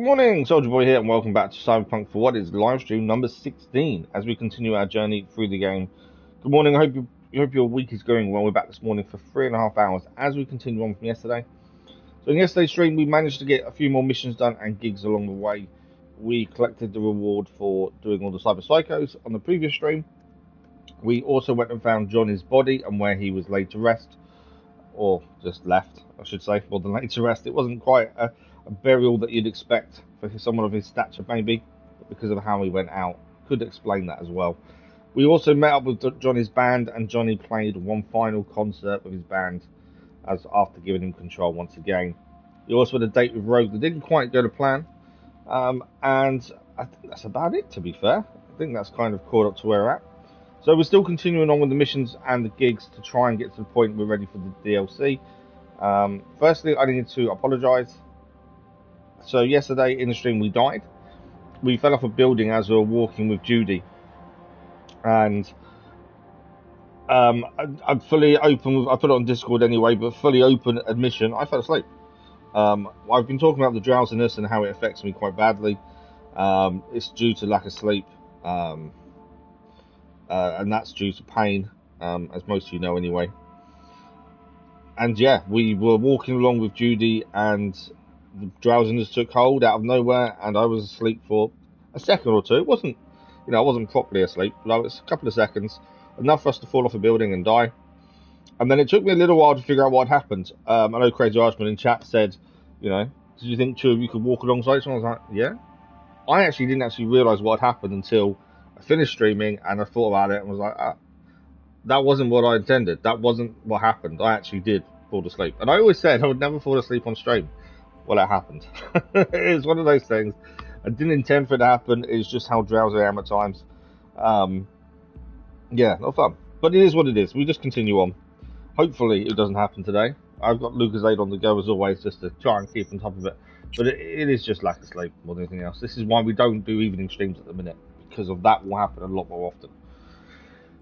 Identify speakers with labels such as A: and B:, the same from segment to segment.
A: Good morning, Soldier Boy here, and welcome back to Cyberpunk for what is live stream number 16 as we continue our journey through the game. Good morning, I hope your week is going well. We're back this morning for 3.5 hours as we continue on from yesterday. So in yesterday's stream, we managed to get a few more missions done and gigs along the way. We collected the reward for doing all the Cyber Psychos on the previous stream. We also went and found Johnny's body and where he was laid to rest, or just left, I should say, more than laid to rest. It wasn't quite a burial that you'd expect for someone of his stature, maybe, but because of how he went out, could explain that as well. We also met up with Johnny's band, and Johnny played one final concert with his band as after giving him control once again. We also had a date with Rogue that didn't quite go to plan, and I think that's about it, to be fair. I think that's kind of caught up to where we're at. So we're still continuing on with the missions and the gigs to try and get to the point we're ready for the DLC. Firstly, I need to apologise. So yesterday in the stream we died. We fell off a building as we were walking with Judy. And I'm fully open, I put it on Discord anyway, but fully open admission, I fell asleep. I've been talking about the drowsiness and how it affects me quite badly. It's due to lack of sleep. And that's due to pain, as most of you know anyway. And yeah, we were walking along with Judy and the drowsiness took hold out of nowhere and I was asleep for a second or two. It wasn't, I wasn't properly asleep, but it was a couple of seconds, enough for us to fall off a building and die. And then it took me a little while to figure out what had happened. I know Crazy Archman in chat said, did you think two of you could walk alongside someone? I was like, yeah. I actually didn't actually realise what had happened until I finished streaming and I thought about it and was like, that wasn't what I intended. That wasn't what happened. I actually did fall asleep. And I always said I would never fall asleep on stream. Well, it happened. It's one of those things. I didn't intend for it to happen. It's just how drowsy I am at times. Yeah, not fun. But it is what it is. We just continue on. Hopefully it doesn't happen today. I've got Lucasade on the go as always just to try and keep on top of it. But it is just lack of sleep more than anything else. This is why we don't do evening streams at the minute. Because of that will happen a lot more often.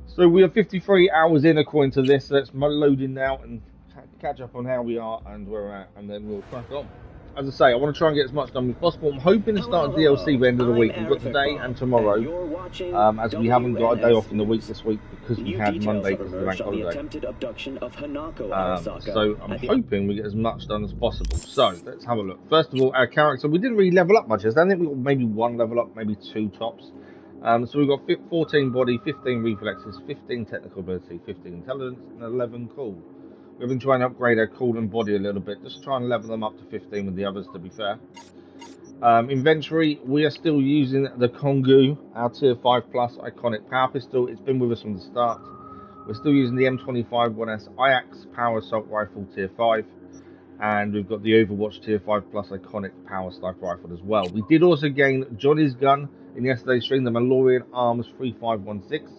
A: So we are 53 hours in according to this. So let's load in now and catch up on how we are and where we're at. And then we'll crack on. As I say, I want to try and get as much done as possible. I'm hoping to start DLC by the end of the week. We've got today and tomorrow, as we haven't got a day off in the week this week because we had Monday because of the bank holiday. So I'm hoping we get as much done as possible. So let's have a look. First of all, our character, we didn't really level up much. I think we got maybe one level up, maybe two tops. So we've got 14 body, 15 reflexes, 15 technical ability, 15 intelligence, and 11 cool. We've been trying to upgrade our cool and body a little bit, just trying to level them up to 15 with the others, to be fair. Inventory, we are still using the Kongu, our tier 5 plus iconic power pistol. It's been with us from the start. We're still using the M25 1S Ajax power assault rifle tier 5. And we've got the Overwatch tier 5 plus iconic power sniper rifle as well. We did also gain Johnny's gun in yesterday's stream, the Malorian Arms 3516.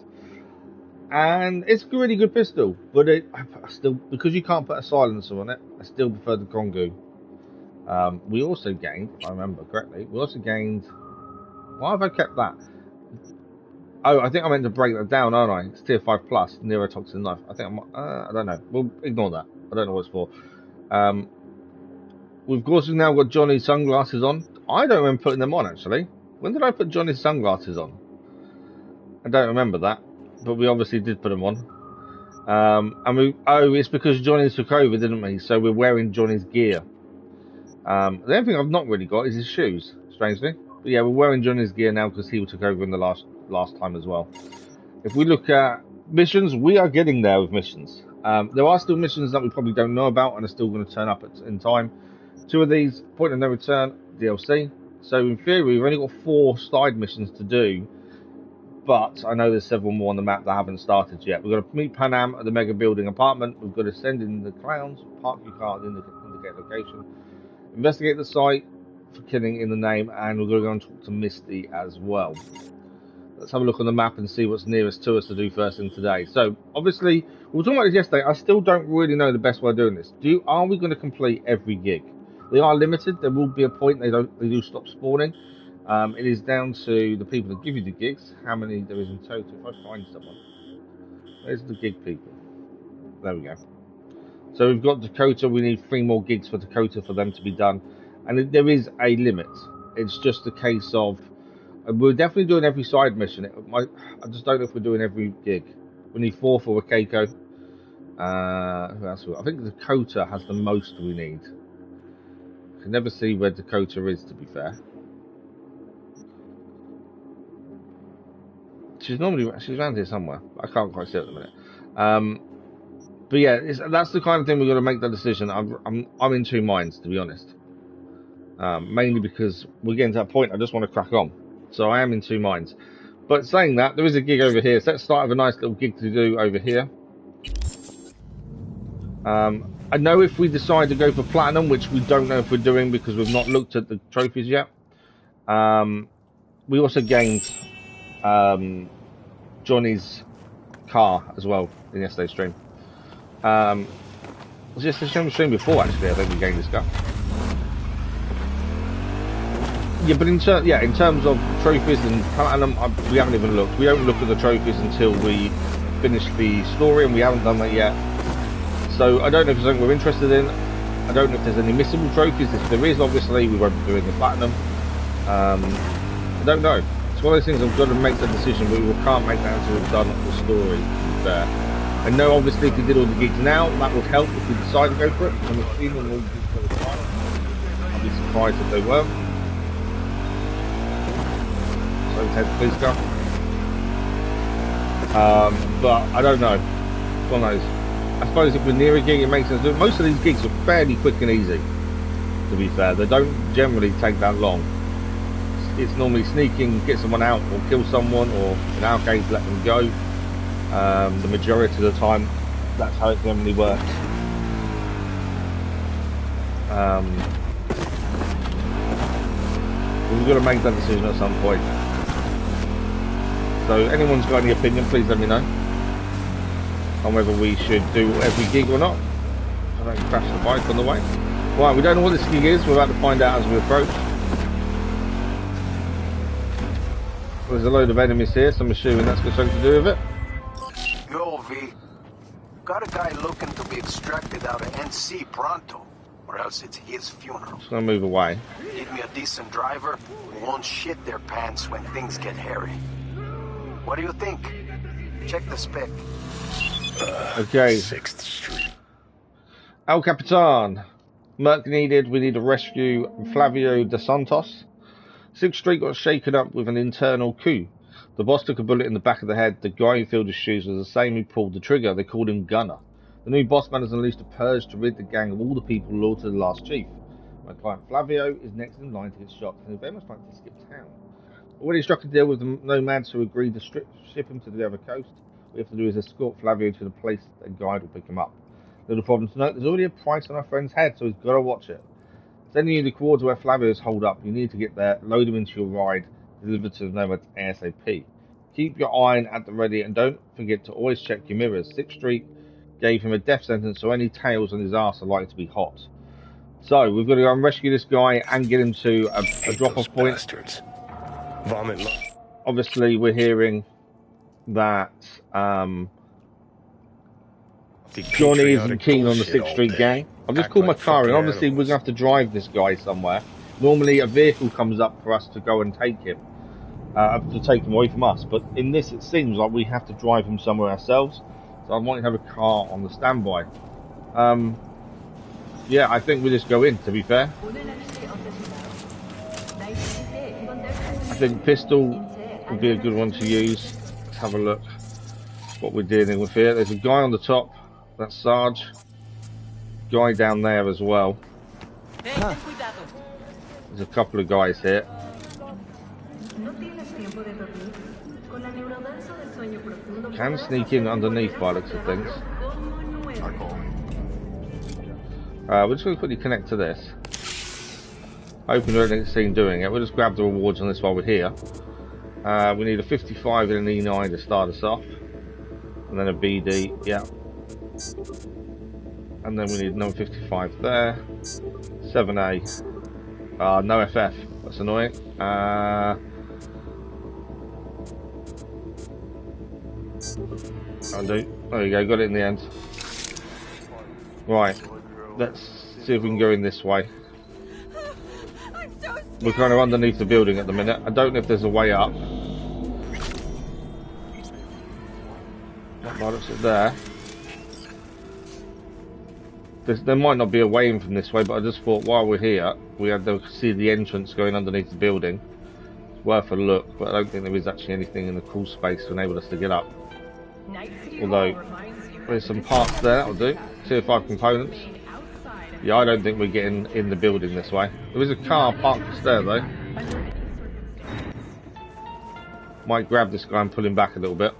A: And it's a really good pistol, but I still, because you can't put a silencer on it, I still prefer the Kongu. We also gained, if I remember correctly, why have I kept that? Oh, I think I meant to break that down, aren't I? It's tier 5 plus, neurotoxin knife. I think I don't know. We'll ignore that. I don't know what it's for. We've also now got Johnny's sunglasses on. I don't remember putting them on, actually. When did I put Johnny's sunglasses on? I don't remember that. But we obviously did put them on. It's because Johnny took over, didn't we? So we're wearing Johnny's gear. The only thing I've not really got is his shoes, strangely. But yeah, we're wearing Johnny's gear now because he took over in the last time as well. If we look at missions, we are getting there with missions. There are still missions that we probably don't know about and are still going to turn up in time. Two of these, Point of No Return, DLC. So in theory, we've only got 4 side missions to do. But I know there's several more on the map that haven't started yet. We've got to meet Panam at the Mega Building apartment. We've got to send in the clowns, park your car in the indicated location, investigate the site for killing in the name, and we're going to go and talk to Misty as well. Let's have a look on the map and see what's nearest to us to do first thing today. So, obviously, we were talking about this yesterday. I still don't really know the best way of doing this. Are we going to complete every gig? They are limited. There will be a point they do stop spawning. It is down to the people that give you the gigs, how many there is in total. If I find someone, where's the gig people? There we go. So we've got Dakota. We need 3 more gigs for Dakota for them to be done, and there is a limit. It's just a case of we're definitely doing every side mission. I just don't know if we're doing every gig. We need 4 for a Keiko. Who else? I think Dakota has the most we need. I can never see where Dakota is, to be fair. She's around here somewhere. I can't quite see it at the minute. But yeah, that's the kind of thing we're going to make that decision. I'm in 2 minds, to be honest. Mainly because we're getting to that point. I just want to crack on, so I am in 2 minds. But saying that, there is a gig over here. So let's start with a nice little gig to do over here. I know if we decide to go for platinum, which we don't know if we're doing because we've not looked at the trophies yet. We also gained Johnny's car as well in yesterday's stream. It was just a stream before, actually. I think we gained this car. Yeah, but in terms of trophies and platinum, we haven't even looked. We don't look at the trophies until we finish the story, and we haven't done that yet. So I don't know if there's something we're interested in. I don't know if there's any missable trophies. If there is, obviously, we won't be doing the platinum. I don't know. It's one of those things I've got to make the decision, but we can't make that until we've done the story. There. I know, obviously, if we did all the gigs now, that would help if we decide to go for it. I'm assuming we'll do for the final. I'd be surprised if they were. So take the police car. But I don't know. One of those. I suppose if we're near a gig, it makes sense. Most of these gigs are fairly quick and easy, to be fair. They don't generally take that long. It's normally sneaking, get someone out, or kill someone, or in our case, let them go. The majority of the time, that's how it generally works. We've got to make that decision at some point. So, anyone's got any opinion, please let me know on whether we should do every gig or not. I don't crash the bike on the way. Right, we don't know what this gig is. We're about to find out as we approach. There's a load of enemies here, so I'm assuming that's got something to do with it.
B: Yo, V. Got a guy looking to be extracted out of NC pronto, or else it's his funeral.
A: Just gonna move away.
B: Give me a decent driver who won't shit their pants when things get hairy. What do you think? Check the spec.
A: Okay.
C: 6th Street.
A: El Capitan. Merc needed. We need to rescue Flavio de Santos. 6th Street got shaken up with an internal coup. The boss took a bullet in the back of the head. The guy who filled his shoes was the same who pulled the trigger. They called him Gunner. The new boss man has unleashed a purge to rid the gang of all the people loyal to the last chief. My client Flavio is next in line to get shot, and he very much like to skip town. Already struck a deal with the nomads who agreed to ship him to the other coast. What we have to do is escort Flavio to the place that a guide will pick him up. Little problem to note, there's already a price on our friend's head, so he's got to watch it. Sending you the coordinates where Flavio is holed up. You need to get there, load him into your ride, deliver to the nomads ASAP. Keep your eye at the ready, and don't forget to always check your mirrors. 6th Street gave him a death sentence, so any tails on his ass are likely to be hot. So we've got to go and rescue this guy and get him to a drop-off point.
C: Bastards. Vomit.
A: Obviously, we're hearing that Johnny isn't keen on the 6th Street gang. I've just called my car, and obviously we're going to have to drive this guy somewhere. Normally, a vehicle comes up for us to go and take him. To take him away from us, but in this it seems like we have to drive him somewhere ourselves, so I might have a car on the standby. Yeah, I think we just go in, to be fair. I think pistol would be a good one to use. Let's have a look what we're dealing with here. There's a guy on the top, that's Sarge. Guy down there as well. There's a couple of guys here. Can sneak in underneath by looks of things. We're just going to quickly connect to this. Hoping we don't get seen doing it. We'll just grab the rewards on this while we're here. We need a 55 and an E9 to start us off. And then a BD, yeah. And then we need another 55 there. 7A. No FF. That's annoying. There you go, got it in the end. Right, let's see if we can go in this way.
D: I'm so
A: We're kind of underneath the building at the minute. I don't know if there's a way up. Not by the looks of there. There might not be a way in from this way, but I just thought while we're here, we had to see the entrance going underneath the building. It's worth a look, but I don't think there is actually anything in the crawl space to enable us to get up. Although, there's some parts there, that'll do. Tier 5 components. Yeah, I don't think we're getting in the building this way. There is a car parked just there, though. Might grab this guy and pull him back a little bit.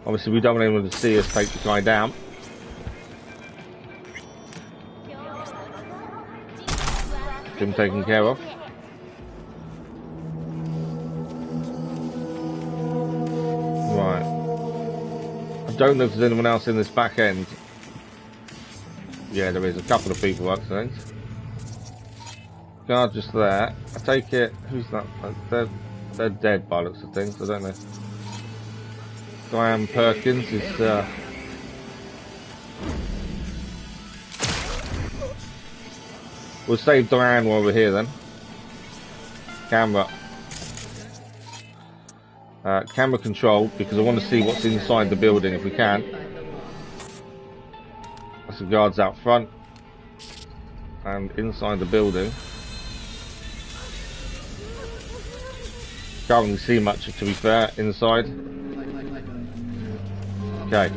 A: Obviously, we don't want anyone to see us take the guy down. Him taken care of. Right. I don't know if there's anyone else in this back end. Yeah, there is a couple of people, I think. Guard just there. I take it. Who's that? They're dead by looks of things. I don't know. Diane Perkins is. We'll save Diane while we're here then. Camera. Camera control, because I want to see what's inside the building if we can. That's the guards out front. And inside the building. Can't really see much, to be fair, inside. Okay.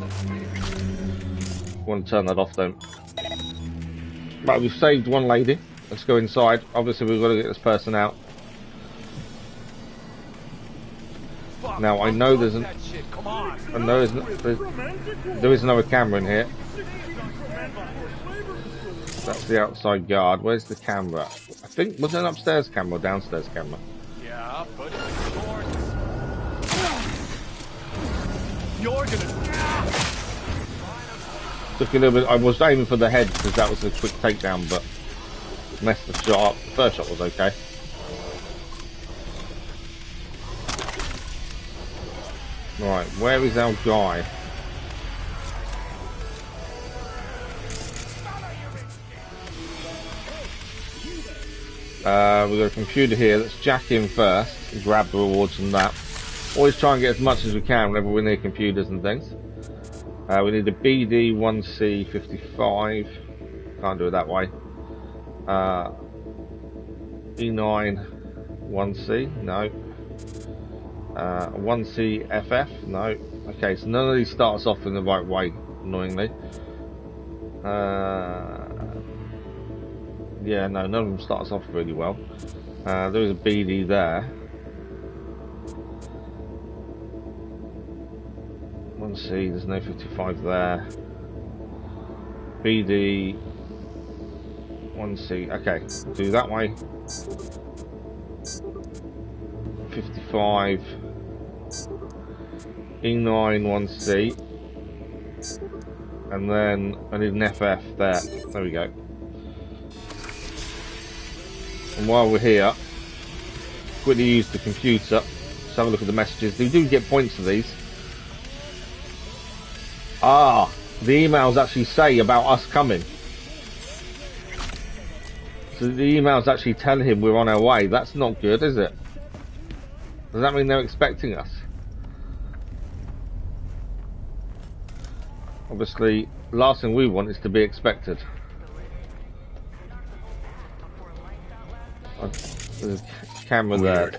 A: Want to turn that off then. Right, we've saved one lady. Let's go inside. Obviously, we've got to get this person out. Now, I know there's there is another camera in here. That's the outside guard. Where's the camera? I think, was it an upstairs camera or downstairs camera?
D: Yeah, but you're gonna.
A: Took a little bit. I was aiming for the head because that was a quick takedown, but messed the shot up. The first shot was okay. Right, where is our guy? We've got a computer here. Let's jack in first and grab the rewards from that. Always try and get as much as we can whenever we're near computers and things. We need a BD 1C 55. Can't do it that way. E9 1C. No. 1C FF. No. Okay, so none of these start us off in the right way, annoyingly. Yeah, no, none of them start us off really well. There is a BD there. 1C, there's no 55 there. BD 1C, okay, do that way. 55 E9 1C, and then I need an FF there. There we go. And while we're here, quickly use the computer. Let's have a look at the messages. We do get points for these. Ah, the emails actually say about us coming. So the emails actually tell him we're on our way. That's not good, is it? Does that mean they're expecting us? Obviously, the last thing we want is to be expected. There's a camera there.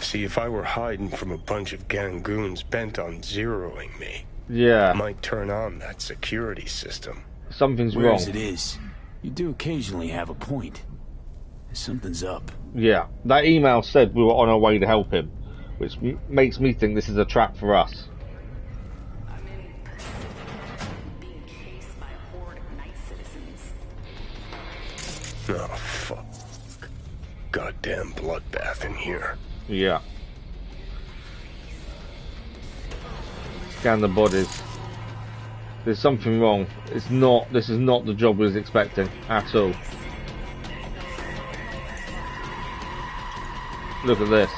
C: See, if I were hiding from a bunch of gangoons bent on zeroing me,
A: yeah,
C: I might turn on that security system.
A: Something's wrong.
E: Whereas it is, you do occasionally have a point. Something's up.
A: Yeah, that email said we were on our way to help him, which makes me think this is a trap for us.
F: I'm in being chased by a horde of night citizens.
C: Oh, fuck. Goddamn bloodbath in here.
A: Yeah. Scan the bodies. There's something wrong. It's not. This is not the job we was expecting at all. Look at this.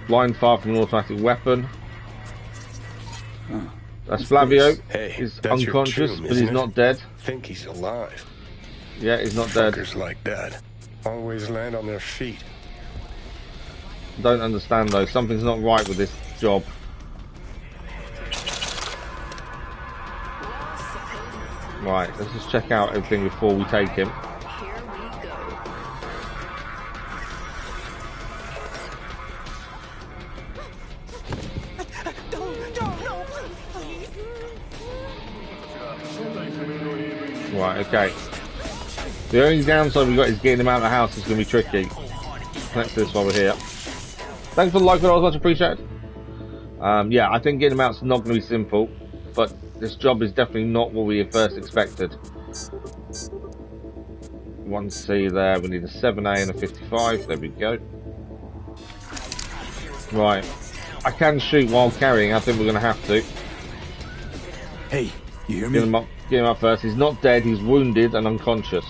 A: Blind fire from an automatic weapon.
E: Huh.
A: That's Flavio.
C: Hey,
A: He's
C: that's your
A: unconscious,
C: tomb,
A: but
C: isn't
A: he's
C: it?
A: not dead.
C: Think he's alive.
A: Yeah, he's not dead.
C: Fuckers like that always land on their feet.
A: Don't understand though. Something's not right with this job. Right, let's just check out everything before we take him.
F: Here we go. No, please.
A: Right, okay. The only downside we got is getting him out of the house is going to be tricky. Let's do this while we're here. Thanks for the like, that was much appreciated. Yeah, I think getting him out is not going to be simple, but this job is definitely not what we had first expected. 1C there, we need a 7A and a 55, there we go. Right, I can shoot while carrying, I think we're going to have to.
E: Hey, you hear me?
A: Get him up first, he's not dead, he's wounded and unconscious.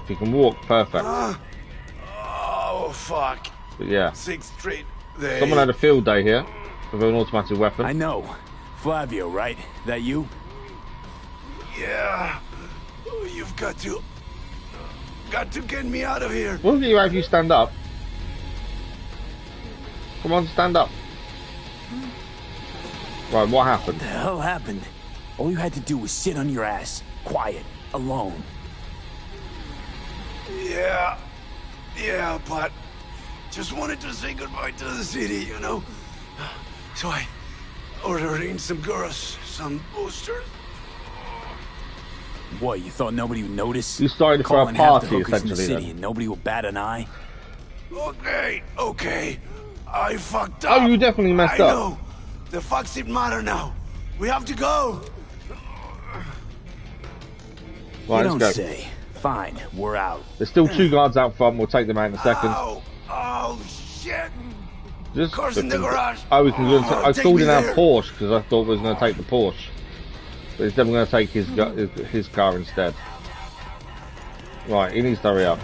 A: If he can walk, perfect.
G: Oh, fuck.
A: But yeah,
G: 6 straight days.
A: someone had a field day here with an automatic weapon.
E: I know. Flavio, right? That you?
G: Yeah. You've got to get me out of here.
A: We'll get you out if you stand up. Come on, stand up. Right, what happened?
E: What the hell happened? All you had to do was sit on your ass, quiet, alone.
G: Yeah, but just wanted to say goodbye to the city, you know? So I ordered in some girls, some boosters.
E: What, you thought nobody would notice?
A: You started for a
E: Calling half the
A: party,
E: hookers in the
A: essentially,
E: city
A: then.
E: and nobody will bat an eye?
G: Okay. I fucked up.
A: Oh, you definitely messed up.
G: I know. The fucks didn't matter now. We have to go.
A: Right,
E: You
A: let's
E: don't
A: go.
E: say. Fine, we're out.
A: There's still 2 guards out front, we'll take them out in a second.
G: Oh, shit.
A: Just
G: Cars in the garage.
A: Oh, we can go and I
G: Take
A: called
G: me
A: in our
G: there.
A: Porsche because I thought we was going to take the Porsche. But he's definitely going to take his car instead. Right, he needs to hurry up.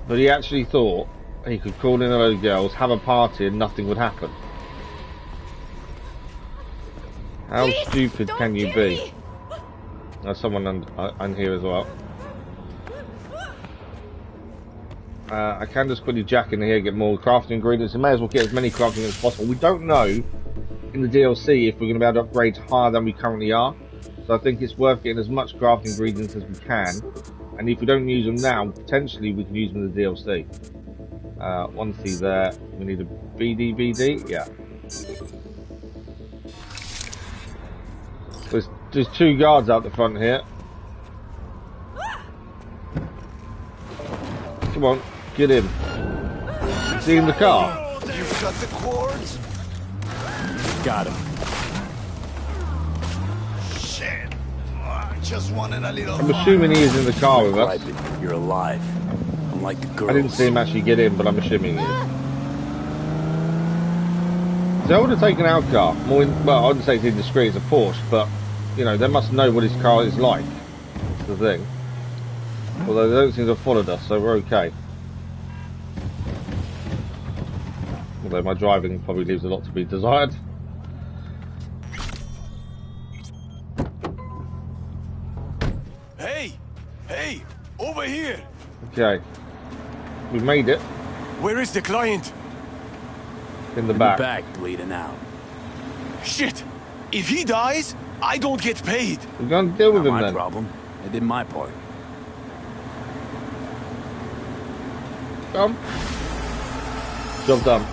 A: But he actually thought he could call in a load of girls, have a party and nothing would happen. How
F: Please,
A: stupid
F: don't
A: can you
F: kill
A: be?
F: me.
A: There's someone on here as well. I can just quickly jack in here, get more crafting ingredients. We may as well get as many crafting as possible. We don't know in the DLC if we're going to be able to upgrade higher than we currently are. So I think it's worth getting as much crafting ingredients as we can. And if we don't use them now, potentially we can use them in the DLC. 1C there. We need a BD. Yeah. There's 2 guards out the front here. Come on, get in. See in the car.
G: You've got the cords?
E: Got him.
G: Shit. I just wanted a little
A: I'm assuming he is in the car with us.
E: Griping. You're alive. Unlike the girls.
A: I didn't see him actually get in, but I'm assuming he is. So I would have taken our car. Well, I wouldn't say it's indiscreet, it's a Porsche, but, you know, they must know what his car is like. That's the thing. Although they don't seem to have followed us, so we're okay. Although my driving probably leaves a lot to be desired.
G: Hey, over here.
A: Okay. We made it.
G: Where is the client?
A: In the
E: In
A: back.
E: the back, bleeding out.
G: Shit. If he dies, I don't get paid.
A: We're going to deal with
E: Not
A: him
E: my
A: then.
E: problem. I did my part.
A: Come. Job done.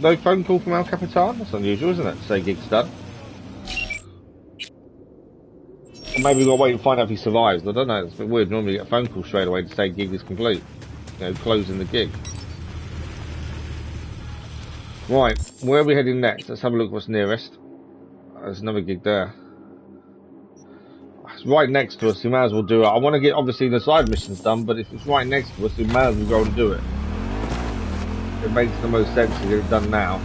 A: No phone call from El Capitan? That's unusual, isn't it? Say gig's done. Or maybe we've got to wait and find out if he survives. I don't know, it's a bit weird. Normally you get a phone call straight away to say gig is complete. You know, closing the gig. Right, where are we heading next? Let's have a look what's nearest. There's another gig there. It's right next to us, we may as well do it. I want to get, obviously, the side missions done, but if it's right next to us, we may as well go and do it. It makes the most sense to get it done now.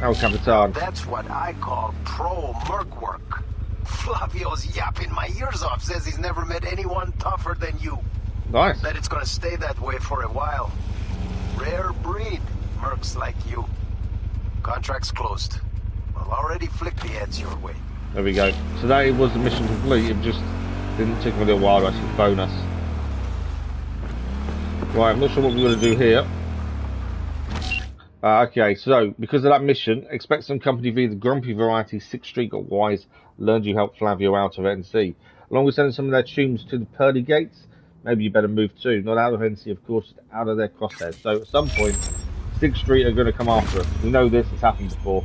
A: El Capitan.
B: That's what I call pro-merc work. Flavio's yapping my ears off, says he's never met anyone tougher than you.
A: Nice.
B: Bet it's gonna stay that way for a while. Rare breed, mercs like you. Contract's closed. I'll already flick the heads your way.
A: There we go. So that was the mission complete. It just didn't take me a little while to actually phone us. Right, I'm not sure what we're going to do here. Okay, so because of that mission, expect some company via the grumpy variety 6th Street got wise, learned you helped Flavio out of NC. Along with sending some of their tombs to the pearly gates, maybe you better move too. Not out of NC, of course, out of their crosshairs. So at some point, 6th Street are going to come after us. We know this, it's happened before.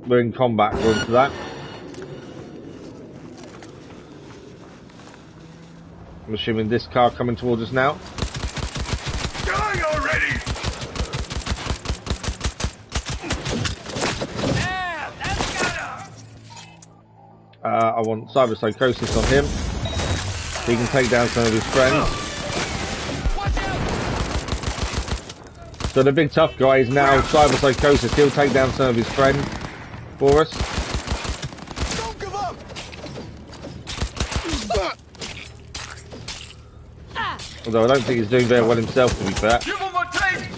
A: We're in combat according to that. I'm assuming this car coming towards us now.
G: Die already!
D: Yeah, that's gotta.
A: I want cyber psychosis on him. So he can take down some of his friends.
D: Watch out!
A: So the big tough guy is now cyber psychosis. He'll take down some of his friends for us.
G: Don't give up!
A: Although I don't think he's doing very well himself, to be fair.
D: Give him a taste!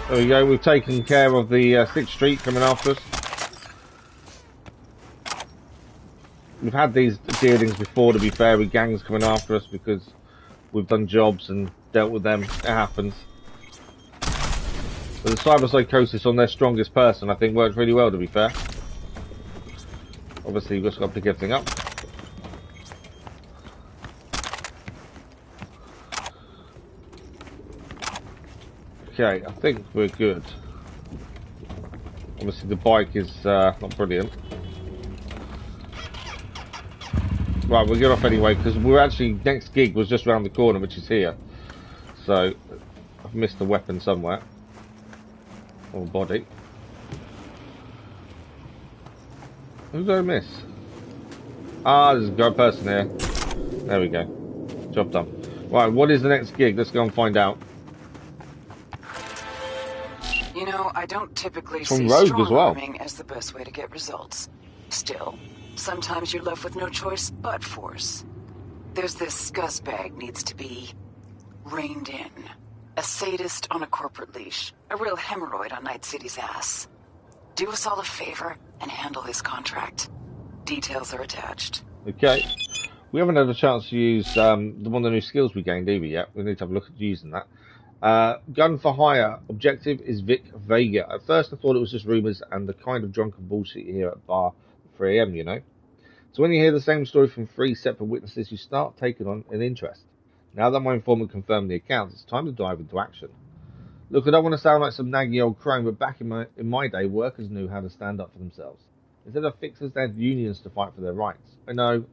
A: There we go, we've taken care of the 6th Street coming after us. We've had these dealings before, to be fair, with gangs coming after us because we've done jobs and dealt with them. It happens. But the cyber psychosis on their strongest person, I think, works really well, to be fair. Obviously, you've just got to pick everything up. Okay, I think we're good. Obviously, the bike is not brilliant. Right, we'll get off anyway, because we're actually, next gig was just around the corner, which is here. So, I've missed a weapon somewhere. Or body. Who did I miss? Ah, there's a good person here. There we go. Job done. Right, what is the next gig? Let's go and find out.
H: You know, I don't typically
A: From
H: see
A: Rogue
H: strong
A: as well.
H: arming as the best way to get results. Still, sometimes you're left with no choice but force. There's this scuzzbag needs to be reined in. A sadist on a corporate leash. A real hemorrhoid on Night City's ass. Do us all a favor and handle his contract. Details are attached.
A: Okay. We haven't had a chance to use one of the new skills we gained either yet. We need to have a look at using that. Gun for hire. Objective is Vic Vega. At first I thought it was just rumours and the kind of drunken bullshit you hear at bar at 3 AM, you know. So when you hear the same story from 3 separate witnesses, you start taking on an interest. Now that my informant confirmed the accounts, it's time to dive into action. Look, I don't want to sound like some naggy old crone, but back in my day, workers knew how to stand up for themselves. Instead of fixers, they had unions to fight for their rights. I know.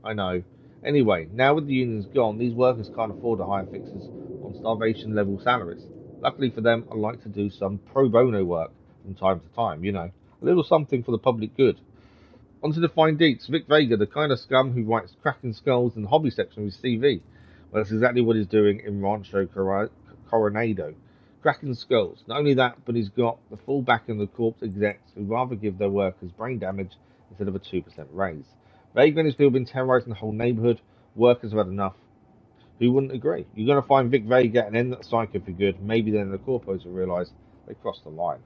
A: Anyway, now with the unions gone, these workers can't afford to hire fixers on starvation-level salaries. Luckily for them, I like to do some pro bono work from time to time, you know. A little something for the public good. On to the fine deets. Vic Vega, the kind of scum who writes cracking skulls in the hobby section of his CV. Well, that's exactly what he's doing in Rancho Coronado. Cracking skulls. Not only that, but he's got the full backing of the corporate execs who rather give their workers brain damage instead of a 2% raise. Vega and his people have been terrorising the whole neighbourhood. Workers have had enough. Who wouldn't agree? You're going to find Vic Vega and end that cycle for good. Maybe then the corpos will realise they crossed the line.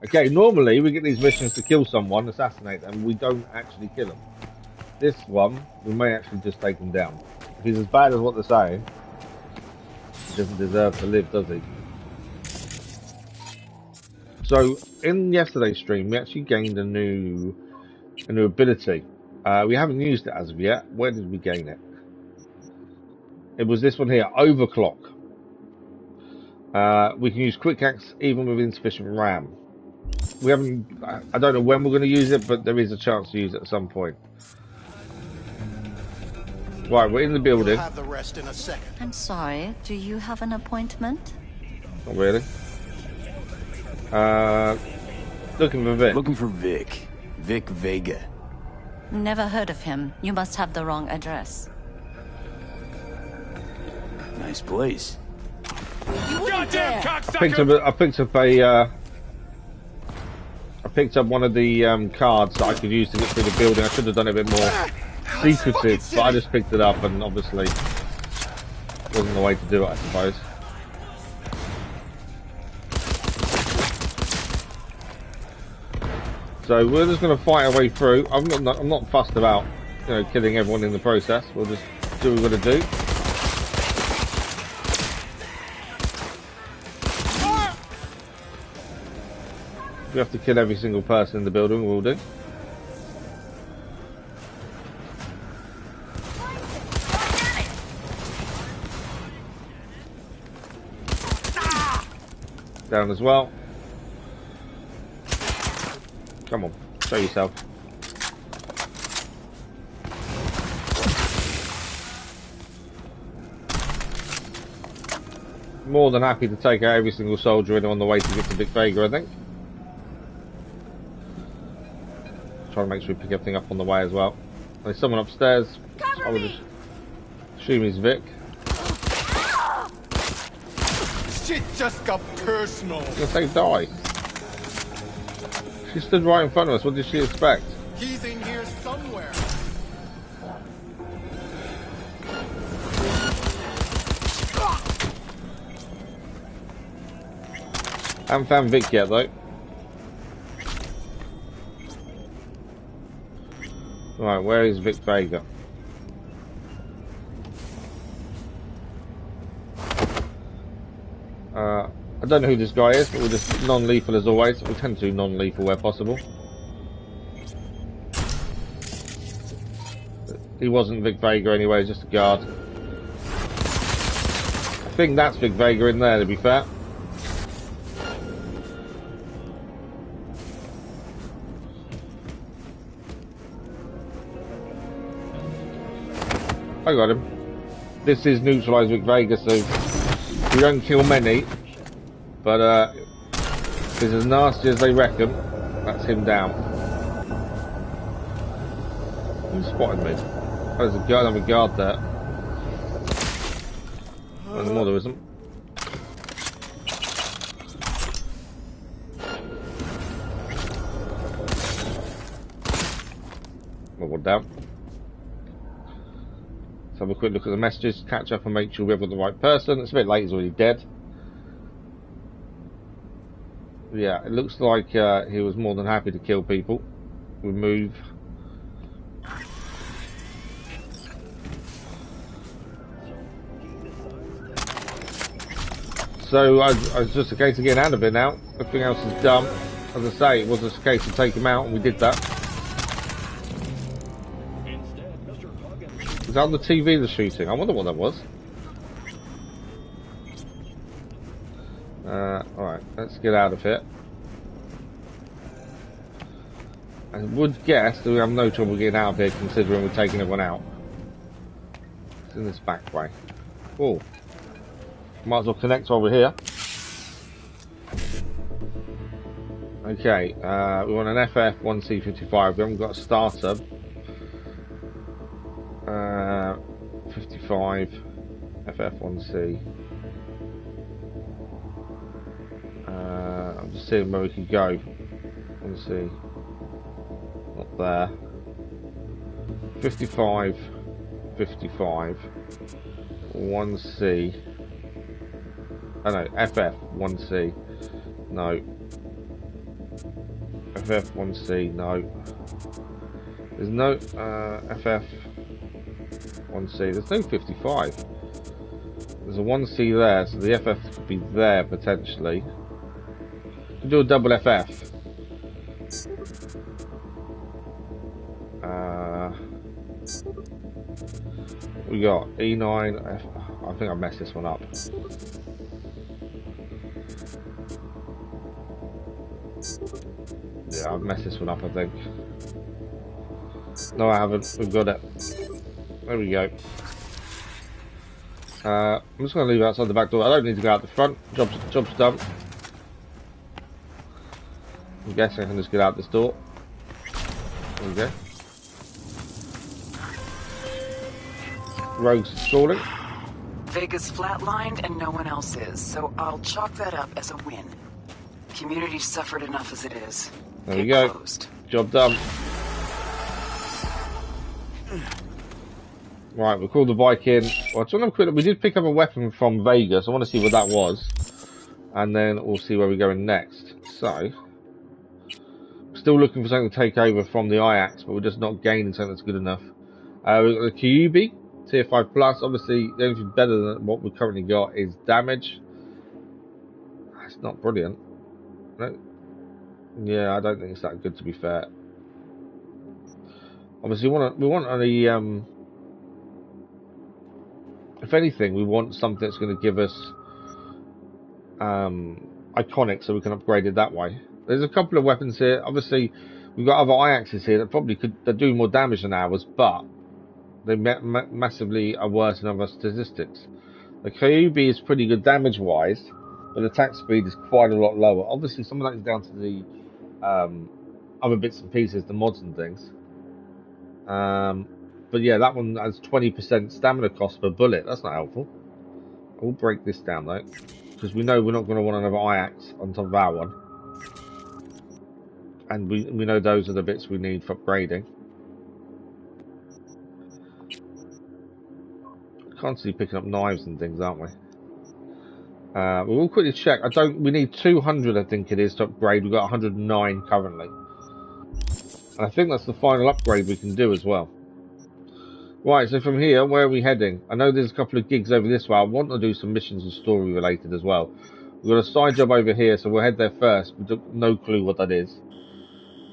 A: Okay, normally we get these missions to kill someone, assassinate them. We don't actually kill them. This one, we may actually just take him down. If he's as bad as what they're saying, he doesn't deserve to live, does he? So, in yesterday's stream, we actually gained a new ability. We haven't used it as of yet. Where did we gain it? It was this one here, Overclock. We can use quick axe even with insufficient RAM. We haven't. I don't know when we're going to use it, but there is a chance to use it at some point. Right, we're in the building.
G: We'll have the rest in a second.
I: I'm sorry, do you have an appointment?
A: Not really. Looking for Vic.
E: Looking for Vic. Vic Vega.
I: Never heard of him. You must have the wrong address.
E: Nice place.
D: Goddamn cocksucker!
A: I picked up one of the cards that I could use to get through the building. I should have done it a bit more secretive, but I just picked it up and obviously wasn't the way to do it, I suppose. So we're just going to fight our way through. I'm not fussed about, you know, killing everyone in the process. We'll just do what we're going to do. If we have to kill every single person in the building, we'll do. Down as well. Come on, show yourself. More than happy to take out every single soldier in on the way to get to Vic Vega, I think. Try to make sure we pick everything up on the way as well. There's someone upstairs. I would assume he's Vic.
D: Shit just got personal.
A: I was gonna say die. She stood right in front of us. What did she expect?
D: He's in here somewhere.
A: I haven't found Vic yet, though. Right, where is Vic Vega? I don't know who this guy is, but we're just non-lethal as always. We tend to do non-lethal where possible. He wasn't Vic Vega anyway, just a guard. I think that's Vic Vega in there, to be fair. I got him. This is neutralised Vic Vega, so we don't kill many. But if it's as nasty as they reckon, that's him down. Who spotted me? Oh, there's a guard, another guard there. Oh, no more there isn't. Well, we're down. Let's have a quick look at the messages, catch up and make sure we've got the right person. It's a bit late, he's already dead. Yeah, it looks like he was more than happy to kill people. We move. So it's just a case of getting out of it now. Everything else is done. As I say, it was just a case of take him out, and we did that. Was that on the TV, the shooting? I wonder what that was. Alright, let's get out of here. I would guess that we have no trouble getting out of here considering we're taking everyone out. It's in this back way. Oh. Might as well connect while we're here. Okay, we want an FF1C55. We haven't got a starter. 55 FF1C. I'm just seeing where we can go. Let's see. Not there. 55, 55, 1C. Oh no, FF1C. No. FF1C, no. There's no FF1C. There's no 55. There's a 1C there, so the FF could be there potentially. Could do a double FF. We got E9. I think I messed this one up. Yeah, I've messed this one up, I think. No, I haven't. We've got it. There we go. I'm just going to leave it outside the back door. I don't need to go out the front. Job's done. I'm guessing I can just get out this door. There we go. rogues stalling.
H: Vega's flatlined and no one else is, so I'll chalk that up as a win. Community suffered enough as it is.
A: There we go.
H: Closed.
A: Job done. Right, we'll call the bike in. Well, I want to we did pick up a weapon from Vegas. I want to see what that was. And then we'll see where we're going next. So, still looking for something to take over from the Ajax, but we're just not gaining something that's good enough. We've got the Kyubi, tier 5 plus. Obviously, the only thing better than what we've currently got is damage. It's not brilliant. No. Yeah, I don't think it's that good, to be fair. Obviously, we want a if anything, we want something that's going to give us iconic, so we can upgrade it that way. There's a couple of weapons here. Obviously, we've got other Ajaxes here that probably they're doing more damage than ours, but they massively are worse than other statistics. The Kyubi is pretty good damage-wise, but attack speed is quite a lot lower. Obviously, some of that is down to the other bits and pieces, the mods and things. But yeah, that one has 20% stamina cost per bullet. That's not helpful. We'll break this down though, because we know we're not going to want another Ajax on top of our one. And we know those are the bits we need for upgrading. Constantly picking up knives and things, aren't we? We will quickly check. We need 200, I think it is, to upgrade. We've got 109 currently. And I think that's the final upgrade we can do as well. Right, so from here, where are we heading? I know there's a couple of gigs over this way. I want to do some missions and story related as well. We've got a side job over here, so we'll head there first. We've got no clue what that is.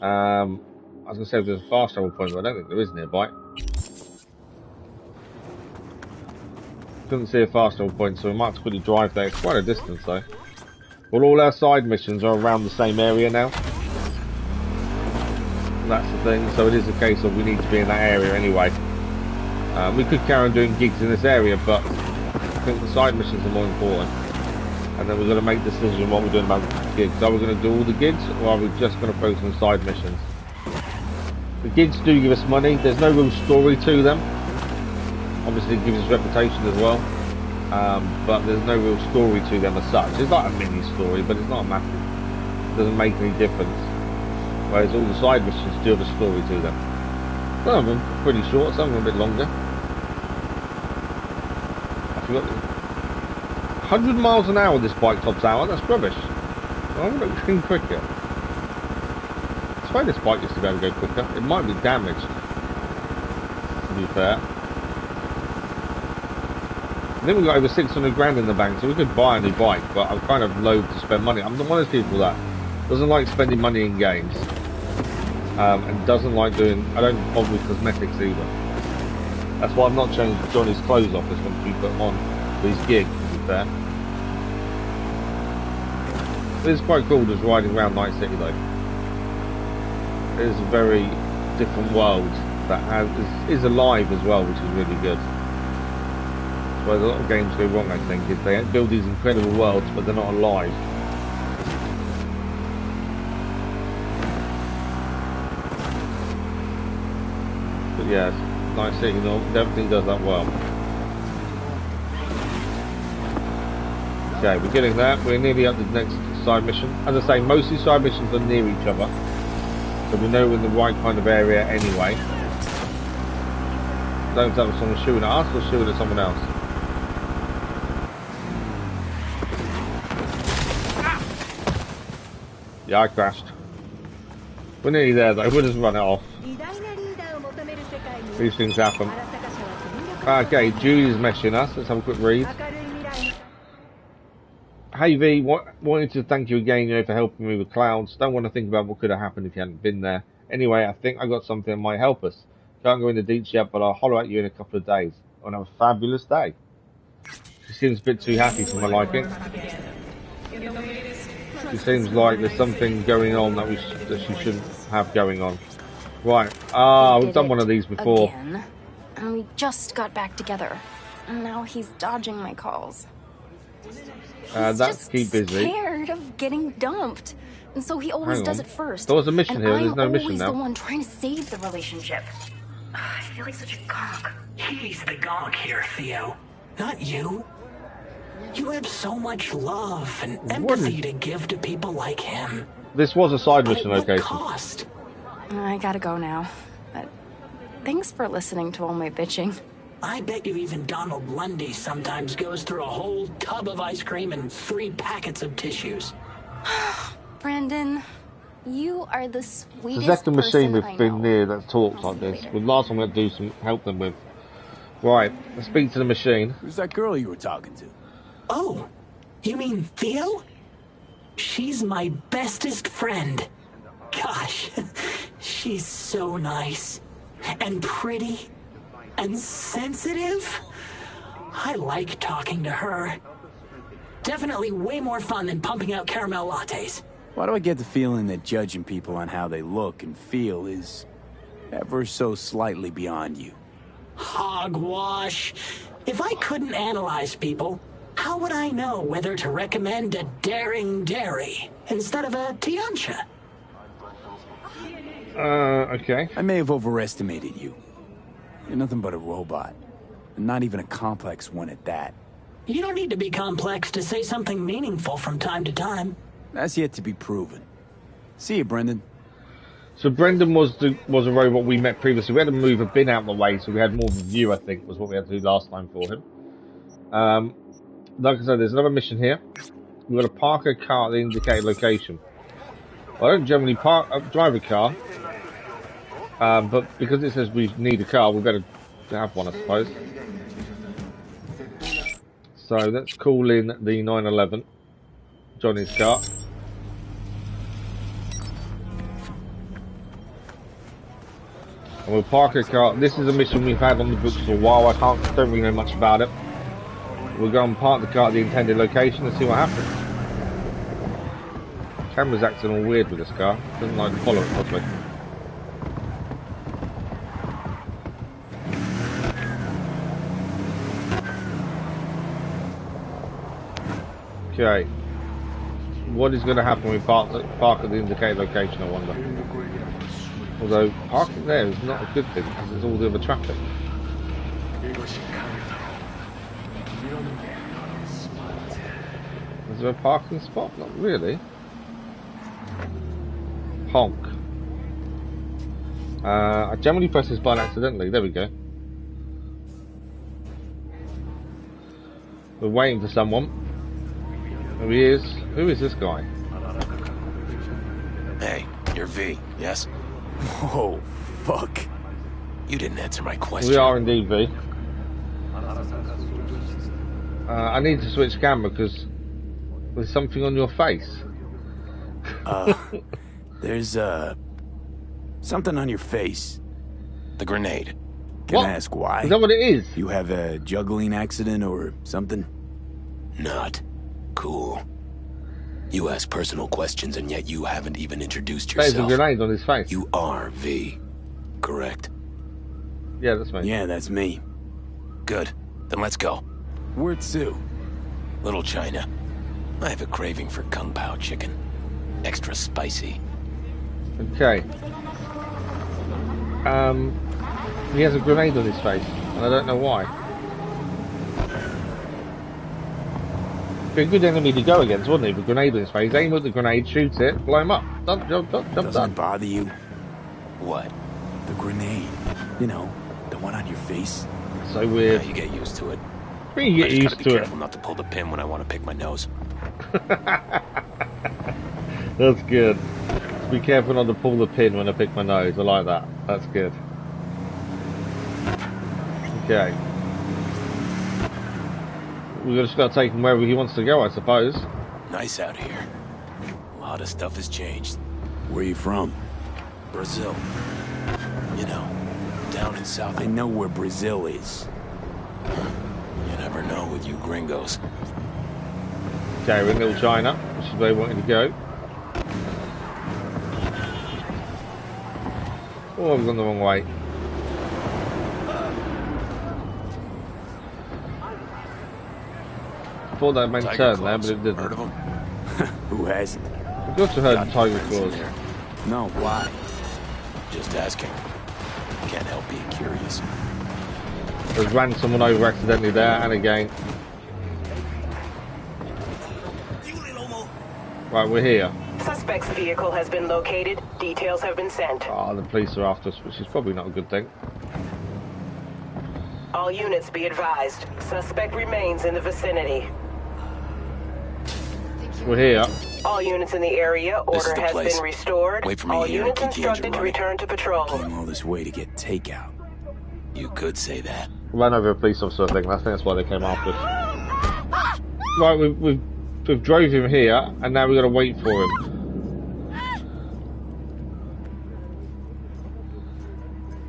A: I was going to say if there's a fast travel point, but I don't think there is nearby. Couldn't see a fast travel point, so we might have to quickly drive there. It's quite a distance though. Well, all our side missions are around the same area now. That's the thing, so it is a case of we need to be in that area anyway. We could carry on doing gigs in this area, but I think the side missions are more important. And then we're going to make a decision what we're doing about gigs. Are we going to do all the gigs, or are we just going to focus on side missions? The gigs do give us money. There's no real story to them. Obviously it gives us reputation as well. But there's no real story to them as such. It's like a mini story, but it's not massive. It doesn't make any difference. Whereas all the side missions do have a story to them. Some of them are pretty short, some of them a bit longer. I forgot. 100 miles an hour this bike tops out. That's rubbish. I want it going quicker. I swear this bike used to be able to go quicker. It might be damaged, to be fair. I think we've got over 600 grand in the bank, so we could buy a new bike, but I'm kind of loath to spend money. I'm one of those people that doesn't like spending money in games. And doesn't like doing, I don't bother with cosmetics either. That's why I've not changed Johnny's clothes off this one we put him on for his gig, to be fair. It is quite cool just riding around Night City though. It is a very different world that is alive as well, which is really good. That's where a lot of games go wrong, I think, is they build these incredible worlds but they're not alive. But yeah, Night City, everything does that well. Okay, we're getting that. We're nearly at the next side mission. As I say, mostly side missions are near each other, so we know we're in the right kind of area anyway. Don't tell if someone's shooting at us or shooting at someone else. Yeah, I crashed. We're nearly there though, we'll just run it off. These things happen. Okay, Judy's messaging us. Let's have a quick read. Hey V, wanted to thank you again, for helping me with clouds. Don't want to think about what could have happened if you hadn't been there. Anyway, I think I got something that might help us. Can't go into deets yet, but I'll holler at you in a couple of days. And have a fabulous day. She seems a bit too happy for my liking. She seems like there's something going on that she shouldn't have going on. Right, we've done one of these before.
J: Again, and we just got back together. And now he's dodging my calls.
A: That's keep busy.
J: Scared of getting dumped, and so he always does it first.
A: There was a mission here. There's no mission now.
J: I'm always the one trying to save the relationship.
F: feel like such a gonk.
K: He's the gonk here, Theo. Not you. You have so much love and empathy to give to people like him.
A: This was a side mission
K: At what
A: location.
K: cost?
J: I gotta go now. But thanks for listening to all my bitching.
K: I bet you even Donald Lundy sometimes goes through a whole tub of ice cream and 3 packets of tissues.
J: Brandon, you are the sweetest
A: The second machine
J: person I
A: we've been
J: know.
A: near that talks like this. The last one we're going to do some help them with. Right, let's speak to the machine.
E: Who's that girl you were talking to?
K: Oh, you mean Theo? She's my bestest friend. Gosh, she's so nice and pretty and sensitive. I like talking to her. Definitely way more fun than pumping out caramel lattes.
E: Why do I get the feeling that judging people on how they look and feel is ever so slightly beyond you?
K: Hogwash. If I couldn't analyze people, how would I know whether to recommend a daring dairy instead of a Tiancha?
A: Okay.
E: I may have overestimated you. You're nothing but a robot. And not even a complex one at that.
K: You don't need to be complex to say something meaningful from time to time.
E: That's yet to be proven. See you, Brendan.
A: So Brendan was a robot we met previously. We had to move a bin out of the way, so we had more of a view, I think, was what we had to do last time for him. Like I said, there's another mission here. We've got to park a car at the indicated location. I don't generally drive a car, but because it says we need a car, we better have one, I suppose. So let's call in the 911, Johnny's car. And we'll park a car. This is a mission we've had on the books for a while. I don't really know much about it. We'll go and park the car at the intended location and see what happens. Camera's acting all weird with this car. Doesn't like to follow it properly. Okay. What is going to happen when we park at the indicated location, I wonder? Although, parking there is not a good thing because there's all the other traffic. Is there a parking spot? Not really. Honk. I generally press this button accidentally. There we go. We're waiting for someone. There he is. Who is this guy?
L: Hey, you're V, yes?
E: Whoa, fuck.
L: You didn't answer my question.
A: We are indeed V. I need to switch camera because there's something on your face.
E: There's, something on your face.
L: The grenade.
E: Can I ask why?
A: Is that what it is?
E: You have a juggling accident or something?
L: Not cool. You ask personal questions and yet you haven't even introduced yourself.
A: There's a grenade on his face.
L: You are V, correct?
A: Yeah, that's me.
E: Yeah, that's me.
L: Good. Then let's go.
E: Where to?
L: Little China. I have a craving for kung pao chicken. Extra spicy.
A: Okay. He has a grenade on his face, and I don't know why. Be a good enemy to go against, wouldn't he? With a grenade on his face, aim at the grenade, shoot it, blow him up.
E: Doesn't it bother you?
L: What?
E: The grenade. You know, the one on your face.
A: So weird.
L: Yeah, you get used to it.
A: You get used
L: to
A: it.
L: Be careful not to pull the pin when I want to pick my nose.
A: That's good. Be careful not to pull the pin when I pick my nose. I like that. That's good. Okay. We're just got to take him wherever he wants to go, I suppose.
L: Nice out here. A lot of stuff has changed.
E: Where are you from?
L: Brazil. You know, down in South...
E: I know where Brazil is.
L: You never know with you gringos.
A: Okay, we're in Little China, which is where we wanted to go. Oh, I've gone the wrong way. Thought that meant turn there, but it didn't.
L: Heard of them?
E: Who hasn't?
A: I've also heard of tiger claws.
E: No, why?
L: Just asking. Can't help being curious.
A: There's ran someone over accidentally there, and again. Right, we're here.
M: Suspect's vehicle has been located. Details have been sent.
A: Oh, the police are after us, which is probably not a good thing.
M: All units be advised. Suspect remains in the vicinity.
A: We're here.
M: All units in the area. Order has been restored.
L: Wait for me
M: all
L: here
M: units
L: and keep the engine
M: instructed to
L: running.
M: return to patrol.
E: Came all this way to get takeout.
L: You could say that.
A: Ran over a police officer, I think that's why they came after us. Right, we've drove him here, and now we've got to wait for him.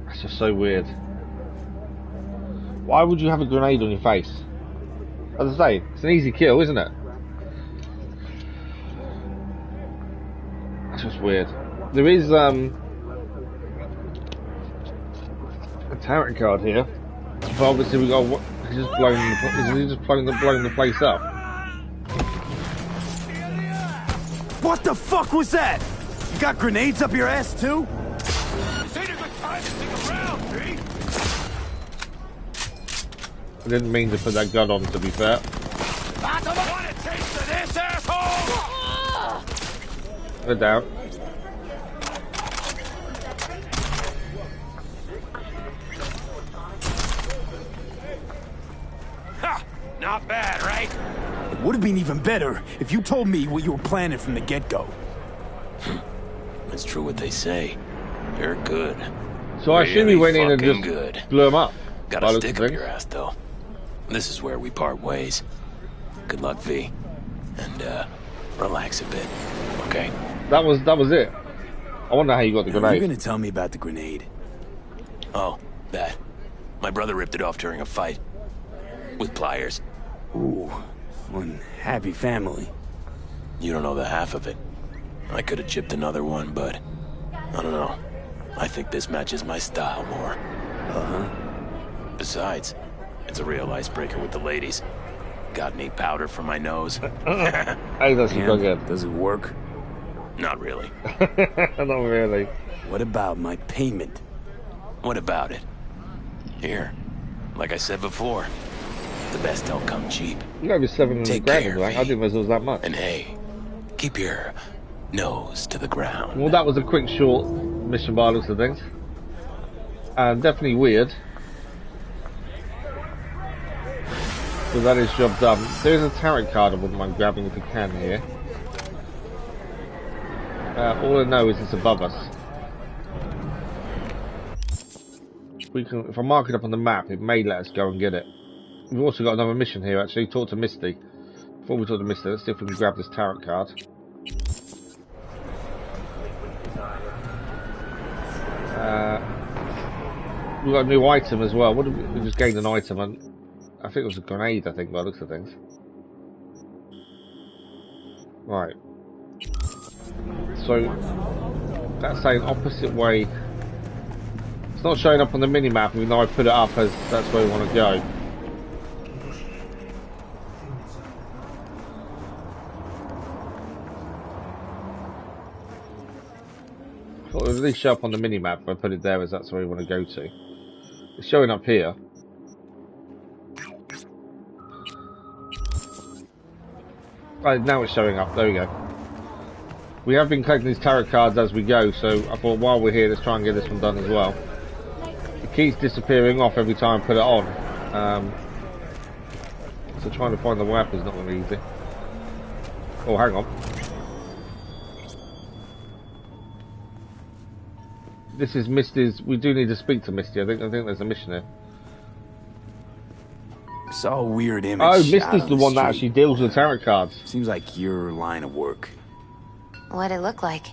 A: That's just so weird. Why would you have a grenade on your face? As I say, it's an easy kill, isn't it? That's just weird. There is a tarot card here, but obviously we got. He's just blown the place up.
D: What the fuck was that? You got grenades up your ass too?
G: This ain't a good time to stick around, B.
A: I didn't mean to put that gun on, to be fair.
G: Want a taste of this, asshole?
A: We're down.
G: Ha! Not bad, right?
E: It would have been even better if you told me what you were planning from the get-go.
L: It's true what they say. You're good.
A: So I assume he went in and just
L: good.
A: blew him up.
L: Got a stick up your ass, though. This is where we part ways. Good luck, V. And, relax a bit, okay?
A: That was it. I wonder how you got the grenade.
E: You're gonna tell me about the grenade.
L: Oh, that. My brother ripped it off during a fight. With pliers.
E: Ooh, one happy family.
L: You don't know the half of it. I could have chipped another one, but I don't know. I think this matches my style more.
E: Uh-huh.
L: Besides, it's a real icebreaker with the ladies. Got any powder for my nose?
A: Hey, that's good.
E: Does it work?
L: Not really.
A: Not really.
E: What about my payment?
L: What about it? Here, like I said before, the best don't come cheap.
A: You gotta be 700
L: Take
A: grand,
L: care,
A: right? I didn't realize it was that much.
L: And hey, keep your nose to the ground.
A: Well, that was a quick, short mission by the looks of things. Definitely weird. So that is job done. There's a tarot card I wouldn't mind grabbing if we can here. All I know is it's above us. We can, if I mark it up on the map, it may let us go and get it. We've also got another mission here, actually. Talk to Misty. Before we talk to Misty, let's see if we can grab this tarot card. We've got a new item as well. What did we just gained an item, and I think it was a grenade, I think, by the looks of things. Right. So, that's saying opposite way. It's not showing up on the mini-map, even though I put it up as that's where we want to go. I thought it would at least show up on the mini-map if I put it there as that's where we want to go to. It's showing up here. Right, now it's showing up. There we go. We have been collecting these tarot cards as we go, so I thought while we're here, let's try and get this one done as well. It keeps disappearing off every time I put it on. So trying to find the weapon is not going to be easy. Oh, hang on. This is Misty's. We do need to speak to Misty. I think there's a mission here.
E: Saw a weird image.
A: Oh, Misty's the one that actually deals with tarot cards.
E: Seems like your line of work.
N: What'd it look like?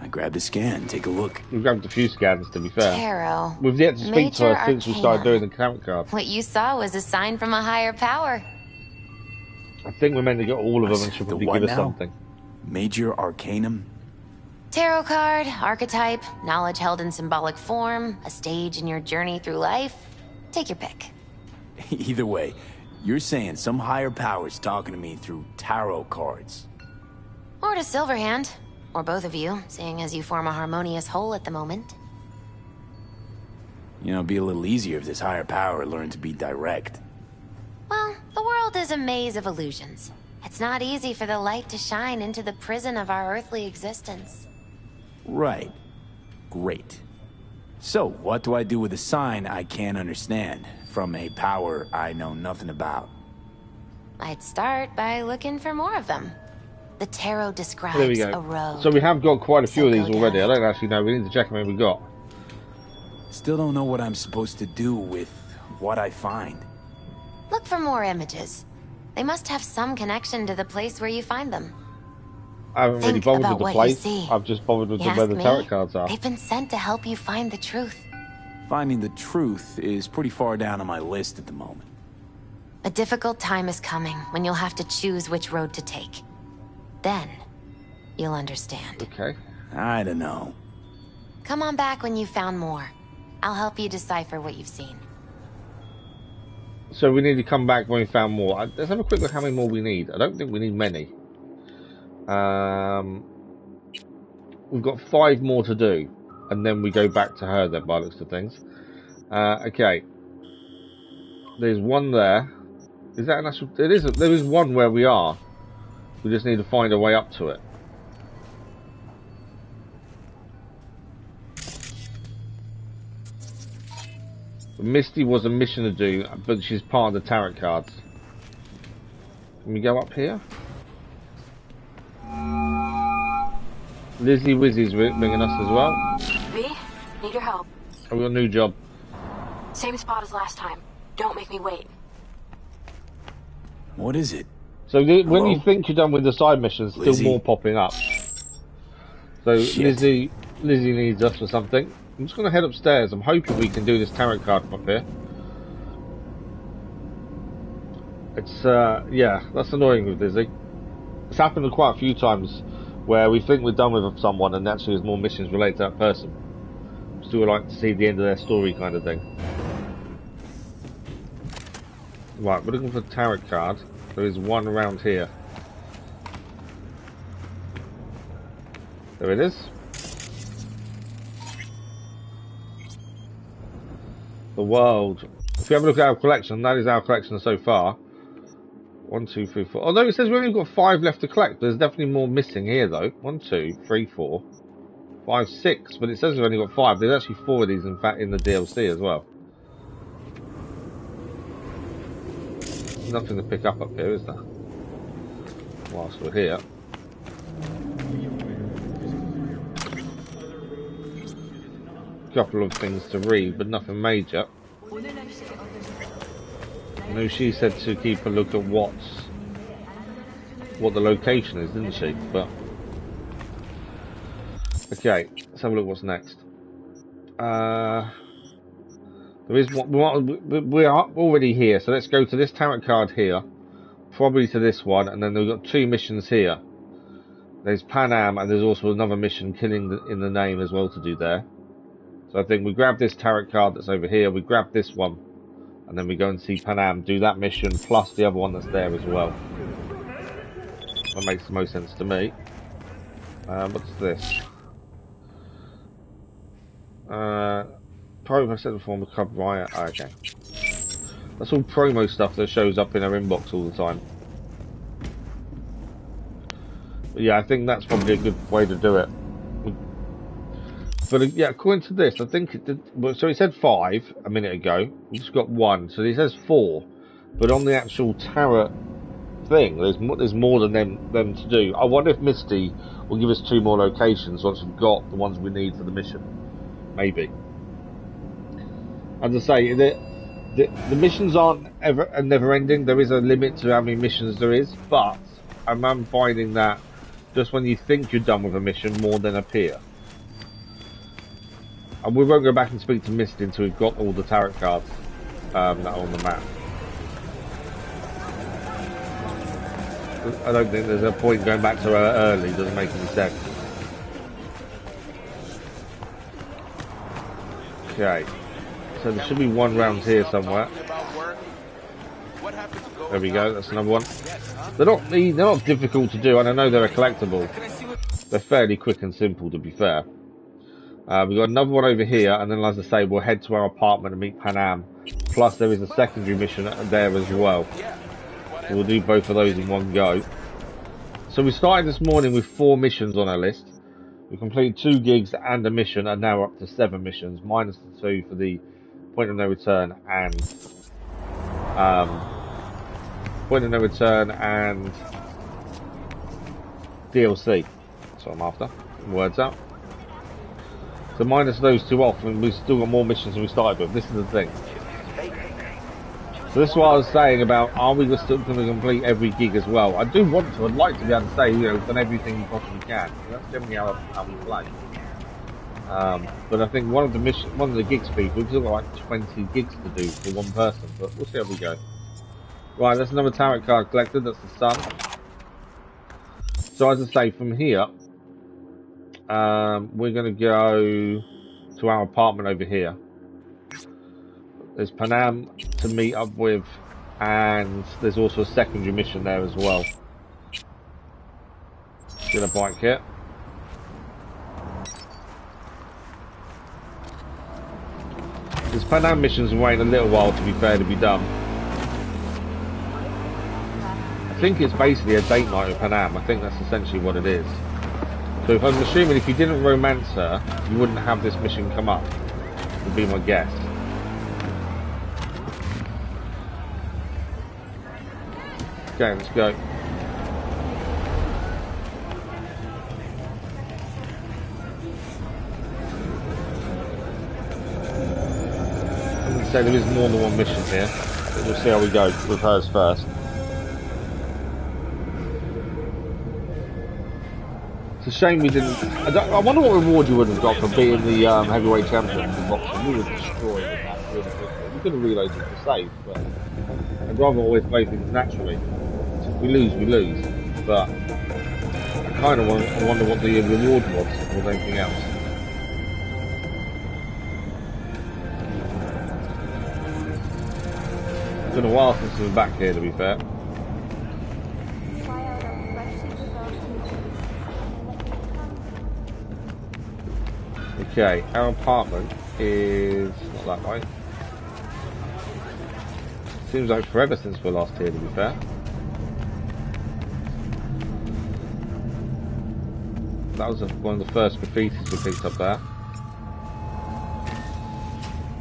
E: I grabbed a scan. Take a look.
A: We've grabbed a few scans, to be fair.
N: Tarot.
A: We've yet to speak to
N: Major
A: her since we started doing the tarot cards.
N: What you saw was a sign from a higher power.
A: I think we're meant to get all of them and she'll probably give us something.
E: Major Arcanum?
N: Tarot card, archetype, knowledge held in symbolic form, a stage in your journey through life. Take your pick.
E: Either way, you're saying some higher power's talking to me through tarot cards.
N: Or to Silverhand. Or both of you, seeing as you form a harmonious whole at the moment.
E: You know, it'd be a little easier if this higher power learned to be direct.
N: Well, the world is a maze of illusions. It's not easy for the light to shine into the prison of our earthly existence.
E: Right. Great. So, what do I do with a sign I can't understand, from a power I know nothing about?
N: I'd start by looking for more of them. The tarot
A: There we
N: describes
A: go.
N: a road.
A: So we have got quite a few of these
N: go
A: already. I
N: down
A: don't actually know. We need to check how many we got.
E: Still don't know what I'm supposed to do with what I find.
N: Look for more images. They must have some connection to the place where you find them.
A: I haven't really
N: Think
A: bothered
N: about
A: with the
N: what
A: place.
N: you see.
A: I've just bothered with
N: You
A: where
N: ask
A: the
N: me?
A: tarot cards are.
N: They've been sent to help you find the truth.
E: Finding the truth is pretty far down on my list at the moment.
N: A difficult time is coming when you'll have to choose which road to take. Then, you'll understand.
A: Okay.
E: I don't know.
N: Come on back when you've found more. I'll help you decipher what you've seen.
A: So we need to come back when we found more. Let's have a quick look how many more we need. I don't think we need many. We've got 5 more to do. And then we go back to her then, by the looks of things. Okay. There's one there. Is that an actual... There is one where we are. We just need to find a way up to it. Misty was a mission to do, but she's part of the tarot cards. Can we go up here? Lizzie Wizzy's ringing us as well.
J: V, need your help.
A: I've got a new job.
J: Same spot as last time. Don't make me wait.
E: What is it?
A: So when you think you're done with the side missions, still
E: Lizzie?
A: more popping up. So
E: Shit.
A: Lizzie needs us for something. I'm just going to head upstairs. I'm hoping we can do this tarot card from up here. It's, yeah, that's annoying with Lizzie. It's happened quite a few times where we think we're done with someone and actually there's more missions related to that person. Still like to see the end of their story kind of thing. Right, we're looking for a tarot card. There is one around here. There it is. The world. If you have a look at our collection, that is our collection so far. 1, 2, 3, 4. Although it says we've only got 5 left to collect. There's definitely more missing here though. 1, 2, 3, 4, 5, 6. But it says we've only got 5. There's actually 4 of these in fact in the DLC as well. Nothing to pick up here, is there? Whilst we're here. Couple of things to read, but nothing major. I know she said to keep a look at what the location is, didn't she? But okay, let's have a look what's next. There is one. We are already here, so let's go to this tarot card here, probably to this one, and then we've got 2 missions here. There's Pan Am, and there's also another mission, Killing in the Name, as well to do there. So I think we grab this tarot card that's over here, we grab this one, and then we go and see Pan Am, do that mission, plus the other one that's there as well. That makes the most sense to me. What's this? Promo set form of Club Riot. Oh, okay. That's all promo stuff that shows up in our inbox all the time. But yeah, I think that's probably a good way to do it. But yeah, according to this, I think it did, so it said 5 a minute ago. We just got 1, so it says 4. But on the actual tarot thing, there's more than them to do. I wonder if Misty will give us 2 more locations once we've got the ones we need for the mission. Maybe. As I say, the missions aren't never ending. There is a limit to how many missions there is, but I'm finding that just when you think you're done with a mission, more than appear. And we won't go back and speak to Misty until we've got all the tarot cards that are on the map. I don't think there's a point going back to her early. Doesn't make any sense. Okay. So there should be one round here somewhere. There we go. That's another one. They're not difficult to do, and I know they're a collectible. They're fairly quick and simple, to be fair. We've got another one over here, and then, as I say, we'll head to our apartment and meet Panam. Plus, there is a secondary mission there as well. So we'll do both of those in one go. So we started this morning with 4 missions on our list. We completed 2 gigs and a mission, and now we're up to 7 missions, minus the 2 for the point of no return and DLC. That's what I'm after. Words out. So minus those 2 off, and we've still got more missions than we started with. This is the thing. So this is what I was saying about, are we still going to complete every gig as well? I do want to. I'd like to be able to say, you know, we've done everything we possibly can. That's generally how we play. But I think one of the gigs people, we've still got like 20 gigs to do for one person, but we'll see how we go. Right, that's another tarot card collected. That's the sun. So as I say, from here, we're going to go to our apartment over here. There's Panam to meet up with, and there's also a secondary mission there as well. Get a bike kit. This Panam mission's waiting a little while, to be fair, to be done. I think it's basically a date night with Panam. I think that's essentially what it is. So if I'm assuming if you didn't romance her, you wouldn't have this mission come up, would be my guess. Okay, let's go. I'm going to say there is more than one mission here, but we'll see how we go with hers first. It's a shame we didn't. I wonder what reward you would have got for being the heavyweight champion in boxing. We would destroy that really quickly. We could have reloaded to save, but I'd rather always play things naturally. If we lose. But I kind of wonder what the reward was more than anything else. It's been a while since we were back here, to be fair. Okay, our apartment is not that way. Seems like forever since we were last here, to be fair. That was one of the first graffitis we picked up there.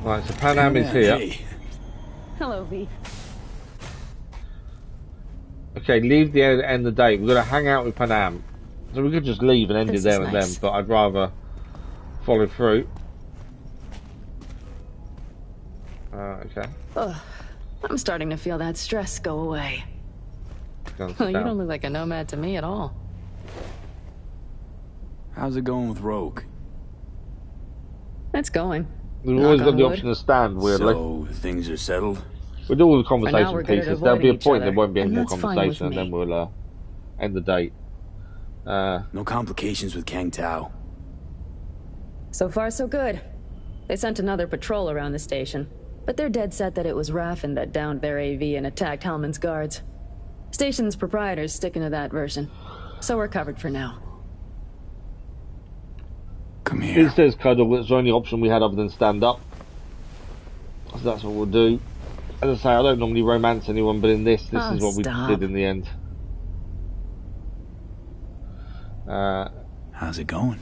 A: Right, so Panam is here.
O: Hey. Hello, V.
A: Okay, leave the end of the day. We're going to hang out with Panam. So we could just leave and end it there and then, but I'd rather follow through. Okay.
O: Ugh, I'm starting to feel that stress go away. You don't look like a nomad to me at all.
E: How's it going with Rogue?
O: It's going.
A: We've always got the option to stand, weirdly.
E: So, things are settled?
A: We'll do all the conversation pieces. There'll be a point there won't be any more
O: that's
A: conversation, and then we'll end the date.
E: No complications with Kang Tao?
O: So far, so good. They sent another patrol around the station, but they're dead set that it was Raffen that downed their AV and attacked Hellman's guards. Station's proprietor's sticking to that version, so we're covered for now.
E: Come here.
A: It says cuddle, it's the only option we had other than stand up. So that's what we'll do. As I say, I don't normally romance anyone, but in this is what we did in the end.
E: How's it going?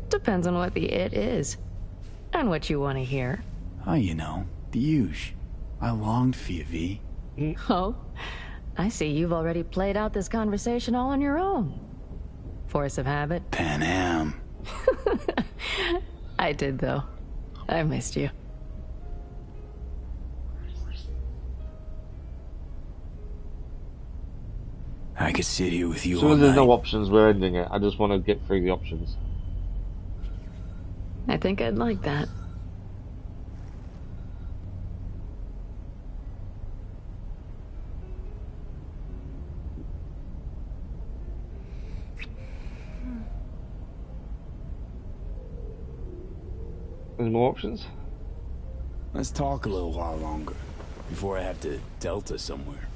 O: Depends on what the it is. And what you want to hear.
E: Oh, you know, the huge. I longed for you, V.
O: Oh? I see you've already played out this conversation all on your own. Force of habit?
E: Panam.
O: I did, though. I missed you.
E: I could sit here with you all
A: So there's
E: night.
A: no options, we're ending it. I just want to get through the options.
O: I think I'd like that.
A: There's more options?
E: Let's talk a little while longer, before I have to Delta somewhere.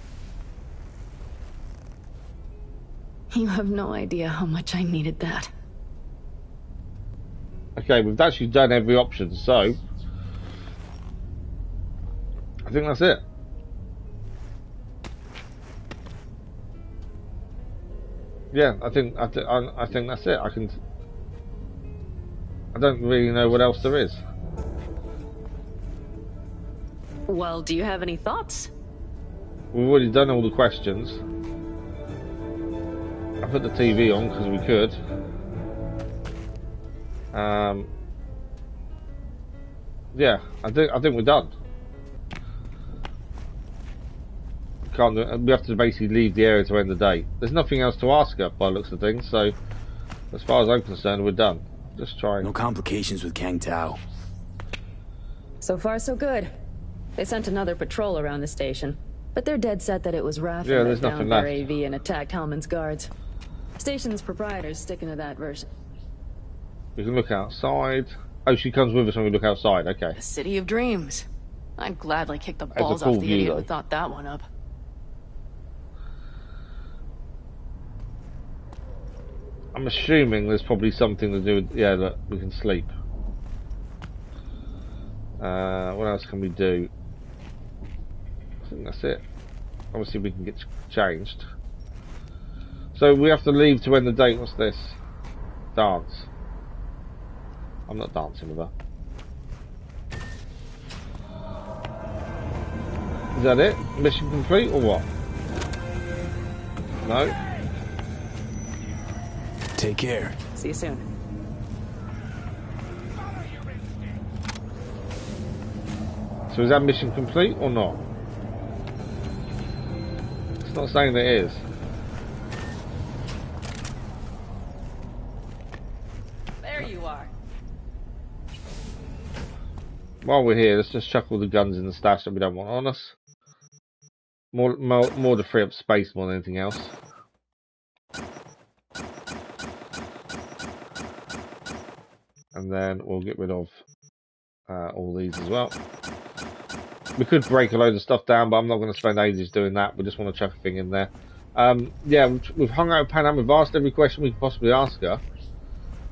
O: You have no idea how much I needed that.
A: Okay, we've actually done every option, so I think that's it. Yeah, I think that's it. I don't really know what else there is.
O: Well, do you have any thoughts?
A: We've already done all the questions. I put the TV on because we could. Yeah, I think we're done. We have to basically leave the area to end the day. There's nothing else to ask her by the looks of things, so as far as I'm concerned, we're done. Just trying.
E: No complications with Kang Tao.
O: So far, so good. They sent another patrol around the station, but they're dead set that it was Raffen that downed their AV and attacked Hellman's guards. Station's proprietor's sticking to that version.
A: We can look outside. Oh, she comes with us when we look outside. Okay.
P: The City of Dreams. I'd gladly kick the balls off the idiot who thought that one up.
A: I'm assuming there's probably something to do with, yeah, look, we can sleep. What else can we do? I think that's it. Obviously we can get changed. So we have to leave to end the date. What's this? Dance. I'm not dancing with her. Is that it? Mission complete or what? No?
E: Take care.
O: See you soon.
A: So is that mission complete or not? It's not saying that it is.
P: There you are.
A: While we're here, let's just chuck all the guns in the stash that we don't want on us. More to free up space more than anything else. And then we'll get rid of all these as well. We could break a load of stuff down, but I'm not going to spend ages doing that. We just want to chuck a thing in there. Yeah, we've hung out with Panam. We've asked every question we could possibly ask her.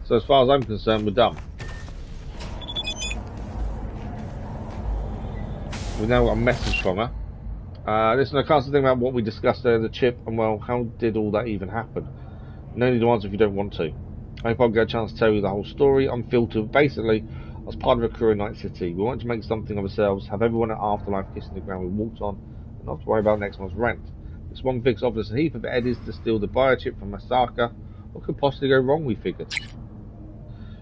A: So as far as I'm concerned, we're done. We've now got a message from her. Listen, I can't say anything about what we discussed there, the chip, and well, how did all that even happen? No need to answer if you don't want to. I hope I'll get a chance to tell you the whole story, unfiltered. Basically, I was part of a crew in Night City. We wanted to make something of ourselves, have everyone at Afterlife kissing the ground we walked on, and not to worry about next month's rent. This one fix offers a heap of eddies to steal the biochip from Masaka. What could possibly go wrong, we figured. You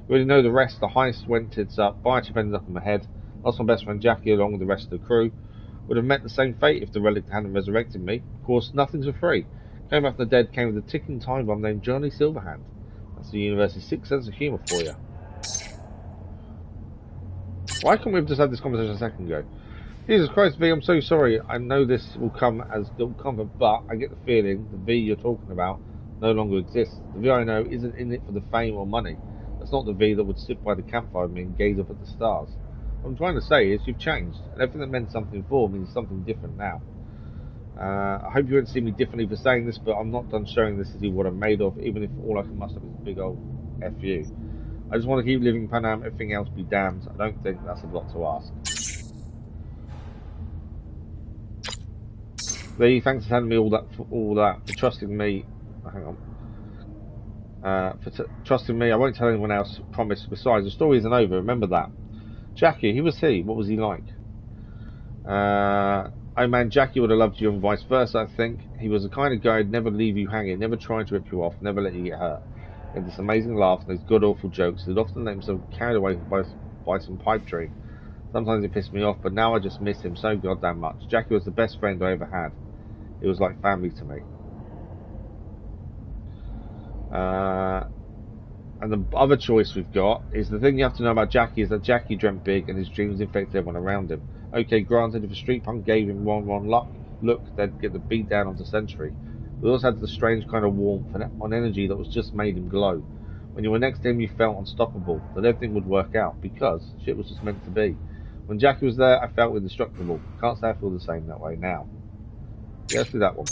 A: already know the rest. The heist went tits up, biochip ended up in my head. Lost my best friend Jackie along with the rest of the crew. Would have met the same fate if the relic hadn't resurrected me. Of course, nothing's for free. Came back from the dead came with a ticking time bomb named Johnny Silverhand. That's the universe's sixth sense of humour for you. Why can't we have just had this conversation a second ago? Jesus Christ, V, I'm so sorry. I know this will come as still comfort, but I get the feeling the V you're talking about no longer exists. The V I know isn't in it for the fame or money. That's not the V that would sit by the campfire with me and gaze up at the stars. What I'm trying to say is you've changed, and everything that meant something before means something different now. I hope you won't see me differently for saying this, but I'm not done showing this is what I'm made of, even if all I can muster is a big old F you. I just want to keep living Panam, everything else be damned. I don't think that's a lot to ask. Lee, thanks for telling me all that, for trusting me. Hang on. Trusting me, I won't tell anyone else, promise. Besides, the story isn't over, remember that. Jackie, who was he? What was he like? Oh man, Jackie would have loved you and vice versa, I think. He was the kind of guy who'd never leave you hanging, never try to rip you off, never let you get hurt. He had this amazing laugh and those good awful jokes. He'd often let himself carried away by some pipe dream. Sometimes it pissed me off, but now I just miss him so goddamn much. Jackie was the best friend I ever had. He was like family to me. And the other choice we've got is the thing you have to know about Jackie is that Jackie dreamt big and his dreams infected everyone around him. Okay, granted, if a street punk gave him one look, they'd get the beat down onto Century. We also had the strange kind of warmth and energy that was just made him glow. When you were next to him, you felt unstoppable, that everything would work out, because shit was just meant to be. When Jackie was there, I felt indestructible. Can't say I feel the same that way now. Yeah, let's do that one.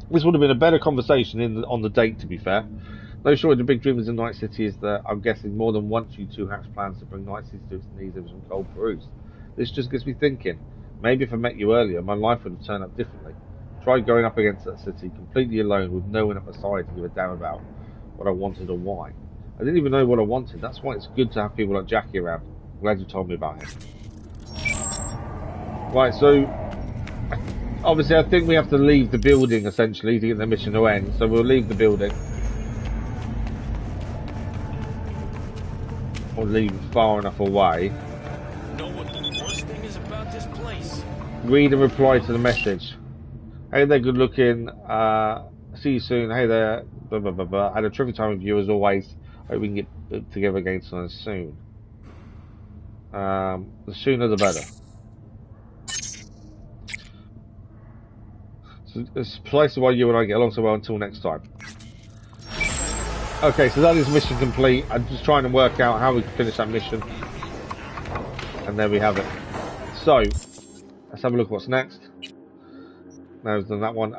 A: This would have been a better conversation on the date, to be fair. No shortage of big dreamers in Night City is that I'm guessing more than once you two hatched plans to bring Night City to its knees over some cold brews. This just gets me thinking. Maybe if I met you earlier, my life would have turned out differently. Try going up against that city completely alone with no one at my side to give a damn about what I wanted or why. I didn't even know what I wanted. That's why it's good to have people like Jackie around. I'm glad you told me about him. Right, so obviously I think we have to leave the building essentially to get the mission to end. So we'll leave the building. Or leave far enough away.
L: Know what the worst thing is about this place?
A: Read and reply to the message. Hey there, good looking. See you soon. Hey there. Blah, blah, blah, blah. Had a terrific time with you as always. Hope we can get together again soon. The sooner the better. So it's precisely why you and I get along so well until next time. Okay, so that is mission complete. I'm just trying to work out how we can finish that mission. And there we have it. So, let's have a look at what's next. No, we've done that one.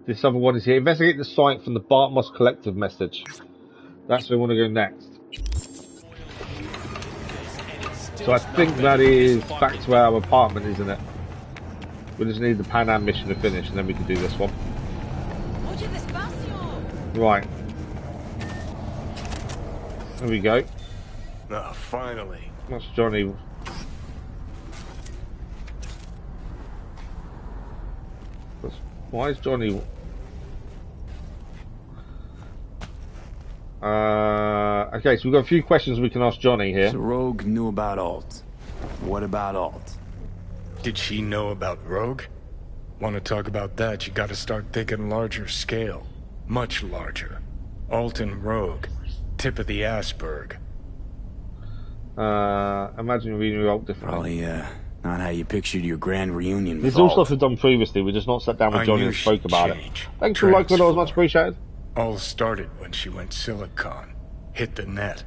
A: This other one is here. Investigate the site from the Bartmoss Collective message. That's where we want to go next. So I think that is back to our apartment, isn't it? We just need the Pan Am mission to finish, and then we can do this one. Right. There we go.
C: Oh, finally.
A: That's Johnny. Why is Johnny... okay, so we've got a few questions we can ask Johnny here.
E: So Rogue knew about Alt. What about Alt?
C: Did she know about Rogue? Want to talk about that, you gotta start thinking larger scale. Much larger. Alt and Rogue. Tip of the iceberg.
A: Imagine reading your Alt differently.
E: Probably, not how you pictured your grand reunion with
A: This is all
E: Alt.
A: stuff we've done previously, we just not sat down with Johnny and spoke about it. Thanks for liking it, much appreciated.
C: All started when she went Silicon. Hit the net.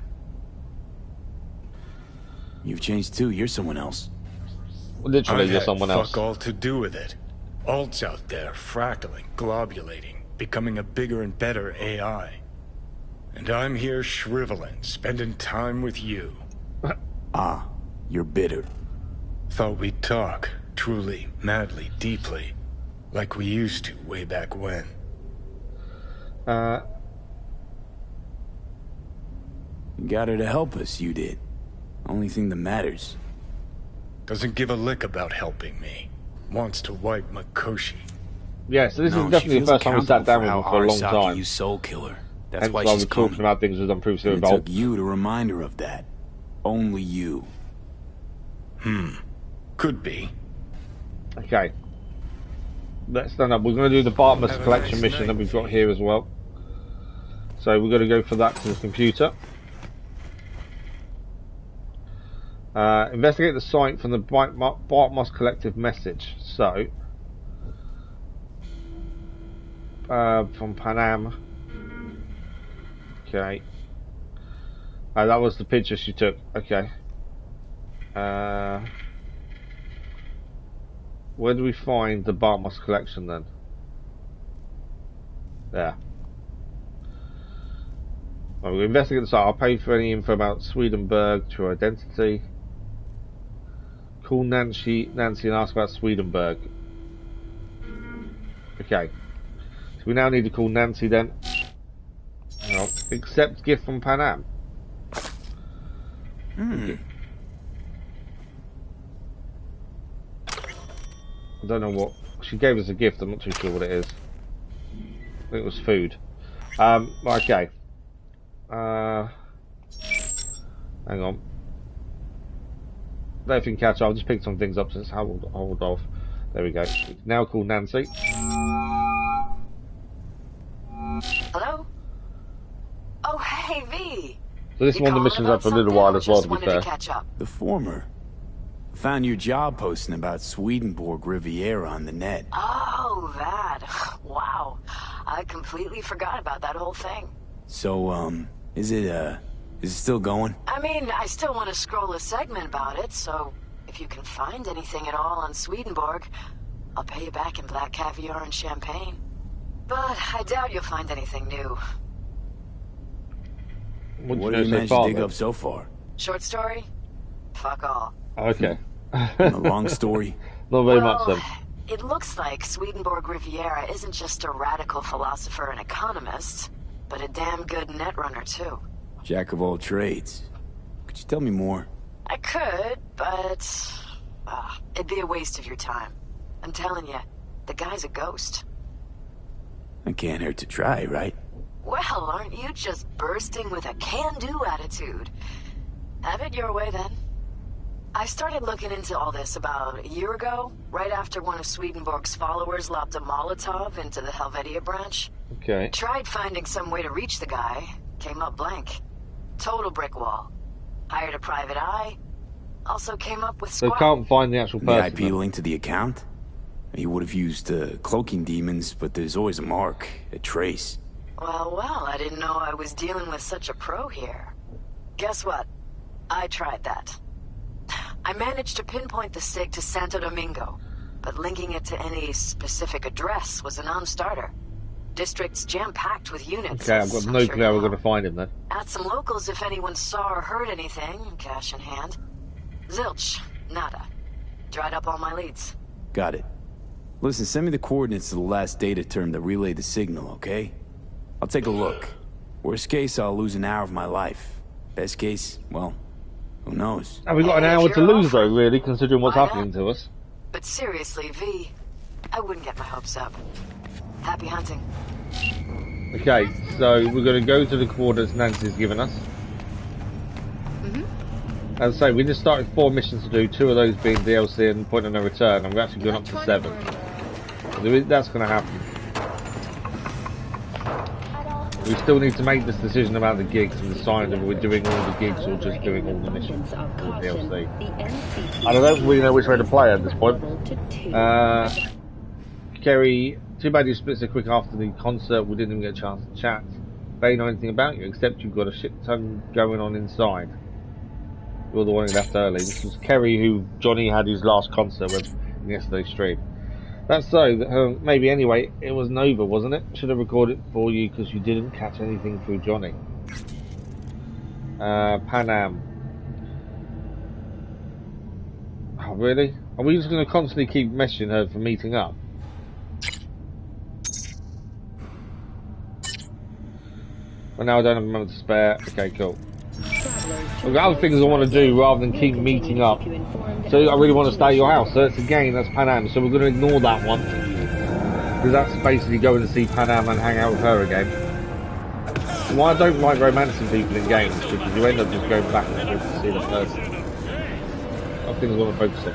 E: You've changed too, you're someone else.
A: Literally, you're someone else.
C: Fuck all to do with it. Alt's out there, fractaling, globulating, becoming a bigger and better AI. And I'm here shriveling, spending time with you.
E: Ah, you're bitter.
C: Thought we'd talk, truly, madly, deeply, like we used to way back when.
E: You got her to help us, you did. Only thing that matters.
C: Doesn't give a lick about helping me. Wants to wipe Makoshi.
A: Yeah, so this is definitely the first time we sat down with him for a long time.
E: You soul killer. That's
A: Hence
E: why
A: why
E: she's
A: we're talking about things we've done previously
E: It
A: about.
E: took you to remind her of that. Only you.
C: Could be.
A: Okay. Let's stand up. We're going to do the Bartmoss collection mission that we've got here as well. So we're going to go for that to the computer. Investigate the site from the Bartmoss Collective message. So, from Pan Am. Okay. That was the picture she took. Okay. Where do we find the Bartmoss collection then? There. Right, we'll investigate the site. I'll pay for any info about Swedenborg to her identity. Call Nancy and ask about Swedenborg. Okay. So we now need to call Nancy then. Well, accept gift from Pan Am. Okay. I don't know what she gave us a gift. I'm not too sure what it is. I think it was food. Okay. Hang on. Let everything catch up. I'll just pick some things up since hold off. There we go. Now call Nancy.
H: Hello? Oh, hey, V.
A: So this one, the mission's up for a little while as well, to be fair.
E: The former. Found your job posting about Swedenborg Riviera on the net.
H: Oh, that. Wow. I completely forgot about that whole thing.
E: So, is it still going?
H: I mean, I still want to scroll a segment about it, so if you can find anything at all on Swedenborg, I'll pay you back in black caviar and champagne. But I doubt you'll find anything new.
E: What have you managed to dig up so far?
H: Short story? Fuck all.
A: Okay.
E: A long story?
A: Not very much then.
H: It looks like Swedenborg Riviera isn't just a radical philosopher and economist, but a damn good netrunner too.
E: Jack of all trades. Could you tell me more?
H: I could, but it'd be a waste of your time. I'm telling you, the guy's a ghost.
E: It can't hurt to try, right?
H: Well, aren't you just bursting with a can-do attitude? Have it your way then. I started looking into all this about a year ago, right after one of Swedenborg's followers lobbed a Molotov into the Helvetia branch.
A: Okay.
H: Tried finding some way to reach the guy, came up blank. Total brick wall. Hired a private eye, also came up with
A: They can't find the actual person.
E: The IP link to the account? He would have used cloaking demons, but there's always a mark, a trace.
H: Well, I didn't know I was dealing with such a pro here. Guess what? I tried that. I managed to pinpoint the SIG to Santo Domingo, but linking it to any specific address was a non-starter. District's jam-packed with units.
A: Okay, I've got no clue how we're going to find him then.
H: Ask some locals if anyone saw or heard anything, cash in hand. Zilch, nada. Dried up all my leads.
E: Got it. Listen, send me the coordinates to the last data term that relayed the signal, okay? I'll take a look. Worst case, I'll lose an hour of my life. Best case, well, who knows?
A: Have we got an hour to lose though, really, considering what's happening to us?
H: But seriously, V, I wouldn't get my hopes up. Happy hunting.
A: Okay, so we're going to go to the coordinates Nancy's given us. As I say, we just started 4 missions to do, 2 of those being DLC and Point of No Return, and we've actually gone up to 7. So that's going to happen. We still need to make this decision about the gigs and decide if we're doing all the gigs or just doing all the missions or DLC. I don't really know which way to play at this point. Kerry, too bad you split so quick after the concert, we didn't even get a chance to chat. They know anything about you, except you've got a shit ton going on inside. You're the one who left early. This was Kerry, who Johnny had his last concert with in yesterday's stream. That's so, maybe anyway, it was Nova, wasn't it? Should have recorded it for you because you didn't catch anything through Johnny. Pan Am. Oh, really? Are we just going to constantly keep messaging her for meeting up? Well, now I don't have a moment to spare. Okay, cool. I've got other things I want to do rather than keep meeting up. So I really want to stay at your house. So that's again, that's Pan Am. So we're going to ignore that one. Because that's basically going to see Pan Am and hang out with her again. Why I don't like romancing people in games, because you end up just going back and forth to see the person. Other things I want to focus on.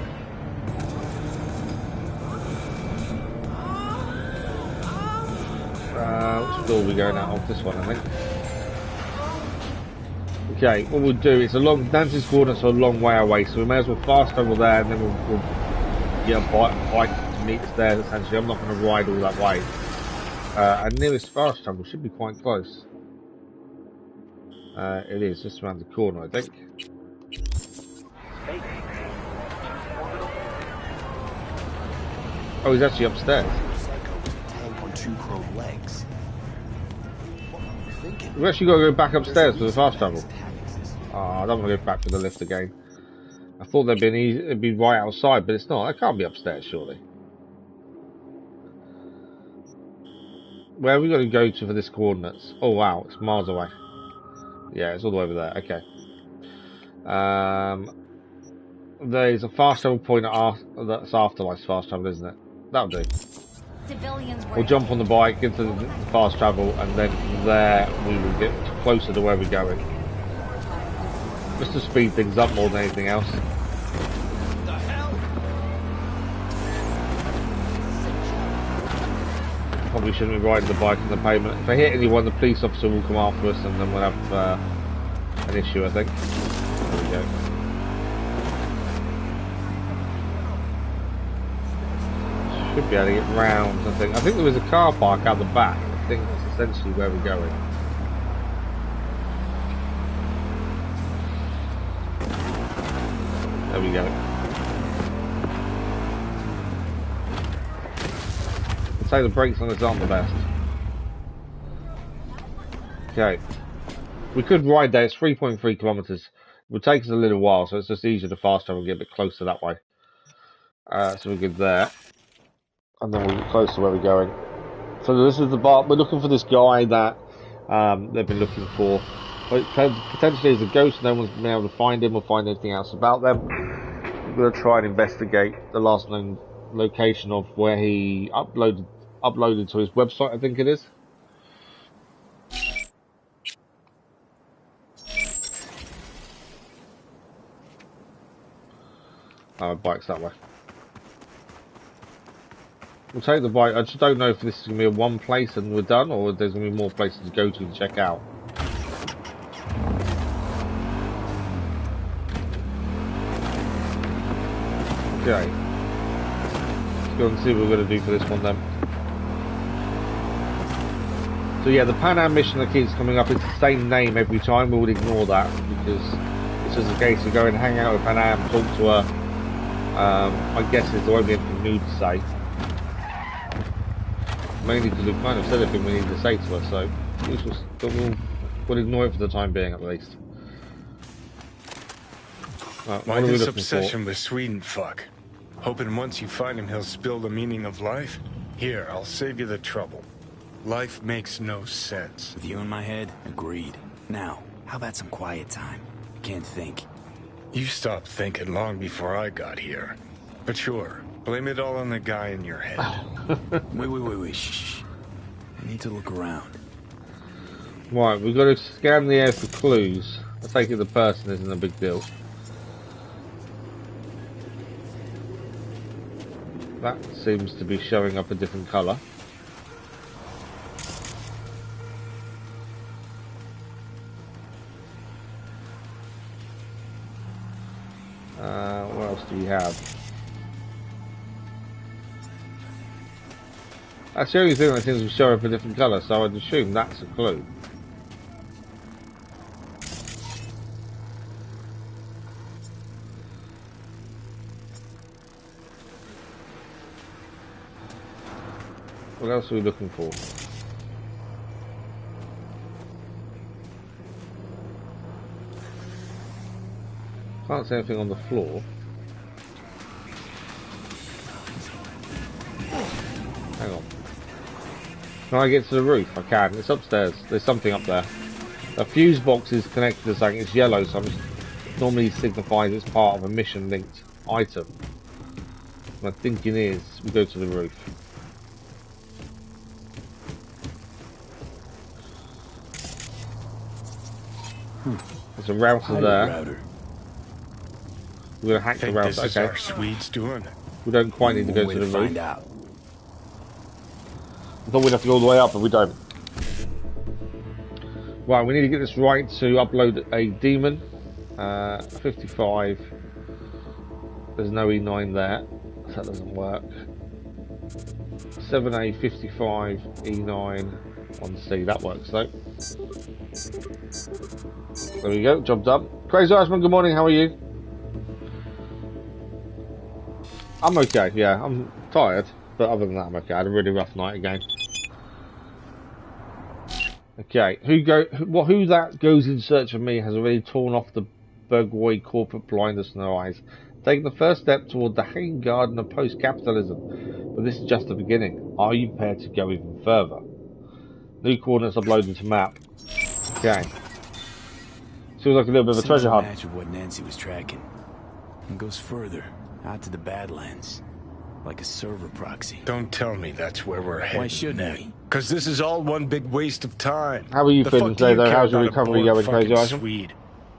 A: Which door are we going out of? This one, I think. Okay, what we'll do is Nancy's coordinates are a long way away, so we may as well fast travel there and then we'll get a bike to meet us there. Essentially, I'm not going to ride all that way. And nearest fast travel should be quite close. It is just around the corner, I think. Oh, he's actually upstairs. We've actually got to go back upstairs for the fast travel. Oh, I don't want to go back for the lift again. I thought it'd be right outside, but it's not. It can't be upstairs, surely. Where are we got to go to for this coordinates? Oh wow, it's miles away. Yeah, it's all the way over there. Okay. There's a fast travel point that's Afterlife's fast travel, isn't it? That'll do. We'll jump on the bike into the fast travel, and then from there we will get closer to where we're going. Just to speed things up more than anything else. Probably shouldn't be riding the bike on the pavement. If I hit anyone, the police officer will come after us, and then we'll have an issue, I think. There we go. Should be able to get round, I think. I think there was a car park out the back. I think that's essentially where we're going. There we go. I'd say the brakes on this aren't the best. Okay. We could ride there. It's 3.3 kilometers. It would take us a little while, so it's just easier to fast travel and get a bit closer that way. So we're good there. And then we'll get close to where we're going. So this is the bar. We're looking for this guy that they've been looking for. Potentially as a ghost, no one's been able to find him or find anything else about them. We're going to try and investigate the last known location of where he uploaded to his website, I think it is. Bike's that way. We'll take the bike. I just don't know if this is going to be a one place and we're done, or if there's going to be more places to go to and check out. Okay. Let's go and see what we're going to do for this one then. So yeah, the Pan Am mission that keeps coming up is the same name every time. We would ignore that because it's just a case of go and hang out with Pan Am, talk to her. I guess there won't be anything new to say. Mainly because we've kind of said everything we need to say to her, so we'll ignore it for the time being at least.
C: Why this obsession with Sweden fuck? Hoping once you find him he'll spill the meaning of life? Here, I'll save you the trouble. Life makes no sense.
E: With you in my head, agreed. Now, how about some quiet time? I can't think.
C: You stopped thinking long before I got here. But sure, blame it all on the guy in your head.
E: Wait, shh. I need to look around.
A: Right, we've got to scan the air for clues. I take it the person isn't a big deal. That seems to be showing up a different colour. What else do we have? That's the only thing that seems to show up a different colour, so I'd assume that's a clue. What else are we looking for? Can't see anything on the floor. Hang on. Can I get to the roof? I can. It's upstairs. There's something up there. The fuse box is connected to something. It's yellow, so normally signifies it's part of a mission-linked item. My thinking is we go to the roof. There's a router there. We're gonna hack the router.
C: This is our Swedes doing.
A: We don't quite need to go to the roof. I thought we'd have to go all the way up, but we don't. Right, we need to get this right to upload a demon. 55. There's no E9 there, so that doesn't work. 7A, 55, E9, 1C. That works though. There we go, job done. Crazy Irishman, good morning, how are you? I'm okay, yeah, I'm tired, but other than that I'm okay. I had a really rough night again. Okay, who that goes in search of me has already torn off the Burgoy corporate blinders from their eyes, taking the first step toward the hanging garden of post-capitalism. But this is just the beginning. Are you prepared to go even further? New coordinates uploaded to map. Okay. Seems like a little bit of a treasure hunt.
E: Match of what Nancy was tracking. And goes further, out to the Badlands. Like a server proxy.
C: Don't tell me that's where we're headed.
E: Why shouldn't we?
C: Because this is all one big waste of time.
A: How are you feeling today, though? How's your recovery going, Crazy Irishman?
C: Swede.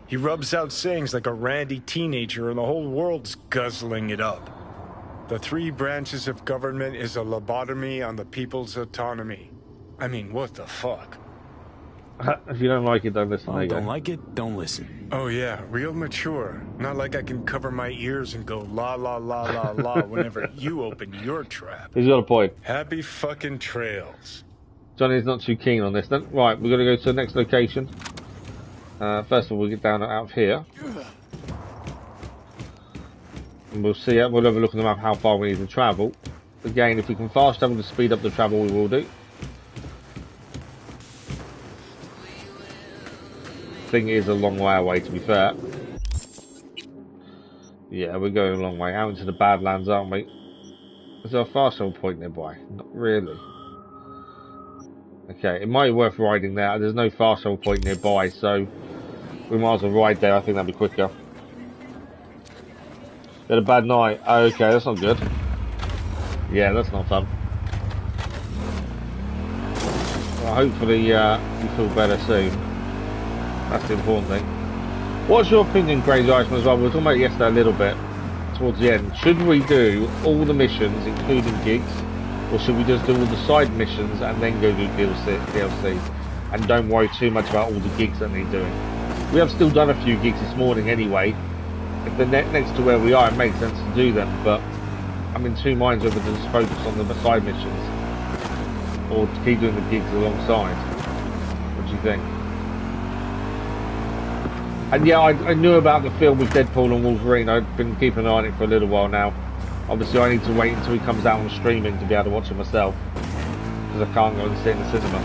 C: He rubs out sayings like a randy teenager and the whole world's guzzling it up. The three branches of government is a lobotomy on the people's autonomy. I mean, what the fuck?
A: If you don't like it, don't listen.
E: Oh, don't like it, don't listen.
C: Oh yeah, real mature. Not like I can cover my ears and go la la la la la whenever you open your trap.
A: He's got a point.
C: Happy fucking trails.
A: Johnny's not too keen on this then. Right, we're going to go to the next location. First of all, we'll get down out of here. And we'll see it. We'll have a look at the map how far we need to travel. Again, if we can fast travel to speed up the travel, we will do. think it is a long way away, to be fair. Yeah, we're going a long way out into the Badlands, aren't we? Is there a fast travel point nearby? Not really. Okay, it might be worth riding there. There's no fast travel point nearby, so we might as well ride there. I think that'd be quicker. Had a bad night. Okay, that's not good. Yeah, that's not fun. Well, hopefully you feel better soon. That's the important thing. What's your opinion, Crazy Iceman, as well? We were talking about it yesterday a little bit, towards the end. Should we do all the missions, including gigs, or should we just do all the side missions and then go do DLC and don't worry too much about all the gigs that need doing? We have still done a few gigs this morning anyway. If they're next to where we are, it makes sense to do them, but I'm in two minds whether to just focus on the side missions or to keep doing the gigs alongside. What do you think? And yeah, I knew about the film with Deadpool and Wolverine. I've been keeping an eye on it for a little while now. Obviously, I need to wait until it comes out on streaming to be able to watch it myself, because I can't go and sit in the cinema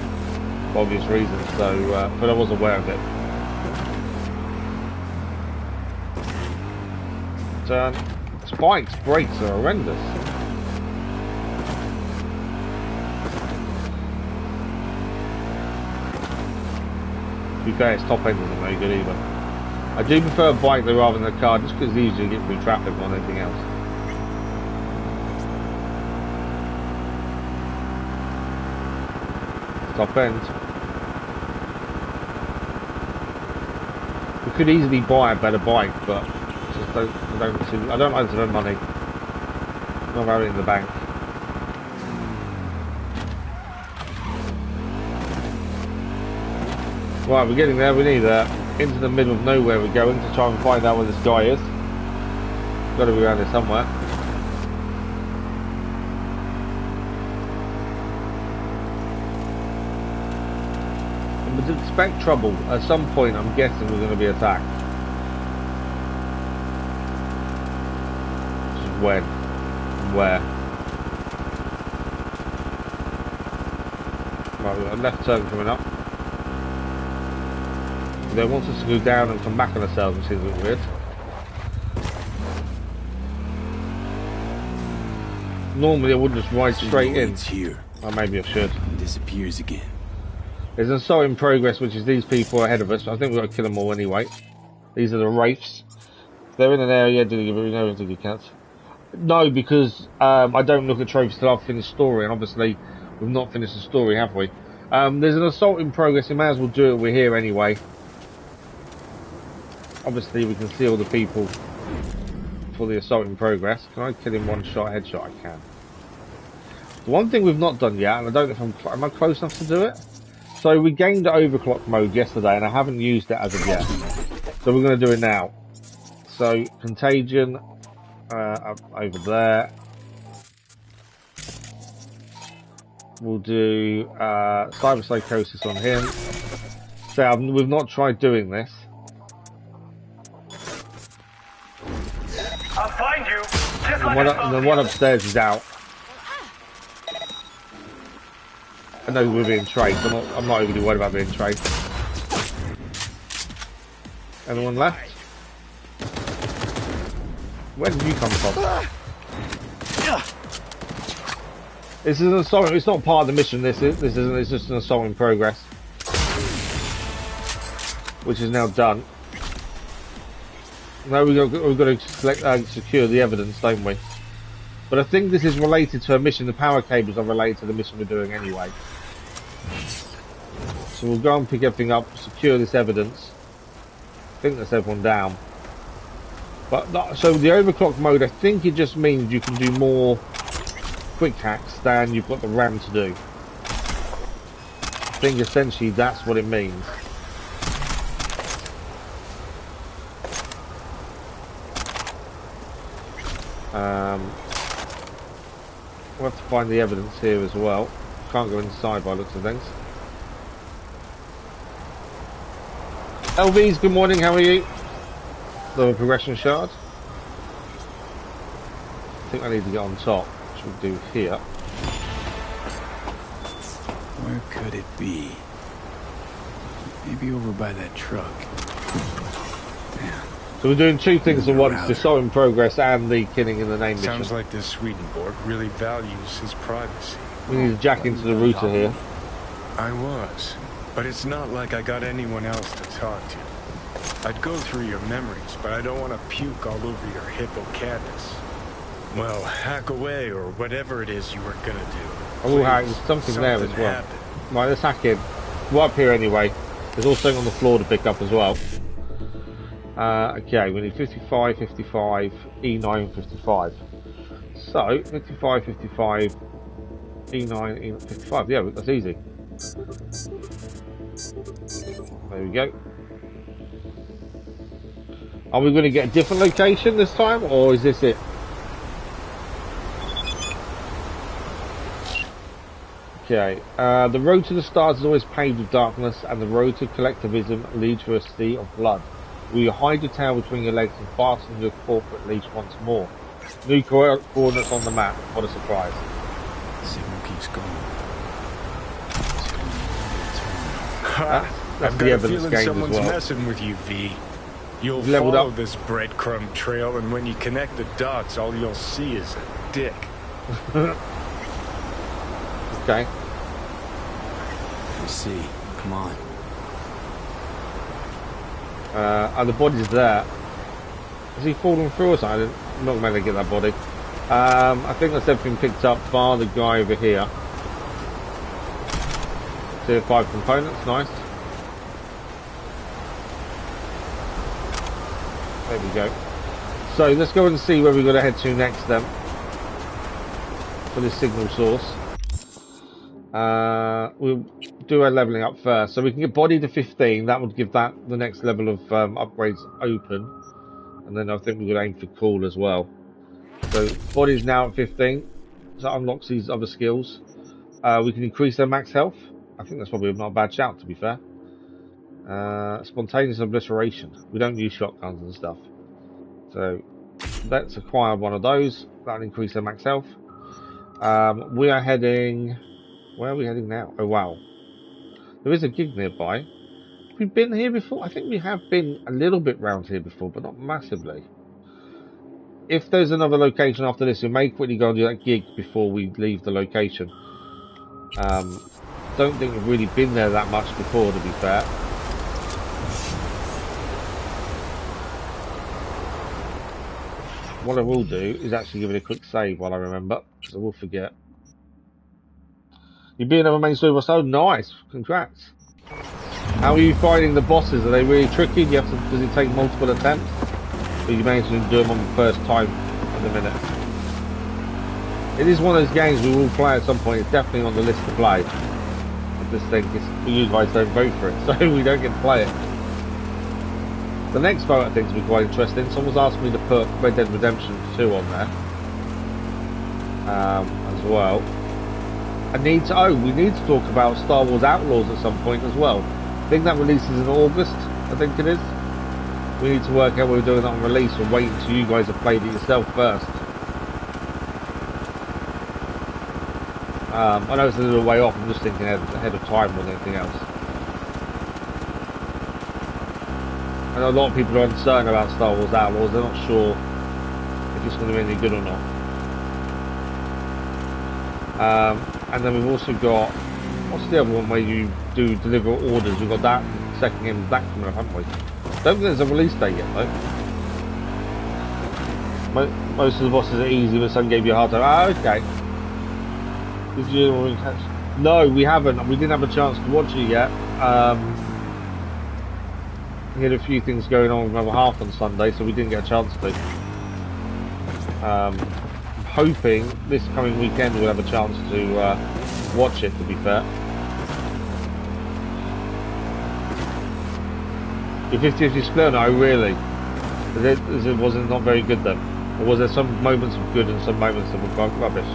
A: for obvious reasons. So, but I was aware of it. Spike's brakes are horrendous. To be fair, its top end isn't very good either. I do prefer a bike though rather than a car, just because it's easier to get through traffic more than anything else. Top end. We could easily buy a better bike, but just I don't like to spend money. Not have it in the bank. Right, we're getting there. We need into the middle of nowhere. We're going to try and find out where this guy is. Got to be around here somewhere. And we expect trouble. At some point, I'm guessing we're going to be attacked. Just when? Where? Right, we've got a left turn coming up. They want us to go down and come back on ourselves, which seems a bit weird. Normally I wouldn't just ride straight in.
E: Here.
A: Or maybe I should.
E: Disappears again.
A: There's an assault in progress, which is these people ahead of us. I think we've got to kill them all anyway. These are the Wraiths. They're in an area. Did you know if you can't? No, because I don't look at trophies till I've finished story, and obviously we've not finished the story, have we? There's an assault in progress. We may as well do it. We're here anyway. Obviously, we can see all the people for the assault in progress. Can I kill him one shot, headshot? I can. The one thing we've not done yet, and I don't know if am I close enough to do it? So we gained the overclock mode yesterday, and I haven't used it as of yet. So we're going to do it now. So contagion up over there. We'll do cyber psychosis on him. So we've not tried doing this.
Q: I'll find you. Just
A: And the one upstairs is out. I know we're being traced. I'm not overly worried about being traced. Anyone left? Where did you come from? This is an assault. It's not part of the mission. This isn't. It's just an assault in progress, which is now done. Now we've got to secure the evidence, don't we? But I think this is related to a mission. The power cables are related to the mission we're doing anyway. So we'll go and pick everything up, secure this evidence. I think that's everyone down. But so the overclock mode, I think it just means you can do more quick hacks than you've got the RAM to do. I think essentially that's what it means. We'll have to find the evidence here as well. Can't go inside by looks of things. LVs, good morning, how are you? The progression shard. I think I need to get on top, which we'll do here.
E: Where could it be? Maybe over by that truck. Damn.
A: So we're doing two things at once, the Solid Progress and the Killing in the Name mission.
C: Sounds like this Swedenborg really values his privacy.
A: We need to jack into the router here.
C: I was, but it's not like I got anyone else to talk to. I'd go through your memories, but I don't want to puke all over your hippocampus. Well, hack away or whatever it is you were gonna do.
A: I will hack. There's something there as well. Happened. Right, let's hack in. We're up here anyway. There's also something on the floor to pick up as well. Okay, we need 55, 55, E9, 55. So, 55, 55, E9, E9, 55. Yeah, that's easy. There we go. Are we going to get a different location this time, or is this it? Okay, the road to the stars is always paved with darkness, and the road to collectivism leads to a sea of blood. Will you hide your tail between your legs and fasten your corporate leash once more? New coordinates on the map. What a surprise.
E: Signal keeps going.
C: I've got a feeling someone's messing with you, V. You'll follow this breadcrumb trail, and when you connect the dots, all you'll see is a dick.
A: Okay.
E: Let's see. Come on.
A: The body's there. Has he fallen through or something? I'm not going to get that body. I think that's everything picked up bar the guy over here. Tier 5 components, nice. There we go. So let's go and see where we're going to head to next then. For this signal source. We'll do our leveling up first. So we can get body to 15. That would give that the next level of upgrades open. And then I think we would aim for cool as well. So body's now at 15. So that unlocks these other skills. We can increase their max health. I think that's probably not a bad shout, to be fair. Spontaneous obliteration. We don't use shotguns and stuff. So let's acquire one of those. That'll increase their max health. We are heading... Where are we heading now? Oh wow. There is a gig nearby. We've been here before. I think we have been a little bit round here before, but not massively. If there's another location after this, we may quickly go and do that gig before we leave the location. Don't think we've really been there that much before, to be fair. What I will do is actually give it a quick save while I remember, because I will forget. You've been another main story, so nice. Congrats. How are you finding the bosses? Are they really tricky? Do you have to, does it take multiple attempts? Or you manage to do them on the first time at the minute? It is one of those games we will play at some point. It's definitely on the list to play. I just think it's, you guys don't vote for it, so we don't get to play it. The next vote I think will be quite interesting. Someone's asked me to put Red Dead Redemption 2 on there. As well. We need to talk about Star Wars Outlaws at some point as well. I think that releases in August, I think it is. We need to work out whether we're doing that on release or wait until you guys have played it yourself first. I know it's a little way off, I'm just thinking ahead of time more than anything else. I know a lot of people are uncertain about Star Wars Outlaws, they're not sure if it's going to be any good or not. And then we've also got, what's the other one where you do deliver orders? We've got that second game of that coming up, haven't we? Don't think there's a release date yet though. Most of the bosses are easy, but some gave you a hard time. Ah, okay. Did you catch? No, we haven't. We didn't have a chance to watch it yet. We had a few things going on with another half on Sunday, so we didn't get a chance to. I'm hoping this coming weekend we'll have a chance to watch it, to be fair. Your 50-50 split? No, really? It wasn't not very good then? Or was there some moments of good and some moments that were rubbish?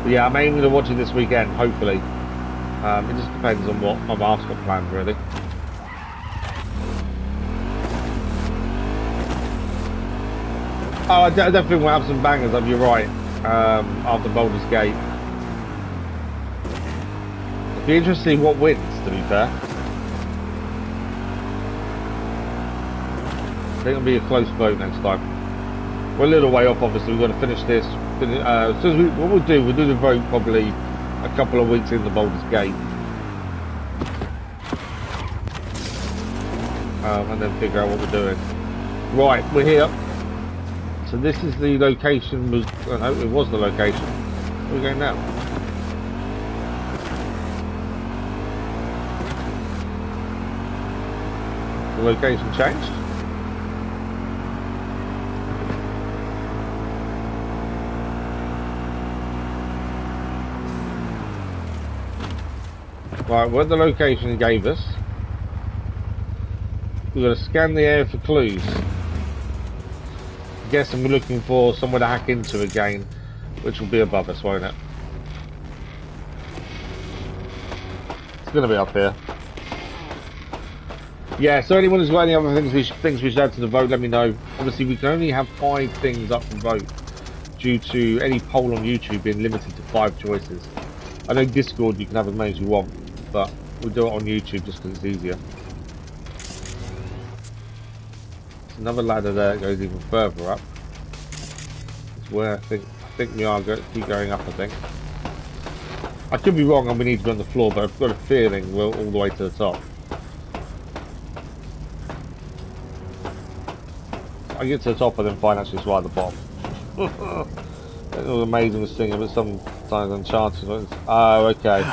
A: But yeah, I'm aiming to watch it this weekend, hopefully. It just depends on what my wife's got planned, really. Oh, I definitely think we'll have some bangers, you're right, after Baldur's Gate. It'll be interesting what wins, to be fair. think it'll be a close vote next time. We're a little way off, obviously. We've got to finish this. What we'll do the vote probably a couple of weeks in the Baldur's Gate. And then figure out what we're doing. Right, we're here. So this is the location. No, it was the location. Where are we going now? The location changed? Right, we're at the location he gave us. We've got to scan the area for clues. I'm guessing we're looking for somewhere to hack into again, which will be above us, won't it? It's going to be up here. Yeah, so anyone who's got any other things we should add to the vote, let me know. Obviously, we can only have 5 things up for vote due to any poll on YouTube being limited to 5 choices. I know Discord you can have as many as you want, but we'll do it on YouTube just because it's easier. There's another ladder there that goes even further up. It's where I think we are keep going up, I think. I could be wrong and we need to be on the floor, but I've got a feeling we're all the way to the top. I get to the top and then find actually it's right at the bottom. It was amazing this thing, but sometimes enchanted. Oh, okay.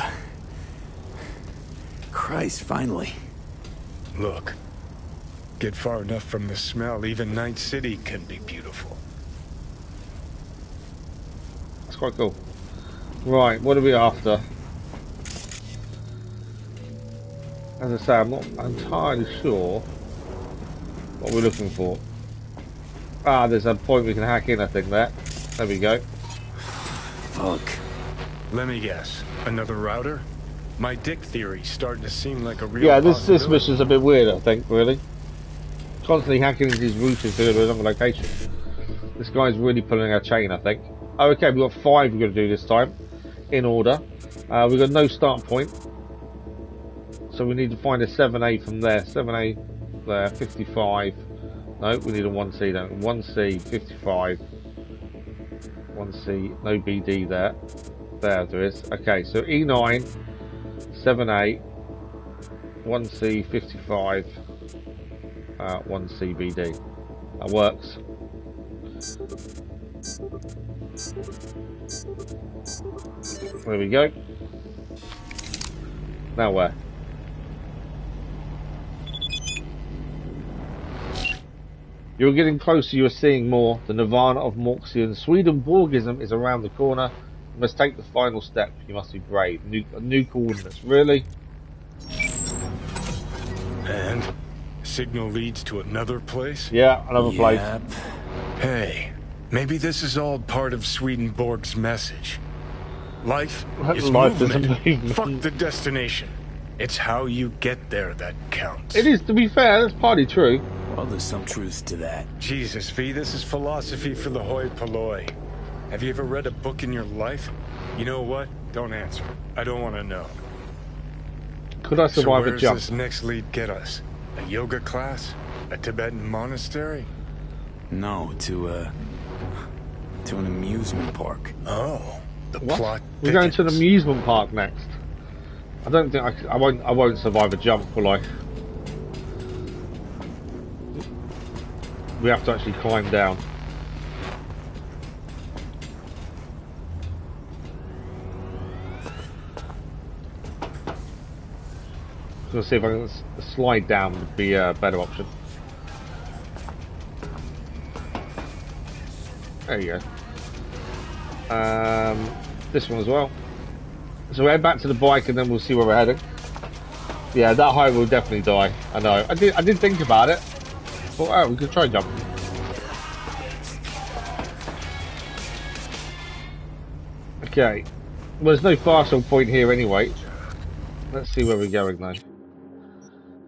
E: Christ, finally.
C: Look. Get far enough from the smell, even Night City can be beautiful.
A: That's quite cool. Right, what are we after? As I say, I'm not entirely sure what we're looking for. Ah, there's a point we can hack in, I think, there. There we go.
E: Fuck.
C: Let me guess. Another router? My dick theory's starting to seem like a real
A: this mission's a bit weird, I think, really. Constantly hacking into these routers to another location. This guy's really pulling our chain, I think. Oh, okay, we've got 5 we've got to do this time. In order. We've got no start point. So we need to find a 7A from there. 7A there, 55. No, we need a 1C then. 1C, 55. 1C, no BD there. There is. Okay, so E9, 7A, 1C, 55, 1C BD. That works. There we go. Now where? You're getting closer, you're seeing more. The Nirvana of Morxian Swedenborgism is around the corner. You must take the final step. You must be brave. New coordinates. Really?
C: And? Signal leads to another place?
A: Yeah, another place.
C: Hey, maybe this is all part of Swedenborg's message. Life is movement. Fuck the destination. It's how you get there that counts.
A: It is, to be fair, that's partly true.
E: Well, there's some truth to that.
C: Jesus, V, this is philosophy for the hoi polloi. Have you ever read a book in your life? You know what? Don't answer. I don't want to know.
A: Could I survive a jump?
C: So where does this next lead get us? A yoga class? A Tibetan monastery?
E: No, to an amusement park.
C: Oh, the plot.
A: We're going to an amusement park next. I don't think I won't survive a jump, will I? We have to actually climb down. I'm going to see if I can slide down would be a better option. There you go. This one as well. So we head back to the bike and then we'll see where we're heading. Yeah, that height will definitely die. I know. I did think about it. But oh, we could try jump. Okay. Well, there's no fast point here anyway. Let's see where we're going now.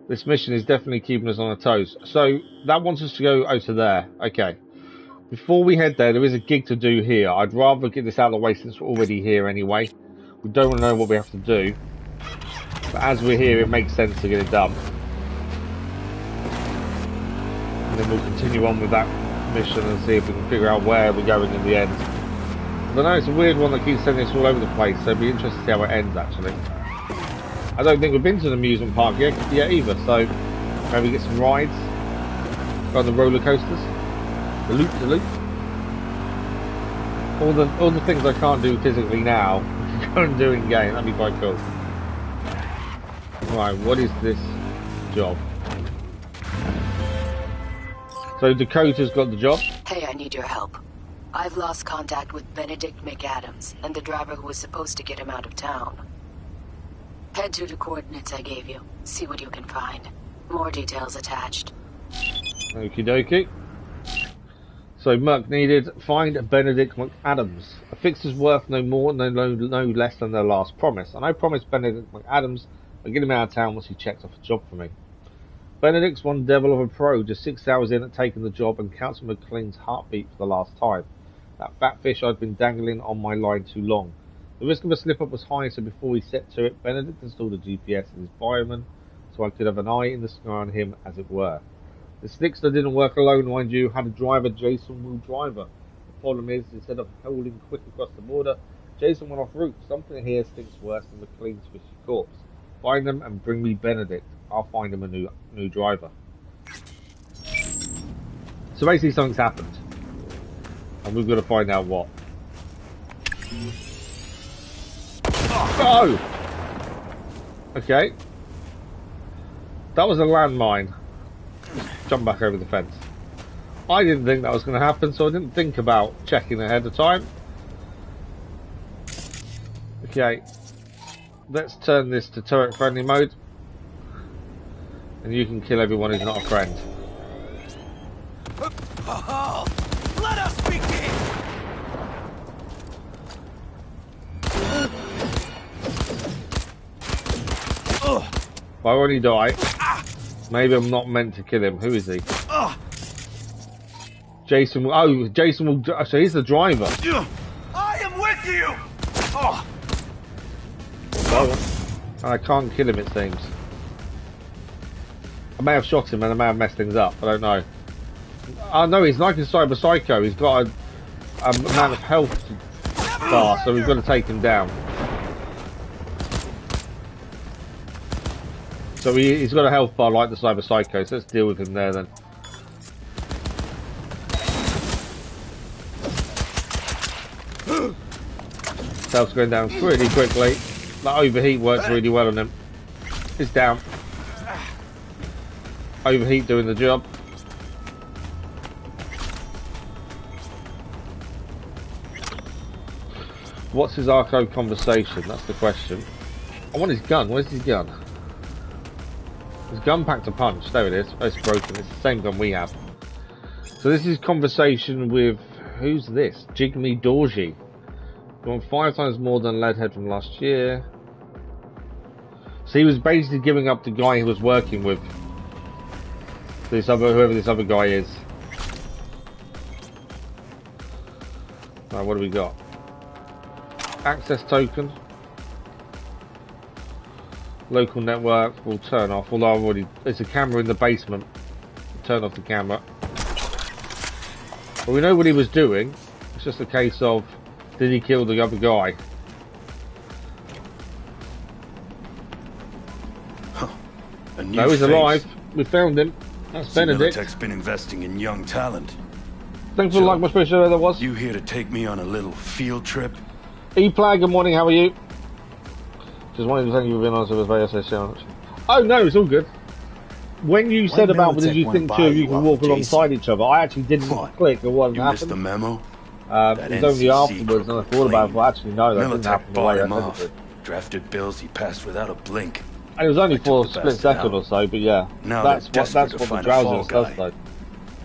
A: This mission is definitely keeping us on our toes. So that wants us to go to there. Okay. Before we head there is a gig to do here. I'd rather get this out of the way since we're already here anyway. We don't want to know what we have to do. But as we're here, it makes sense to get it done. and then we'll continue on with that mission and see if we can figure out where we're going in the end. I know it's a weird one that keeps sending us all over the place, so it'll be interesting to see how it ends actually. I don't think we've been to an amusement park yet either, so maybe get some rides, go on the roller coasters, the loop-de-loop. All the things I can't do physically now, we can go and do in game. That'd be quite cool. Right, what is this job? So Dakota's got the job.
H: Hey, I need your help. I've lost contact with Benedict McAdams and the driver who was supposed to get him out of town. Head to the coordinates I gave you. See what you can find. More details attached.
A: Okie dokie. So Merc needed. Find Benedict McAdams. A fix is worth no more, no less than their last promise. And I promised Benedict McAdams I'd get him out of town once he checked off a job for me. Benedict's one devil of a pro, just 6 hours in at taking the job and counting McLean's heartbeat for the last time. That fat fish I'd been dangling on my line too long. The risk of a slip-up was high, so before he set to it, Benedict installed a GPS in his fireman, so I could have an eye in the sky on him, as it were. The Slickster didn't work alone, mind you, had a driver, Jason Will Driver. The problem is, instead of hauling quick across the border, Jason went off route. Something here stinks worse than McLean's fishy corpse. Find them and bring me Benedict. I'll find him a new driver. So basically something's happened. And we've got to find out what. Oh! Okay. That was a landmine. Jump back over the fence. I didn't think that was going to happen, so I didn't think about checking ahead of time. Okay. Let's turn this to turret friendly mode. And you can kill everyone who's not a friend.
D: Let us begin!
A: If I already die, maybe I'm not meant to kill him. Who is he? Jason. Oh, Jason will. So he's the driver.
D: I am with you!
A: I can't kill him, it seems. I may have shot him and I may have messed things up. I don't know. Oh no, he's like a cyber psycho. He's got a amount of health bar, so we've got to take him down. So he's got a health bar like the cyber psycho, so let's deal with him there then. Health's going down pretty quickly. That overheat works really well on him. He's down. Overheat doing the job. What's his archive conversation? That's the question. I want his gun. Where's his gun? His gun packed a punch. There it is. Oh, it's broken. It's the same gun we have. So this is conversation with... Who's this? Jigme Dorji. You want 5 times more than Leadhead from last year. So he was basically giving up the guy he was working with. This other, whoever this other guy is. Right, what do we got? Access token. Local network will turn off. Although I've already, there's a camera in the basement. Turn off the camera. But we know what he was doing. It's just a case of, did he kill the other guy? No, he's alive. We found him. That's Benedict.
G: Militech's been investing in young talent.
A: Thanks for the like, much appreciated that was.
G: You here to take me on a little field trip?
A: E-Play, good morning, how are you? Just wanted to thank you for being honest with us very challenge. Oh no, it's all good. When you said about did you think two of you can walk alongside each other, I actually didn't click or what happened.
G: Missed the memo?
A: It was only afterwards and I thought about it, but actually no, that didn't happen the way I thought it did.
G: Drafted bills he passed without a blink.
A: And it was only for a split second or so, but yeah. That's what the drowsiness does though.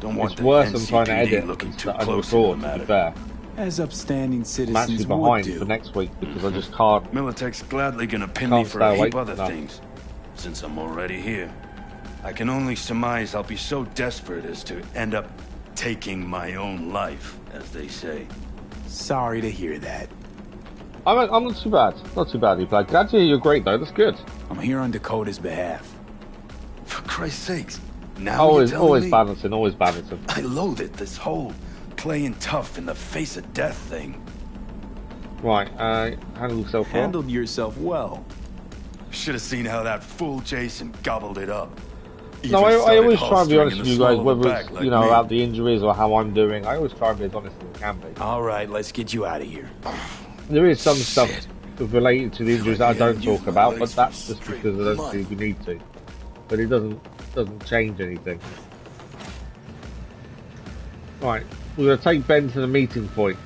A: It's worse than trying to edit and record, to be fair.
E: As upstanding citizens
A: I'm actually behind for next week because I just can't.
G: Militech's gladly gonna pin me for a heap other things. Since I'm already here, I can only surmise I'll be so desperate as to end up taking my own life, as they say.
E: Sorry to hear that.
A: I'm not too bad. Not too bad, E-Play. Glad to hear you're great though, that's good.
E: I'm here on Dakota's behalf.
G: For Christ's sakes, Now
A: always
G: me?
A: balancing, always balancing.
G: I loathe it, this whole playing tough in the face of death thing.
A: Right, handled yourself well.
E: Handled yourself well.
G: Should have seen how that fool Jason gobbled it up.
A: No, I always try to be honest with you guys, whether it's, you know, about the injuries or how I'm doing. I always try to be as honest as I can be.
E: Alright, let's get you out of here.
A: There is some stuff related to the injuries that I don't talk about, but that's just because I don't think we need to. But it doesn't change anything. Right, we're going to take Ben to the meeting point.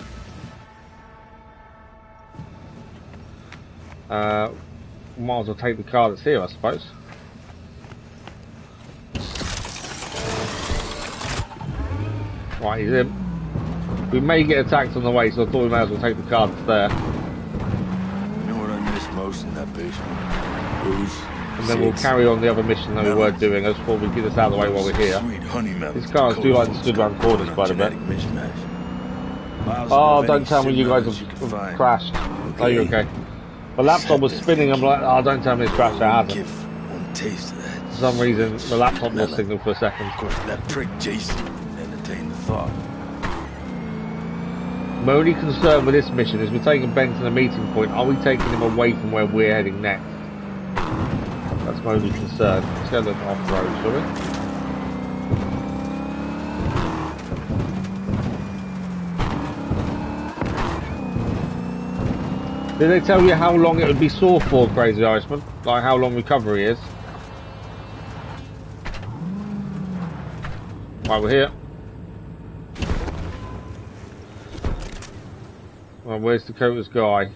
A: Might as well take the car that's here, I suppose. Right, he's in. We may get attacked on the way, so I thought we may as well take the car that's there.
G: You know what I miss most in that basement? Booze.
A: And then we'll carry on the other mission that we were doing. I just thought we'd get this out of the way while we're here. These cars do like to stood around corners quite a bit. Oh, don't tell me you guys have crashed. Oh, you're okay. The laptop was spinning. I'm like, oh, don't tell me it's crashed. It hasn't. For some reason, the laptop lost signal for a second.
G: Of course, that prick Jason entertained the thought.
A: My only concern with this mission is we're taking Ben to the meeting point. Are we taking him away from where we're heading next? That's my only concern. Let's go look off-road, shall we? Did they tell you how long it would be sore for, Crazy Irishman? Like how long recovery is? Right, we're here. Well, where's Dakota's guy?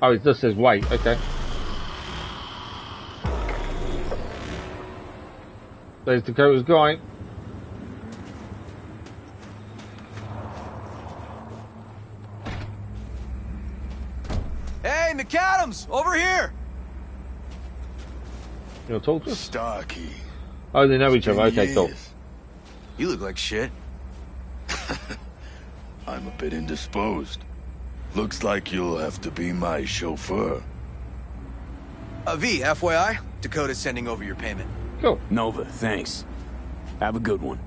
A: Oh, it just says wait, okay. There's Dakota's guy.
D: Hey, McAdams, over here!
A: You wanna talk to us?
G: Starkey.
A: Oh, they know each other. Okay, cool.
D: You look like shit.
G: I'm a bit indisposed. Looks like you'll have to be my chauffeur.
D: V, FYI, Dakota's sending over your payment.
A: Cool.
E: Nova, thanks. Have a good one.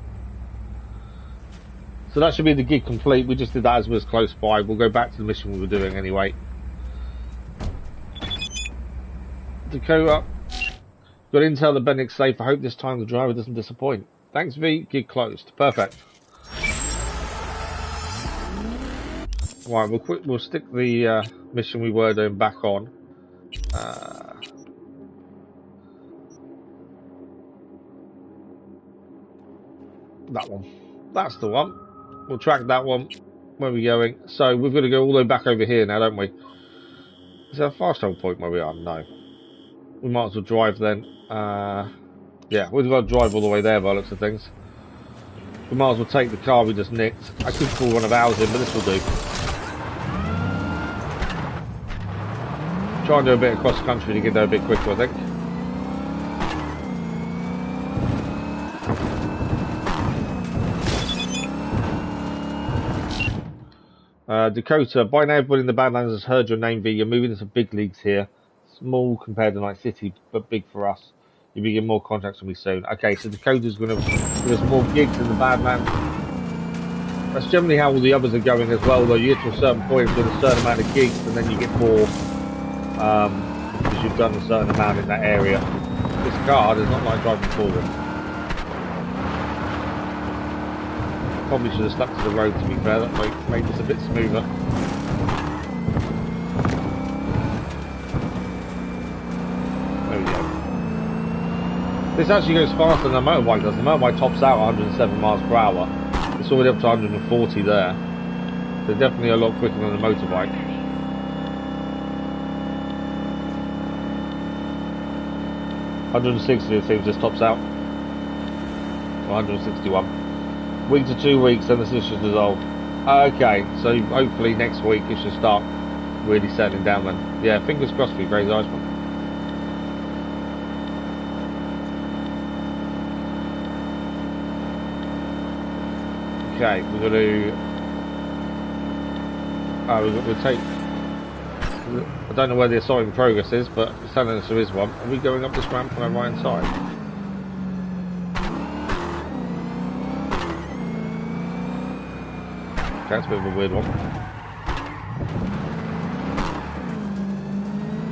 A: So that should be the gig complete. We just did that as we was close by. We'll go back to the mission we were doing anyway. Dakota, got intel that Bennick's safe. I hope this time the driver doesn't disappoint. Thanks, V. Gig closed. Perfect. Right, we'll stick the mission we were doing back on. That one. That's the one. We'll track that one. Where are we going? So we've got to go all the way back over here now, don't we? Is there a fast travel point where we are? No. We might as well drive then. Yeah, we've got to drive all the way there by the looks of things. We might as well take the car we just nicked. I could pull one of ours in, but this will do. Try and do a bit across country to get there a bit quicker, I think. Dakota, by now everybody in the Badlands has heard your name, V. You're moving into big leagues here. Small compared to Night City, but big for us. You'll be getting more contracts from me soon. Okay, so Dakota's going to give us more gigs in the Badlands. That's generally how all the others are going as well, though you get to a certain point with a certain amount of gigs and then you get more because you've done a certain amount in that area. This car does not like driving forward. Probably should have stuck to the road, to be fair. That might make this a bit smoother. There we go. This actually goes faster than the motorbike does. The motorbike tops out 107 miles per hour. It's already up to 140 there. So definitely a lot quicker than the motorbike. $160 it seems just tops out. 161. Week to 2 weeks, then this should dissolve. Okay, so hopefully next week it should start really settling down then. Yeah, fingers crossed for you, Crazy Iceman. Okay, we're going to... we'll take... I don't know where the assault progress is, but it's telling us there is one. Are we going up this ramp on our right hand side? that's a bit of a weird one.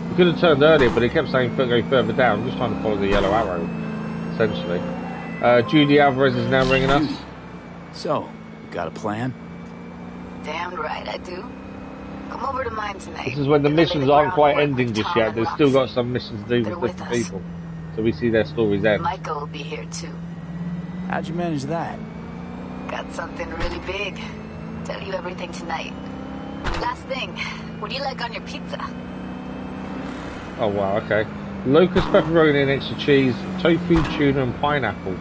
A: We could have turned earlier, but it kept saying go further down. I'm just trying to follow the yellow arrow, essentially. Judy Alvarez is now ringing us.
E: So, you got a plan?
H: Damn right I do. Come over to mine tonight.
A: This is when the missions aren't quite ending just yet. They've still got some missions to do with different people. So we see their stories end.
H: Michael will be here too.
E: How'd you manage that?
H: Got something really big. Tell you everything tonight. Last thing, what do you like on your pizza?
A: Oh wow, okay. Locust pepperoni and extra cheese, tofu, tuna and pineapple.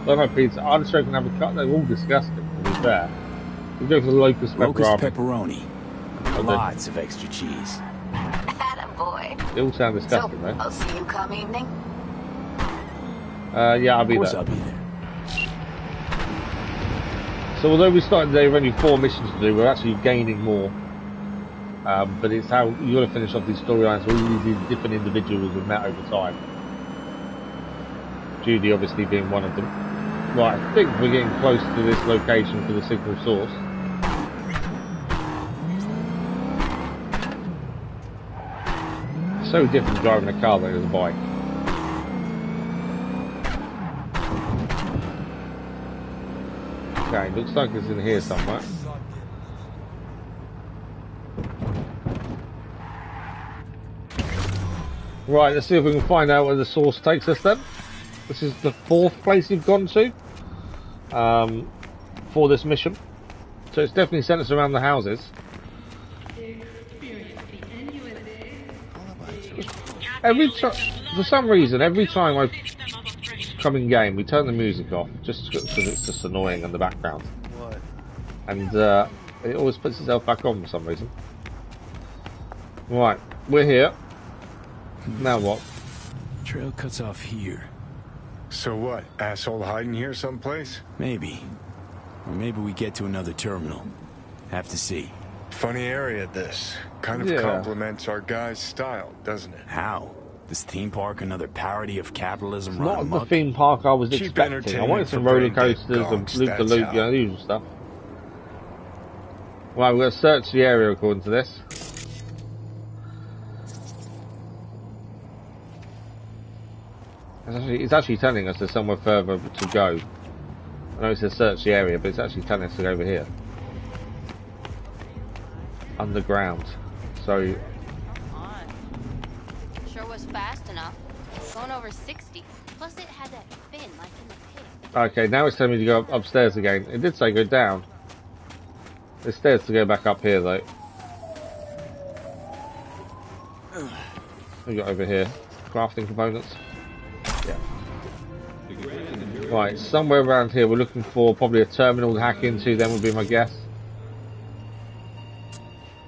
A: Don't know pizza. I just reckon have a cut. They're all disgusting, to be fair. We go for the locust
E: pepperoni. Lots of extra cheese.
H: Attaboy.
A: They all sound disgusting, though.
H: I'll see you come evening.
A: Yeah, I'll be there.
E: Of course I'll be there.
A: So although we started today with only 4 missions to do, we're actually gaining more. But it's how you got to finish off these storylines with all these different individuals we've met over time. Judy obviously being one of them. Right, I think we're getting close to this location for the signal source. So different driving a car than a bike. Okay, looks like it's in here somewhere. Right, let's see if we can find out where the source takes us then. This is the 4th place you've gone to for this mission. So it's definitely sent us around the houses. For some reason, every time I come in game, we turn the music off, just because it's just annoying in the background.
Q: What?
A: And it always puts itself back on for some reason. Right, we're here. Now what?
E: Trail cuts off here.
C: So what? Asshole hiding here someplace?
E: Maybe. Or maybe we get to another terminal. Have to see.
C: Funny area, this. Kind of complements our guy's style, doesn't it?
E: How? This theme park another parody of capitalism?
A: Not the theme park I was expecting. I wanted some roller coasters and loop-the-loop, you know, the usual stuff. Right, we're going to search the area according to this. It's actually telling us there's somewhere further to go. I know it says search the area, but it's actually telling us to go over here. Underground. So...
R: Sure was fast enough. Going over 60. Plus it had that fin like in the pit.
A: Okay, now it's telling me to go upstairs again. It did say go down. There's stairs to go back up here though. We got over here. Crafting components. Yeah. Right, somewhere around here we're looking for probably a terminal to hack into, then would be my guess.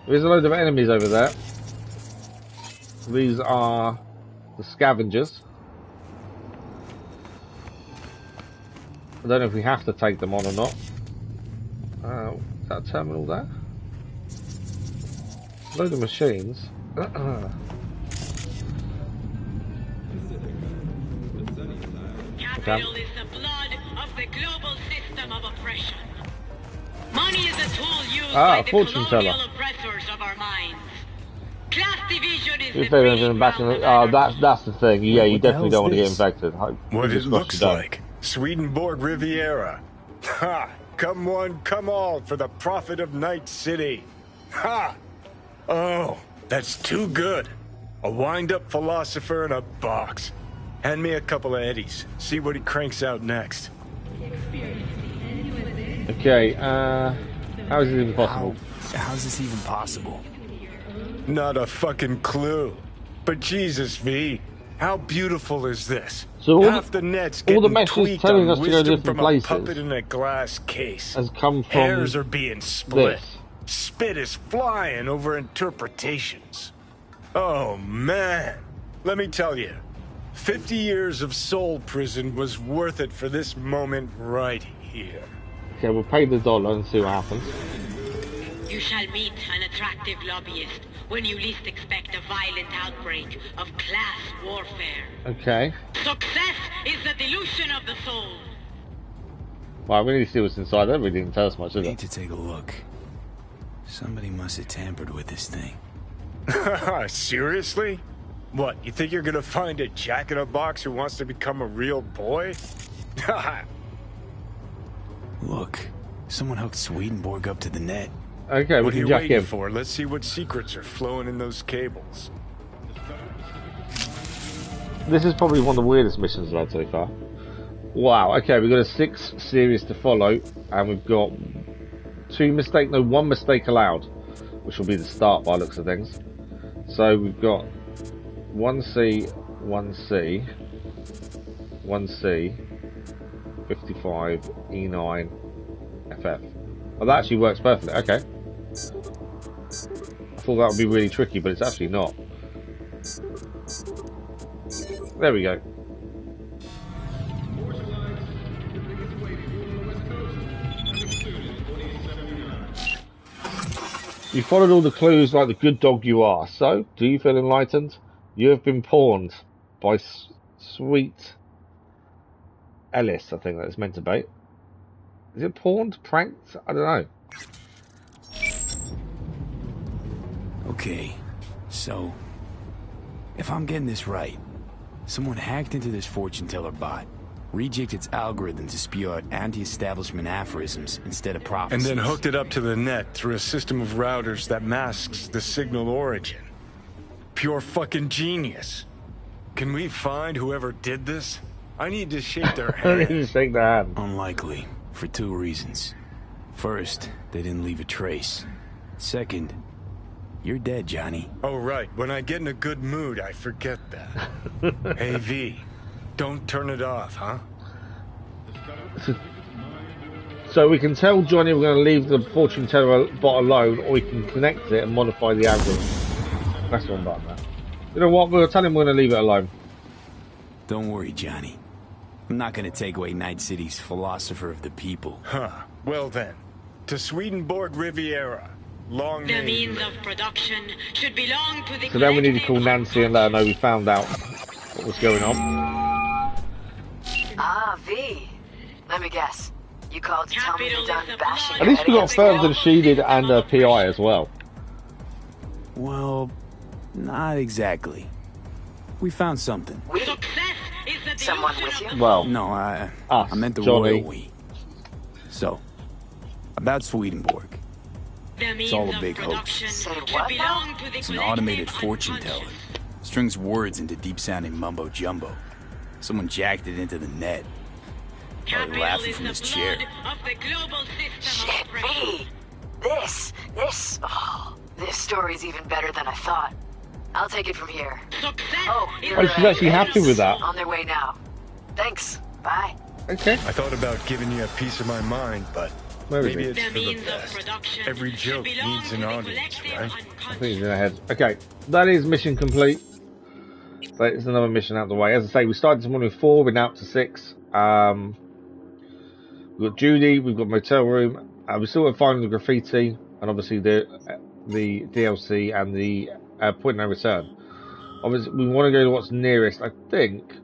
A: There's a load of enemies over there. These are the scavengers. I don't know if we have to take them on or not. Is that a terminal there? A load of machines.
S: Capital is the blood of the global system of oppression. Money is a tool used by the colonial oppressors of our minds. Class division is the breeding ground.
A: That's the thing. Yeah, you definitely don't want to get infected.
C: What it looks like. Swedenborg Riviera. Ha! Come one, come all for the profit of Night City. Ha! Oh, that's too good. A wind-up philosopher in a box. Hand me a couple of eddies. See what he cranks out next.
A: Okay, how is this even possible?
E: How's this even possible?
C: Not a fucking clue. But Jesus, V, how beautiful is this?
A: So
C: half the net's getting tweaked
A: telling
C: on
A: us to go to
C: wisdom
A: different
C: from
A: places
C: a puppet in a glass case.
A: Has come from
C: Hairs are being split.
A: this.
C: Spit is flying over interpretations. Oh, man. Let me tell you, 50 years of soul prison was worth it for this moment right here.
A: Okay, we'll pay the dollar and see what happens.
S: You shall meet an attractive lobbyist when you least expect a violent outbreak of class warfare.
A: Okay.
S: Success is the dilution of the soul.
A: Well, we need to see what's inside there. We didn't tell us much, did it?
E: Need to take a look. Somebody must have tampered with this thing.
C: Seriously? What, you think you're gonna find a jack-in-a-box who wants to become a real boy?
E: Look, someone hooked Swedenborg up to the net.
A: Okay,
C: what
A: we
C: are
A: can
C: you
A: jack
C: waiting
A: in.
C: for? Let's see what secrets are flowing in those cables.
A: This is probably one of the weirdest missions I've had so far. Wow, okay, we've got a 6 series to follow, and we've got one mistake allowed, which will be the start by looks of things. So we've got 1C, 1C, 1C, 55, E9, FF. Oh, that actually works perfectly, okay. I thought that would be really tricky, but it's actually not. There we go. You followed all the clues like the good dog you are. So, do you feel enlightened? You have been pawned by Sweet Ellis, I think that's meant to be. Is it pawned? Pranked? I don't know.
E: Okay, so if I'm getting this right, someone hacked into this fortune teller bot, rejigged its algorithm to spew out anti-establishment aphorisms instead of prophecies.
C: And then hooked it up to the net through a system of routers that masks the signal origin. Pure fucking genius. Can we find whoever did this? I need to shake their hand.
A: Shake their hand.
E: Unlikely, for 2 reasons. First, they didn't leave a trace. Second, you're dead, Johnny.
C: Oh, right. When I get in a good mood, I forget that. Hey, V. Don't turn it off, huh?
A: So we can tell Johnny we're going to leave the fortune teller bot alone, or we can connect it and modify the algorithm. That's one button there. You know what? We'll tell him we're going to leave it alone.
E: Don't worry, Johnny. I'm not going to take away Night City's philosopher of the people.
C: Huh. Well then, to Swedenborg Riviera. Long
S: the means of production should belong to the
A: So then we need to call Nancy and let her know we found out what was going on.
H: Ah, V. Let me guess. You called to tell me you're done bashing.
A: At least we got further than she did and her PI as well.
E: Well, not exactly. We found something.
H: We? Someone with you?
A: Well,
E: no, I meant the
A: Johnny.
E: royal we. So, about Swedenborg. It's all a big hoax.
H: Say what now?
E: It's an automated fortune teller. Strings words into deep-sounding mumbo-jumbo. Someone jacked it into the net. Probably laughing from his chair.
H: Shit, V. This story's even better than I thought. I'll take it from here. Oh,
A: she's actually happy with that.
H: On their way now. Thanks. Bye.
A: Okay.
C: I thought about giving you a piece of my mind, but maybe it's for the best. Every joke needs an audience, right?
A: I think he's in ahead. Okay, that is mission complete. There's another mission out the way. As I say, we started this morning with 4, we're now up to 6. We've got Judy, we've got Motel Room, we're still at finding the graffiti, and obviously the DLC and the Point No Return. Obviously, we want to go to what's nearest. I think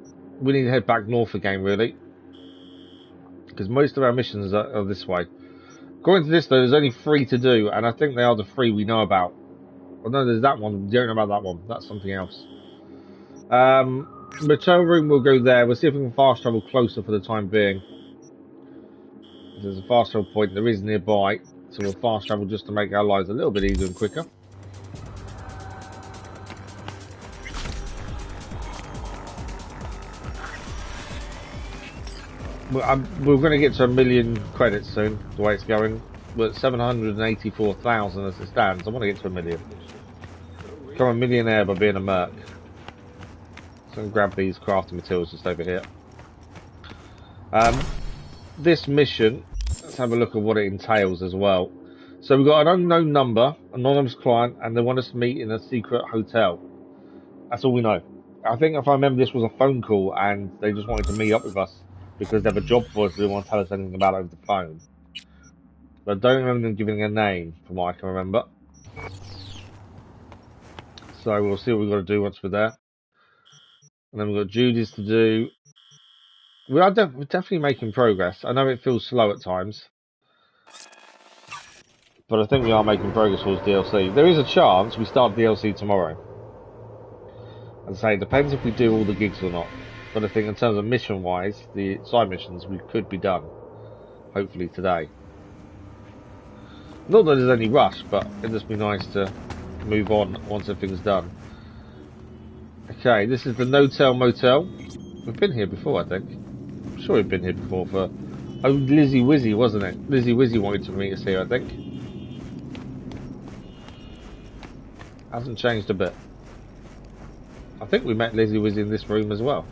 A: we need to head back north again, really, because most of our missions are this way. According to this, though, there's only 3 to do, and I think they are the 3 we know about. Oh no, there's that one. We don't know about that one. That's something else. Motel Room, we'll go there. We'll see if we can fast travel closer for the time being. There's a fast travel point there is nearby, so we'll fast travel just to make our lives a little bit easier and quicker. We're going to get to 1 million credits soon, the way it's going. We're at 784,000 as it stands. I want to get to 1 million. Become a millionaire by being a merc. So I'm going to grab these crafting materials just over here. This mission, let's have a look at what it entails as well. So we've got an unknown number, anonymous client, and they want us to meet in a secret hotel. That's all we know. I think if I remember, this was a phone call and they just wanted to meet up with us because they have a job for us. They didn't want to tell us anything about it over the phone. But I don't remember them giving a name from what I can remember. So we'll see what we've got to do once we're there. And then we've got Judy's to do. We're definitely making progress. I know it feels slow at times. But I think we are making progress towards DLC. There is a chance we start DLC tomorrow. As I say, it depends if we do all the gigs or not. But I think in terms of mission-wise, the side missions, we could be done. Hopefully today. Not that there's any rush, but it'd just be nice to move on once everything's done. Okay, this is the No-Tell Motel. We've been here before, I think. I'm sure we've been here before for... Oh, Lizzie Wizzy, wasn't it? Lizzie Wizzy wanted to meet us here, I think. Hasn't changed a bit. I think we met Lizzie Wizzy in this room as well.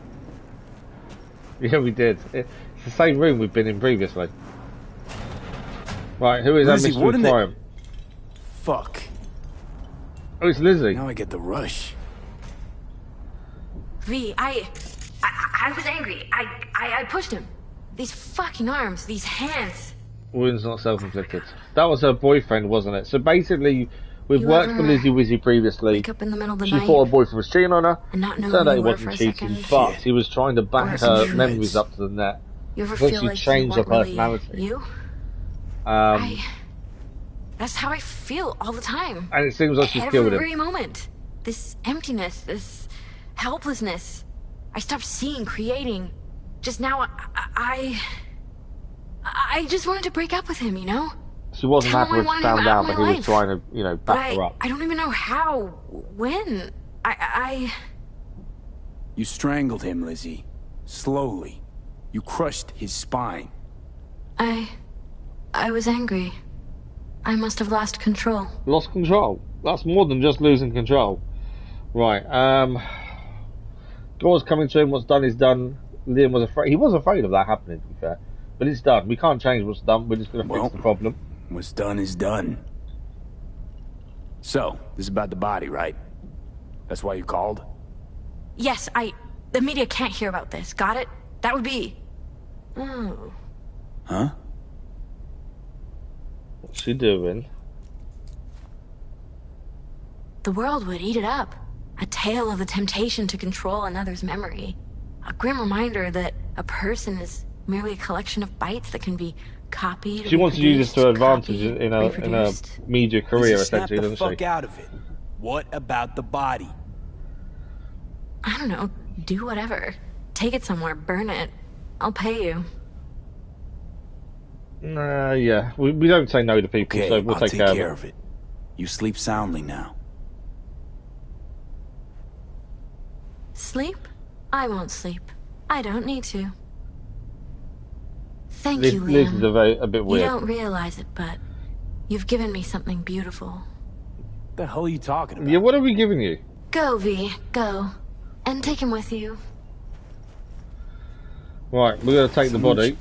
A: Yeah, we did. It's the same room we've been in previously. Right, who is that mystery crime?
E: Fuck.
A: Oh, it's Lizzie.
E: Now I get the rush.
Q: V, I was angry. I pushed him. These fucking arms, these hands.
A: Wounds not self-inflicted. That was her boyfriend, wasn't it? So basically, we've worked for Lizzie Wizzy previously.
Q: Wake up in the middle of the
A: she
Q: night
A: thought her boyfriend was cheating on her.
Q: And not know
A: Turned out
Q: who
A: he
Q: you
A: wasn't cheating,
Q: second.
A: but he was trying to back her memories up to the net.
Q: You ever feel like
A: change her personality.
Q: Really you? That's how I feel all the time.
A: And it seems like she's killed him.
Q: Every moment. This emptiness, this helplessness. I stopped seeing, creating. Just now, I just wanted to break up with him, you know?
A: She wasn't happy when she found out, but he was trying to, you know, back her up.
Q: I don't even know how, when.
E: You strangled him, Lizzie. Slowly. You crushed his spine.
Q: I was angry. I must have lost control.
A: Lost control? That's more than just losing control. Right, Door's coming to him, what's done is done. Liam was afraid. He was afraid of that happening, to be fair. But it's done. We can't change what's done. We're just going to fix the problem.
E: What's done is done. So, this is about the body, right? That's why you called?
Q: Yes, the media can't hear about this. Got it? That would be... Oh.
E: Huh?
A: What's she doing?
Q: The world would eat it up. A tale of the temptation to control another's memory. A grim reminder that a person is merely a collection of bytes that can be copied.
A: She wants to use this to her advantage in a media career, essentially, doesn't she?
E: Snap the fuck out of it. What about the body?
Q: I don't know. Do whatever. Take it somewhere. Burn it. I'll pay you.
A: Yeah. We don't say no to people,
E: okay,
A: so we'll
E: I'll
A: take
E: care of it. You sleep soundly now.
Q: Sleep? I won't sleep. I don't need to. Thank you, Liam.
A: This is a bit weird.
Q: You don't realize it, but you've given me something beautiful.
E: What the hell are you talking about?
A: Yeah, what are we giving you?
Q: Go, V. Go. And take him with you.
A: Right, we're going to take the body.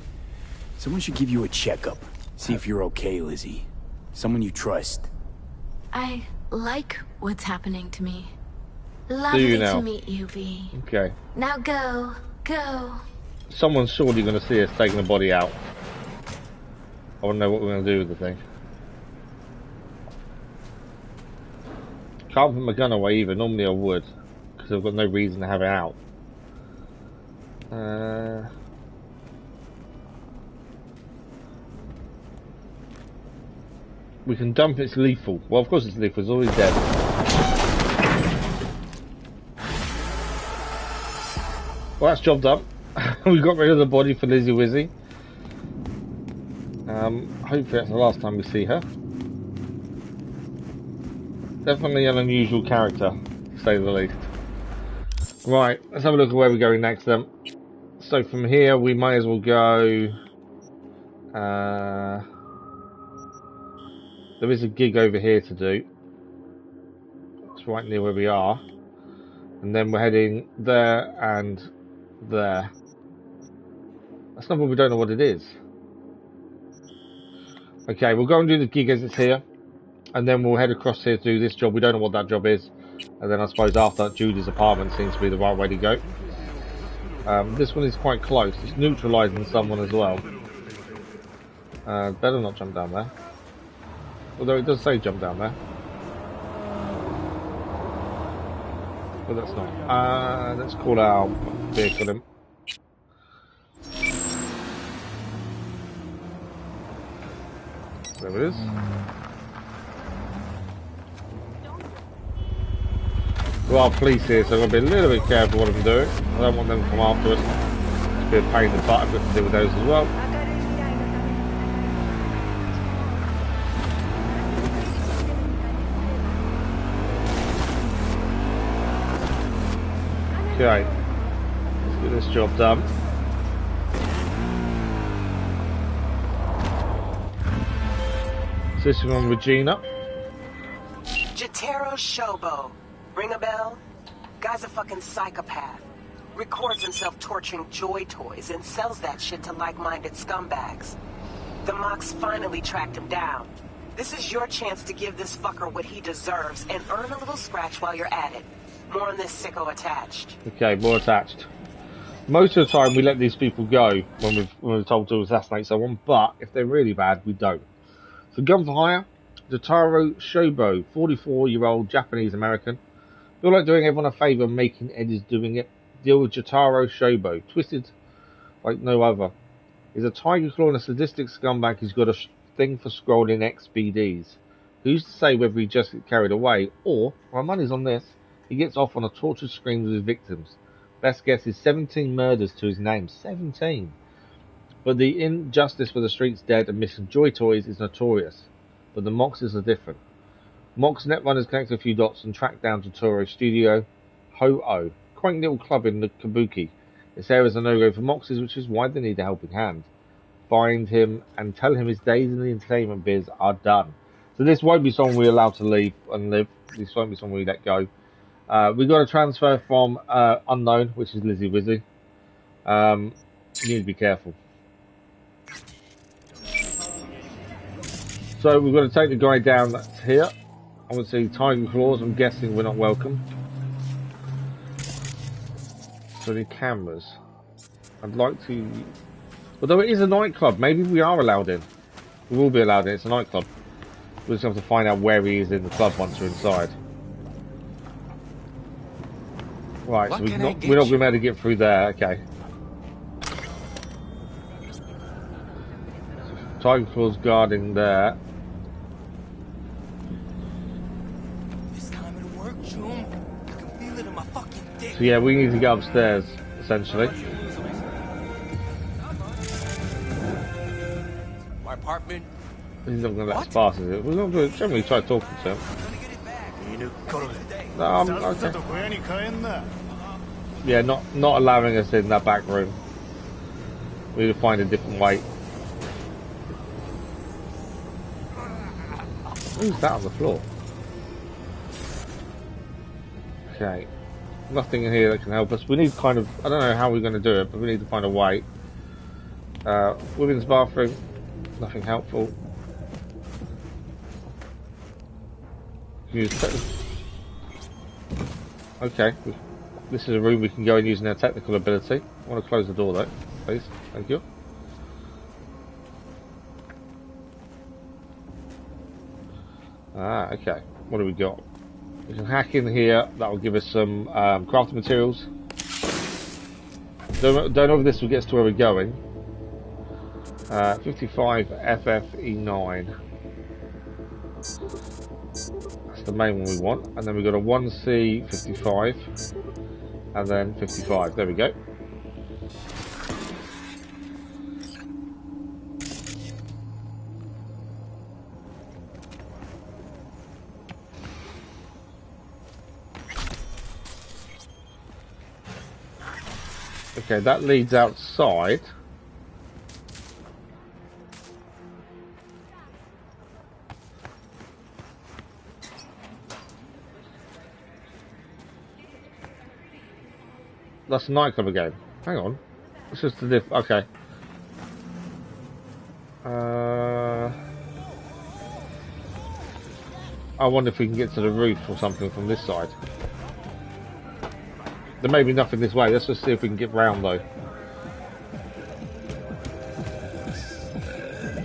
E: Someone should give you a checkup. See if you're okay, Lizzie. Someone you trust.
Q: I like what's happening to me. Lovely to meet you, V.
A: Okay.
Q: Now go. Go.
A: Someone's surely going to see us taking the body out. I want to know what we're going to do with the thing. Can't put my gun away either. Normally I would, because I've got no reason to have it out. We can dump it's lethal. Well, of course it's lethal. It's always dead. Well, that's job done. We got rid of the body for Lizzie Wizzy. Hopefully that's the last time we see her. Definitely an unusual character, to say the least. Right, let's have a look at where we're going next then. So from here we might as well go... there is a gig over here to do. It's right near where we are. And then we're heading there and there. That's not what we don't know what it is. Okay, we'll go and do the gig as it's here. And then we'll head across here to do this job. We don't know what that job is. And then I suppose after that, Judy's apartment seems to be the right way to go. This one is quite close. It's neutralising someone as well. Better not jump down there. Although it does say jump down there. But that's not. Let's call our vehicle in. There it is. There are police here, so I've got to be a little bit careful what I'm doing. I don't want them to come after us. It's a bit of pain in the butt. I've got to deal with those as well. Okay, let's get this job done. So this is on Regina.
H: Jotaro Shobo. Ring a bell? Guy's a fucking psychopath. Records himself torturing joy toys and sells that shit to like-minded scumbags. The Mox finally tracked him down. This is your chance to give this fucker what he deserves and earn a little scratch while you're at it. More on this sicko attached.
A: Okay, more attached. Most of the time we let these people go when we're told to assassinate someone, but if they're really bad, we don't. So gun for hire, Jotaro Shobo, 44-year-old Japanese-American. Feel like doing everyone a favour making Eddie's doing it. Deal with Jotaro Shobo, twisted like no other. He's a tiger claw and a sadistic scumbag who's got a thing for scrolling XBDs. Who's to say whether he just gets carried away, or, my money's on this, he gets off on a tortured scream with his victims. Best guess is 17 murders to his name. 17. But the injustice for the streets dead and missing joy toys is notorious. But the Moxes are different. Mox netrunners connect a few dots and track down to Toro Studio Ho-Oh, quaint little club in the Kabuki. This area is a no-go for Moxes, which is why they need a helping hand. Find him and tell him his days in the entertainment biz are done. So this won't be someone we're allowed to leave and live. This won't be someone we let go. We've got a transfer from Unknown, which is Lizzie Wizzy. You need to be careful. So we've got to take the guy down that's here. I want to see Tiger Claws. I'm guessing we're not welcome. So any cameras? I'd like to... Although it is a nightclub, maybe we are allowed in. We will be allowed in. It's a nightclub. We'll just have to find out where he is in the club once we're inside. Right, so we're not going to be able to get through there. Okay. Tiger Claw's guarding there. So yeah, we need to go upstairs, essentially.
T: My apartment.
A: He's not going to let us pass, is it? We're not going to generally try talking to him. No, I'm okay. Yeah, not allowing us in that back room. We need to find a different way. Who's that on the floor? Okay. Nothing in here that can help us. We need kind of... I don't know how we're going to do it, but we need to find a way. Women's bathroom. Nothing helpful. Okay. This is a room we can go in using our technical ability. I want to close the door though, please. Thank you. Ah, okay. What do we got? We can hack in here. That will give us some crafting materials. Don't know if this will get us to where we're going. 55 FFE9. That's the main one we want. And then we've got a 1C 55. And then 55. There we go. Okay, that leads outside. That's a nightclub again. Hang on. It's just a diff. Okay. I wonder if we can get to the roof or something from this side. There may be nothing this way. Let's just see if we can get round though.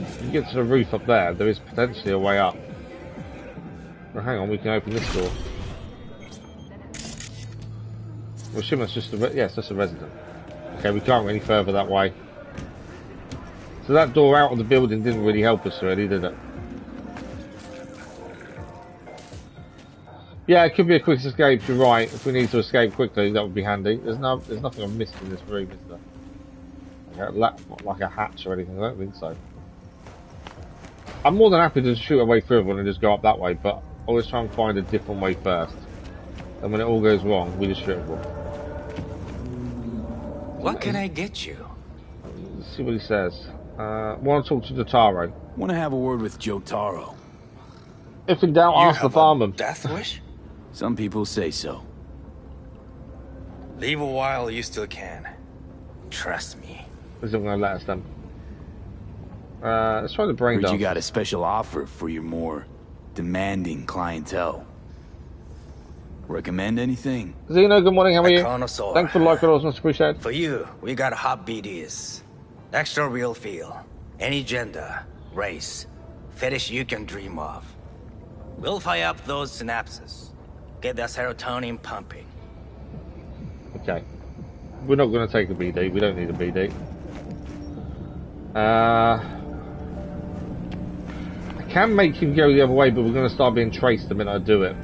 A: If you get to the roof up there, there is potentially a way up. Well, hang on, we can open this door. Well, assume that's just a yes, that's a resident. Okay, we can't go any further that way. So that door out of the building didn't really help us really, did it? Yeah, it could be a quick escape, you're right. If we need to escape quickly, that would be handy. There's nothing I've missed in this room, is there? Like a hatch or anything, I don't think so. I'm more than happy to shoot a way through everyone and just go up that way, but always try and find a different way first. And when it all goes wrong, we just shoot everyone.
L: What can I get you?
A: Let's see what he says. Want to talk to Jotaro.
E: Want to have a word with Jotaro.
A: If in doubt, ask the barman.
L: Death wish?
E: Some people say so.
L: Leave a while you still can. Trust me.
A: Isn't going to let us then. Let's try the brain dance.
E: You got a special offer for your more demanding clientele. Recommend anything?
A: Zeno, good morning, how are you?
L: Connoisseur.
A: Thanks for the like, much appreciated.
L: For you, we got hot BDs. Extra real feel. Any gender, race, fetish you can dream of. We'll fire up those synapses. Get that serotonin pumping.
A: Okay. We're not going to take a BD. We don't need a BD. I can make him go the other way, but we're going to start being traced the minute I do it.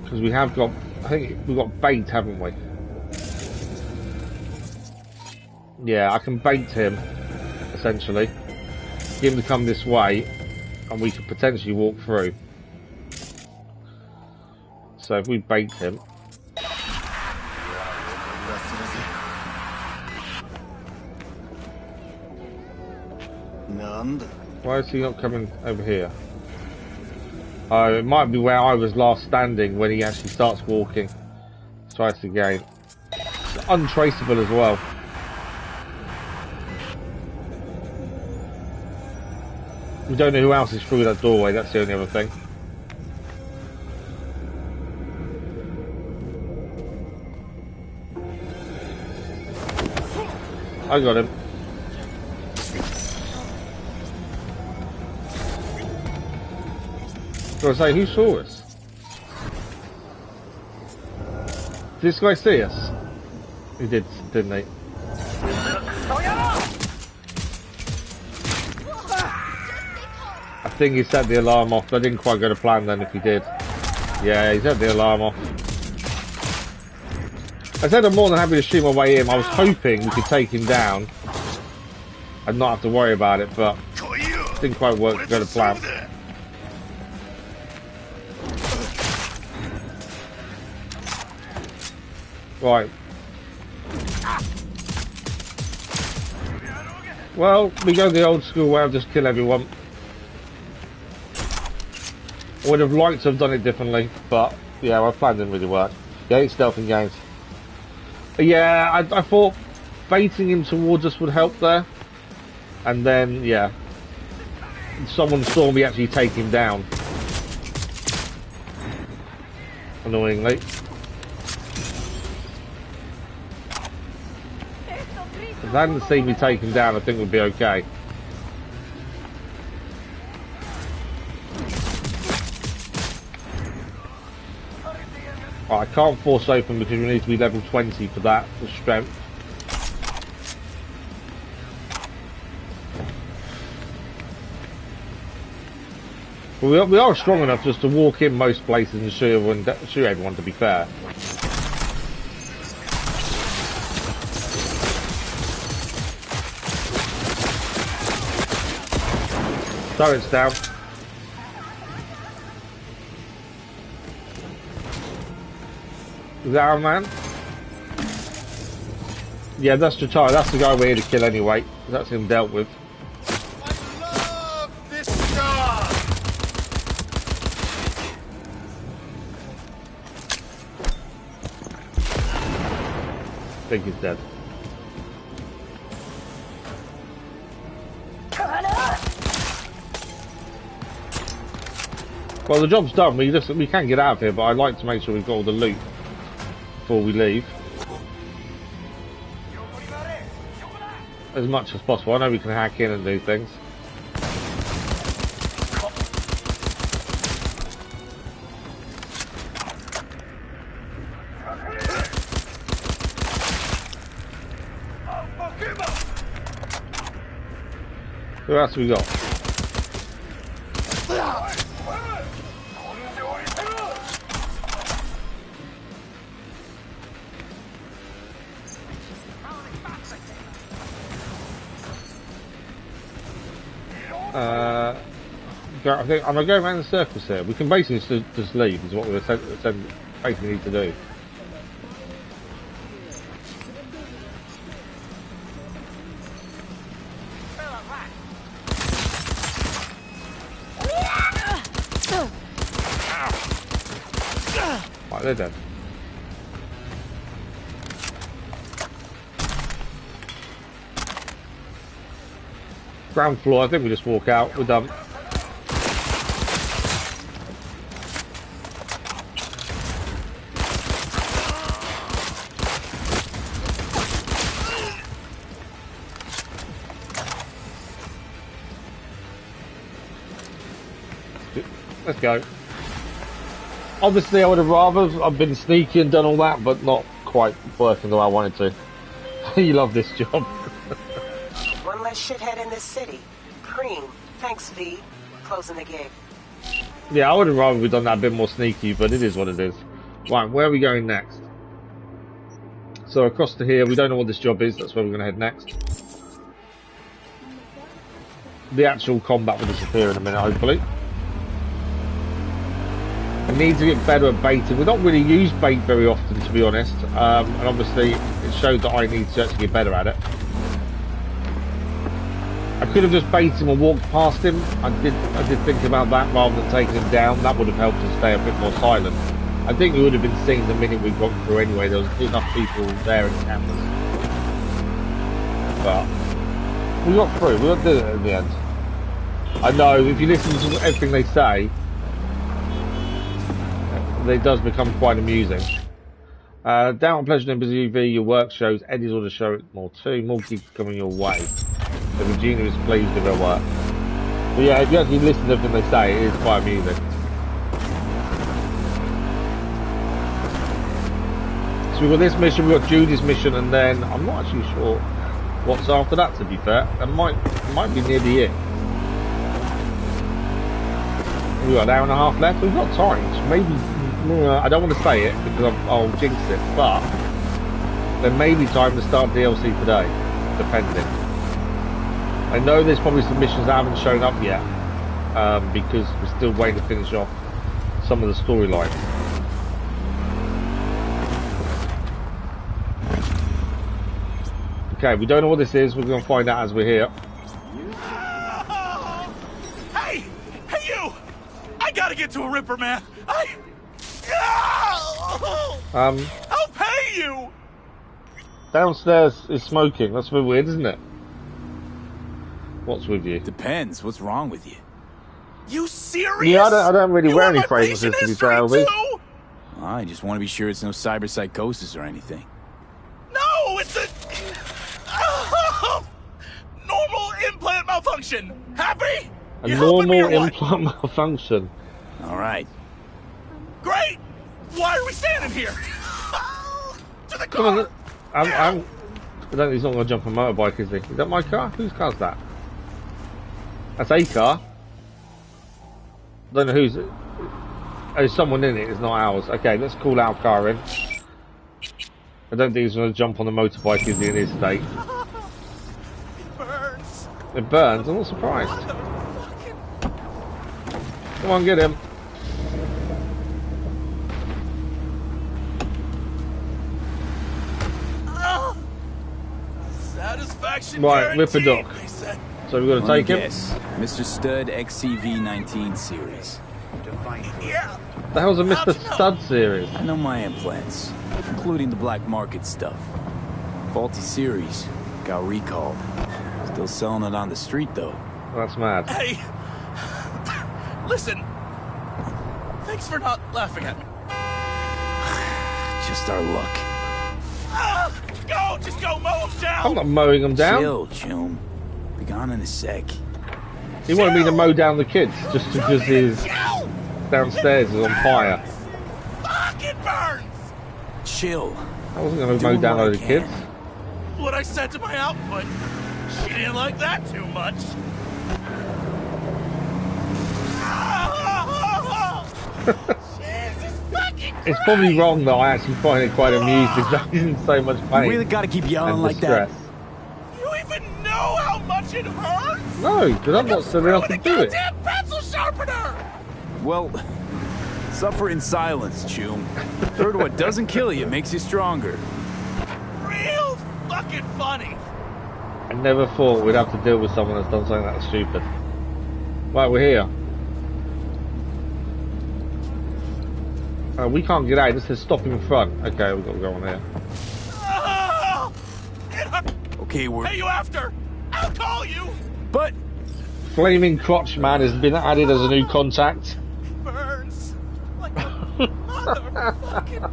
A: Because we have got... I think we've got bait, haven't we? Yeah, I can bait him, essentially. Get him to come this way, and we could potentially walk through. So if we bait him... Why is he not coming over here? Oh, it might be where I was last standing when he actually starts walking. Let's try this again. It's untraceable as well. We don't know who else is through that doorway, that's the only other thing. I got him. I was like, who saw us? Did this guy see us? He did, didn't he? I think he set the alarm off. I didn't quite go to plan then if he did. Yeah, he set the alarm off. I said I'm more than happy to shoot my way in. I was hoping we could take him down and not have to worry about it, but it didn't quite work to go to plan. Right. Well, we go the old school way of just kill everyone. I would have liked to have done it differently, but yeah, my plan didn't really work. Yeah, it's stealthing games. Yeah, I thought baiting him towards us would help there. And then, yeah, someone saw me actually take him down. Annoyingly. If they hadn't seen me take him down, I think we'd be okay. Right, I can't force open because we need to be level 20 for that, for strength. But we are strong enough just to walk in most places and shoot everyone, to be fair. Turret's down. Is that our man? Yeah, that's Jotaro. That's the guy we're here to kill anyway. That's him dealt with.
S: I love this job.
A: I think he's dead. Well, the job's done. We can get out of here, but I'd like to make sure we've got all the loot before we leave. As much as possible. I know we can hack in and do things. Who else have we got? I'm going to go around the circles here. We can basically just leave, is what we basically need to do. Right, they're dead. Ground floor, I think we just walk out, we're done. Let's go. Obviously I would have rather I've been sneaky and done all that, but not quite working the way I wanted to. You love this job.
M: One less shithead in this city. Cream. Thanks, V. Closing the gate.
A: Yeah, I would have rather we've done that a bit more sneaky, but it is what it is. Right, where are we going next? So across to here, we don't know what this job is, that's where we're going to head next. The actual combat will disappear in a minute, hopefully. I need to get better at baiting. We've not really used bait very often, to be honest, and obviously it showed that I need to actually get better at it. I could have just baited him and walked past him. I did think about that rather than taking him down. That would have helped us stay a bit more silent. I think we would have been seen the minute we got through anyway. There was enough people there in cameras. But we got through. We got to do it in the end. I know, if you listen to everything they say, it does become quite amusing. Down on Pleasure and Busy UV, your work shows. Eddie's order show it more too. More gigs coming your way. So Regina is pleased with her work. But yeah, if you actually listen to everything they say, it is quite amusing. So we've got this mission, we've got Judy's mission, and then I'm not actually sure what's after that, to be fair. It might be near the end. We've got an hour and a half left. We've got time. Maybe, I don't want to say it because I'll jinx it, but there may be time to start DLC today, depending. I know there's probably some missions that haven't shown up yet, because we're still waiting to finish off some of the storylines. Okay, we don't know what this is. We're going to find out as we're here.
D: Hey you! I gotta get to a Ripper, man. I'll pay you.
A: Downstairs is smoking. That's a bit weird, isn't it? What's with you?
E: Depends. What's wrong with you?
D: You serious?
A: Yeah, I don't really wear any fragrances, to be fair, Elvis.
E: I just want to be sure it's no cyberpsychosis or anything.
D: No, it's a normal implant malfunction. Happy?
A: A normal implant malfunction.
E: All right.
D: Great. Why are we standing here? To the car.
A: Come on, I don't think he's not going to jump on a motorbike, is he? Is that my car? Whose car's that? That's a car. I don't know whose. There's someone in it. It's not ours. Okay, let's call our car in. I don't think he's going to jump on the motorbike, is he, in his state?
D: It burns.
A: It burns? I'm not surprised. Come on, get him.
D: Satisfaction
A: right, Ripper Doc. So we've got to take him.
E: Mr. Stud XCV-19 series.
D: Yeah.
A: The hell's a Mr. Stud series?
E: I know my implants, including the black market stuff. Faulty series. Got recalled. Still selling it on the street, though.
A: That's mad.
D: Hey, listen. Thanks for not laughing at me.
E: Just our luck.
D: Just go mow him down.
A: I'm not mowing him down.
E: Chill, chum. Be gone in a sec.
A: He wanted me to mow down the kids just because his downstairs is on fire.
D: Fuck, it burns.
E: Chill.
A: I wasn't going to mow down all the kids.
D: What I said to my output, she didn't like that too much. Jesus fucking Christ.
A: It's probably wrong that I actually find it quite amusing that I'm in so much pain.
E: You really got to keep yelling like that.
D: You even even know how much it hurts?
A: No, because I'm not setting up to do it.
D: Goddamn pencil sharpener!
E: Well, suffer in silence, Choom. Heard what doesn't kill you makes you stronger.
D: Real fucking funny.
A: I never thought we'd have to deal with someone that's done something that stupid. Right, we're here. We can't get out. This says stop in front. Okay, we've got to go on here.
E: Okay, we're...
D: Hey, you after? I'll call you!
E: But...
A: Flaming Crotch Man has been added as a new contact.
D: Burns like a motherfucking...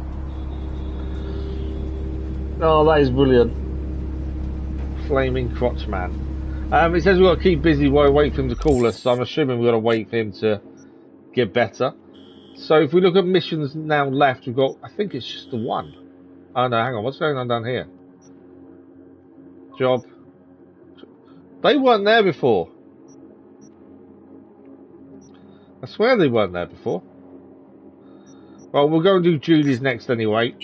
A: Oh, that is brilliant. Flaming Crotch Man. It says we've got to keep busy while we wait for him to call us, so I'm assuming we've got to wait for him to get better. So if we look at missions now left, we've got, I think it's just the one. Oh no, hang on, what's going on down here? Job. They weren't there before. I swear they weren't there before. Well, we'll go and do Judy's next anyway.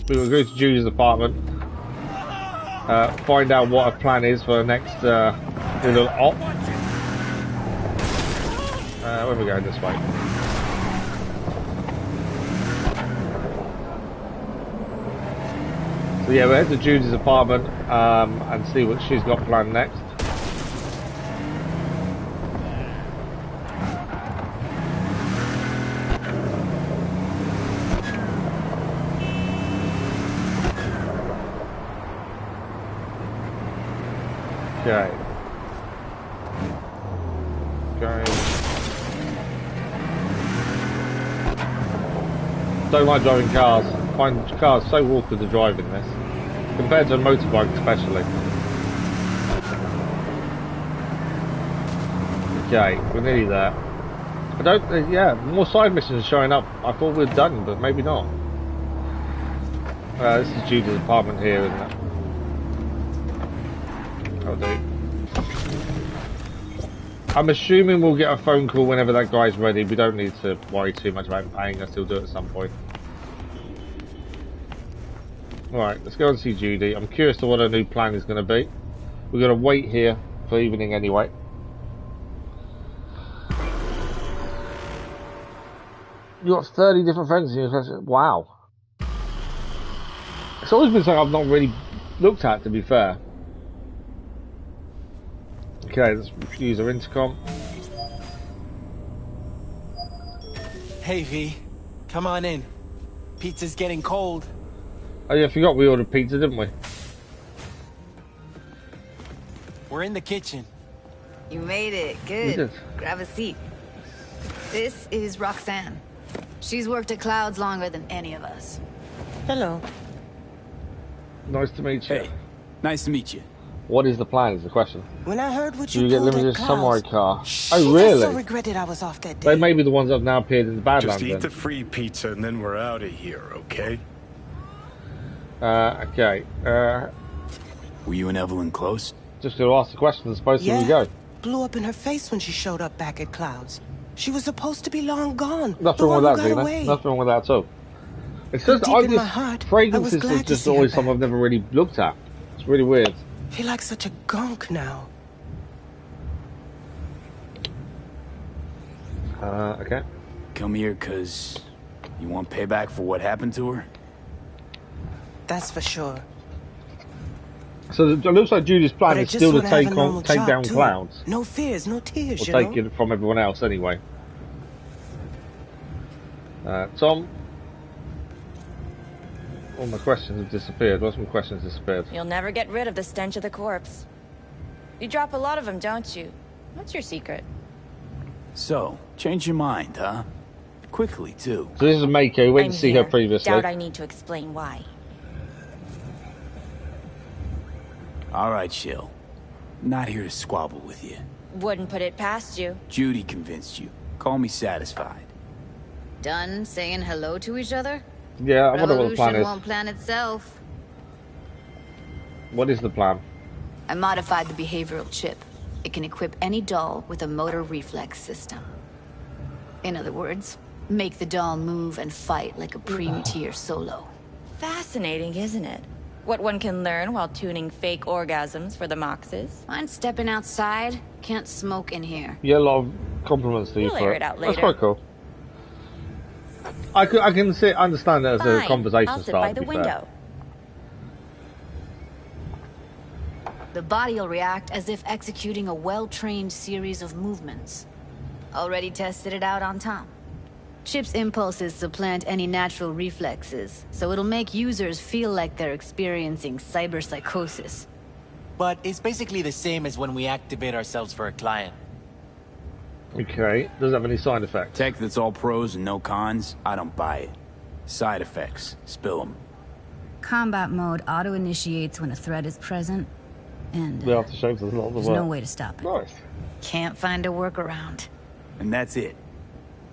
A: We'll go to Judy's apartment. Find out what her plan is for the next little op. Where are we going this way? So yeah, we'll head to Judy's apartment and see what she's got planned next. Okay. Don't like driving cars. Find cars so awkward to drive in this. Compared to a motorbike especially. Okay, we're nearly there. I don't, yeah, more side missions showing up. I thought we'd done, but maybe not. This is Judy's apartment here, isn't it? That'll do. I'm assuming we'll get a phone call whenever that guy's ready. We don't need to worry too much about paying us. He'll do it at some point. Alright, let's go and see Judy. I'm curious to what her new plan is going to be. We're going to wait here for evening anyway. You got 30 different friends in your class. Wow. It's always been something I've not really looked at, to be fair. Okay, let's use our intercom.
T: Hey V, come on in. Pizza's getting cold.
A: Oh yeah, I forgot we ordered pizza, didn't we?
T: We're in the kitchen.
U: You made it. Good. Grab a seat. This is Roxanne. She's worked at Clouds longer than any of us.
M: Hello.
A: Nice to meet you.
E: Hey, nice to meet you.
A: What is the plan is the question.
M: When I heard what
A: you
M: you
A: get
M: pulled
A: limited
M: at
A: samurai car. Oh
M: I
A: really?
M: so regretted I was off that day.
A: They may be the ones that have now appeared in the Badlands.
C: Just eat
A: then.
C: the free pizza and then we're out of here, okay?
A: Okay.
E: Were you and Evelyn close?
A: Just to ask the question, I suppose,
M: yeah.
A: we go.
M: Blew up in her face when she showed up back at Clouds. She was supposed to be long gone.
A: Nothing wrong with that, Zena. Nothing wrong with that at all. It's just, fragrances is just always something I've never really looked at. It's really weird.
M: I feel like such a gunk now.
A: Okay.
E: Come here because you want payback for what happened to her?
M: That's for sure.
A: So it looks like Judy's plan is still to take down
M: too.
A: Clouds.
M: No fears, no tears,
A: Or take it from everyone else anyway. Tom? All my questions have disappeared. Lots of my questions disappeared.
V: You'll never get rid of the stench of the corpse. You drop a lot of them, don't you? What's your secret?
E: So, change your mind, huh? Quickly, too.
A: So this is Mako. We went to see her previously.
V: Doubt I need to explain why.
E: All right, Shill. Not here to squabble with you.
V: Wouldn't put it past you.
E: Judy convinced you. Call me satisfied.
U: Done saying hello to each other?
A: Yeah, I wonder what the plan is.
U: Revolution won't plan itself.
A: What is the plan?
U: I modified the behavioral chip. It can equip any doll with a motor reflex system. In other words, make the doll move and fight like a premier solo.
V: Fascinating, isn't it? what one can learn while tuning fake orgasms for the Moxes.
U: Mind stepping outside? Can't smoke in here.
A: Yeah, a lot of compliments to you
V: We'll
A: for
V: air
A: it.
V: it out
A: That's
V: later.
A: quite cool. I can understand that as a conversation
V: I'll sit
A: start.
V: by the window.
U: The body will react as if executing a well-trained series of movements. Already tested it out on Tom. Chip's impulses supplant any natural reflexes, so it'll make users feel like they're experiencing cyberpsychosis.
T: But it's basically the same as when we activate ourselves for a client.
A: Okay, does it have any side effects?
E: Tech that's all pros and no cons, I don't buy it. Side effects, spill them.
U: Combat mode auto-initiates when a threat is present, and
A: The aftershaves does not
U: there's
A: work.
U: no way to stop it.
A: Nice.
U: Can't find a workaround.
E: And that's it.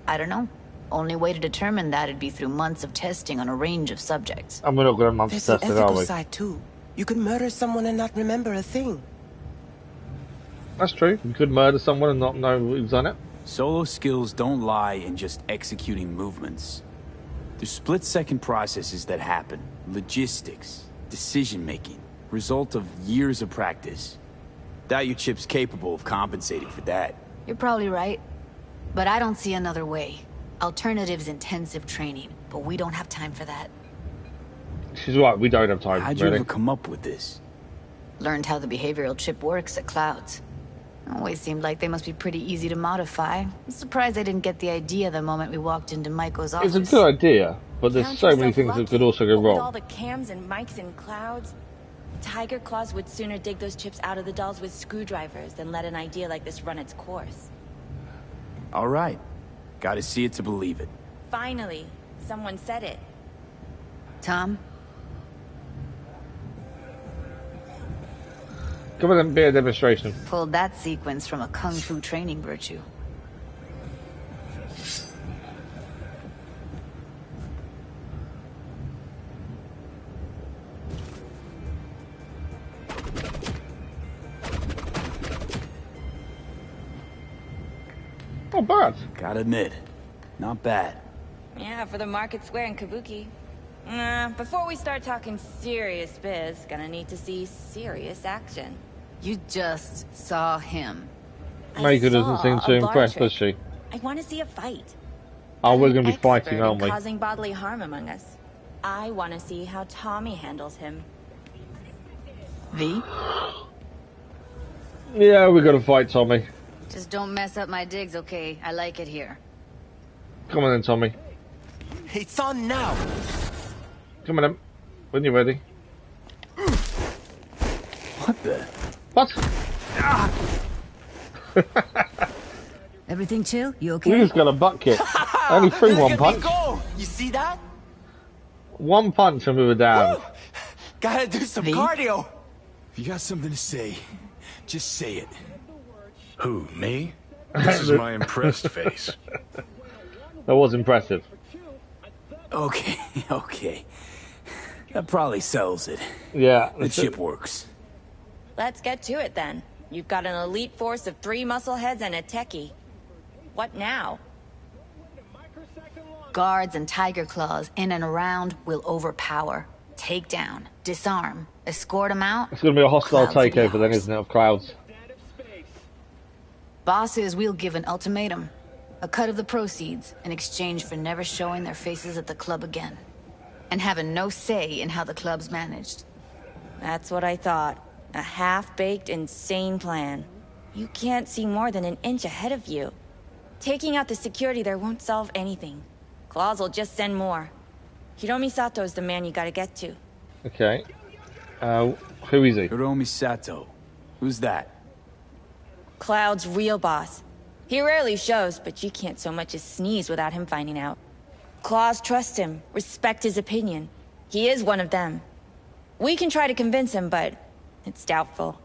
U: I don't know. Only way to determine that would be through months of testing on a range of subjects.
A: And we're not going to months
M: There's
A: test
M: an
A: it, are
M: ethical
A: we?
M: side too. You could murder someone and not remember a thing.
A: That's true. You could murder someone and not know who's done it.
E: Solo skills don't lie in just executing movements. There's split-second processes that happen. Logistics, decision-making, result of years of practice. Doubt your chip's capable of compensating for that.
U: You're probably right. But I don't see another way. Alternative's intensive training, but we don't have time for that.
A: She's right, we don't have time.
E: How'd you ever come up with this?
U: Learned how the behavioral chip works at Clouds. Always seemed like they must be pretty easy to modify. I'm surprised I didn't get the idea the moment we walked into Maiko's office.
A: It's a good idea, but there's
V: Count
A: so many
V: yourself
A: things that
V: lucky,
A: could also go
V: but with all
A: wrong.
V: the cams and mics and Clouds, Tiger Claws would sooner dig those chips out of the dolls with screwdrivers than let an idea like this run its course.
E: All right. Gotta see it to believe it.
V: Finally, someone said it.
U: Tom?
A: Come on, be a demonstration.
U: Pulled that sequence from a kung fu training virtue.
A: Not bad.
E: Gotta admit, not bad.
V: Yeah, for the Market Square in Kabuki. Before we start talking serious biz, gonna need to see serious action.
U: You just saw him.
A: Maiko doesn't seem too impressed, does she?
V: I want to see a fight.
A: Oh, we're going to be
V: Expert
A: fighting,
V: in
A: aren't we?
V: causing bodily harm among us. I want to see how Tommy handles him.
U: V?
A: Yeah, we're going to fight Tommy.
U: Just don't mess up my digs, okay? I like it here.
A: Come on then, Tommy.
T: It's on now.
A: Come on then. When you're ready.
E: What the?
A: What?
U: Everything chill? You okay?
A: We just got a butt kick. Only threw one punch.
T: Go. You see that?
A: One punch and we were down.
T: Gotta do some cardio.
E: If you got something to say, just say it.
C: Who, me? This is my impressed face.
A: That was impressive.
E: Okay, okay. That probably settles it.
A: Yeah.
E: The chip works.
V: Let's get to it then. You've got an elite force of 3 muscleheads and a techie. What now?
U: Guards and Tiger Claws in and around will overpower, take down, disarm, escort them out.
A: It's going to be a hostile
U: Clouds will be
A: takeover then,
U: ours.
A: isn't it, of crowds?
U: Bosses will give an ultimatum. A cut of the proceeds in exchange for never showing their faces at the club again. And having no say in how the club's managed.
V: That's what I thought. A half-baked, insane plan. You can't see more than an inch ahead of you. Taking out the security there won't solve anything. Claws will just send more. Hiromi Sato's the man you gotta get to.
A: Okay. Who is he?
E: Hiromi Sato. Who's that?
V: Cloud's real boss. He rarely shows, but you can't so much as sneeze without him finding out. Claws trust him, respect his opinion. He is one of them. We can try to convince him, but it's doubtful.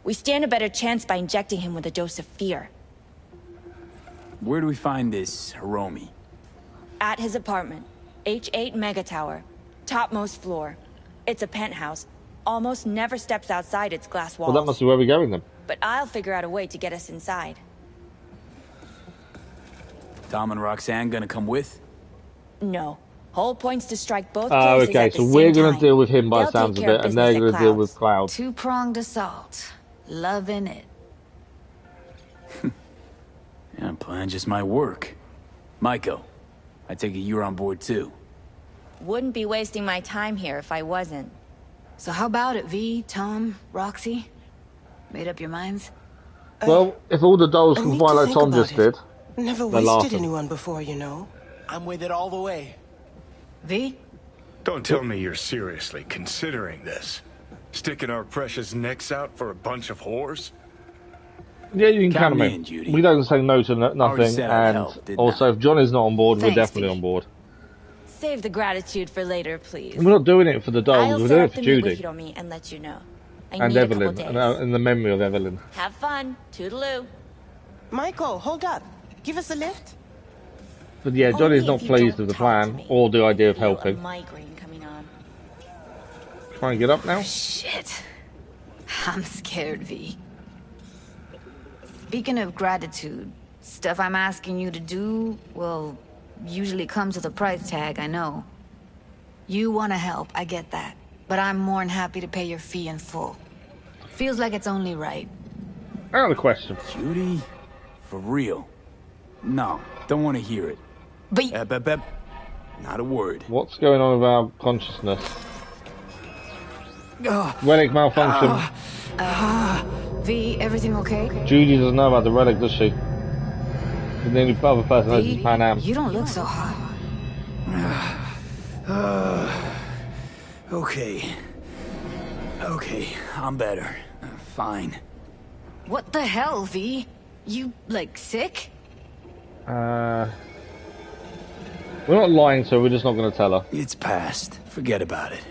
V: We stand a better chance by injecting him with a dose of fear.
E: Where do we find this Hiromi?
V: At his apartment. H8 Mega Tower. Topmost floor. It's a penthouse. Almost never steps outside its glass walls.
A: Well, that must be where we're going then.
V: But I'll figure out a way to get us inside.
E: Tom and Roxanne gonna come with?
V: No. Whole point's to strike both
A: Oh,
V: places
A: okay,
V: at the
A: so
V: same
A: we're going
V: time.
A: to deal with him by
V: They'll
A: the sounds
V: take
A: of
V: care
A: it,
V: of
A: and they're
V: business
A: going
V: at
A: to deal with
V: Cloud.
A: Cloud.
U: Two-pronged assault. Loving it.
E: Yeah, plan just might work. Maiko, I take it you're on board too.
V: Wouldn't be wasting my time here if I wasn't.
U: So how about it, V, Tom, Roxy? Made up your minds?
A: Well, if all the dolls can fly like Tom just did,
M: never
A: they're
M: wasted
A: laughing.
M: anyone before, you know.
T: I'm with it all the way.
U: V?
C: Don't tell me you're seriously considering this. Sticking our precious necks out for a bunch of whores?
A: Yeah, you can count them
E: me
A: in.
E: in, Judy.
A: We don't say no to nothing,
E: said I'd
A: and
E: help, didn't
A: also if John is not on board,
V: Thanks,
A: we're definitely
V: V.
A: on board.
V: Save the gratitude for later, please.
A: And we're not doing it for the dolls,
V: I'll
A: we're
V: set
A: doing
V: up
A: it for
V: the meet with
A: Judy.
V: Hiromi and let you know. I
A: And
V: need a
A: Evelyn,
V: couple days.
A: and the memory of Evelyn.
V: Have fun. Toodaloo.
M: Michael, hold up. Give us a lift.
A: But yeah, Johnny's
V: Only
A: not
V: if you
A: pleased
V: don't
A: with the
V: talk to
A: plan,
V: me.
A: or the idea of
V: Feel a
A: helping.
V: migraine coming on.
A: Try and get up now?
U: Shit. I'm scared, V. Speaking of gratitude, stuff I'm asking you to do, well, usually comes with a price tag, I know. You want to help, I get that. But I'm more than happy to pay your fee in full. Feels like it's only right.
A: Out of the question.
E: Judy? For real? No, don't want to hear it.
U: But
E: not a word.
A: What's going on with our consciousness? Relic malfunction.
U: V, everything okay?
A: Judy doesn't know about the relic, does she? The only other person knows is Pan Am.
U: You don't look so hot.
E: Okay. Okay, I'm better. Fine.
U: What the hell, V? You, like, sick?
A: We're not lying, so we're just not going to tell her.
E: It's past. Forget about it.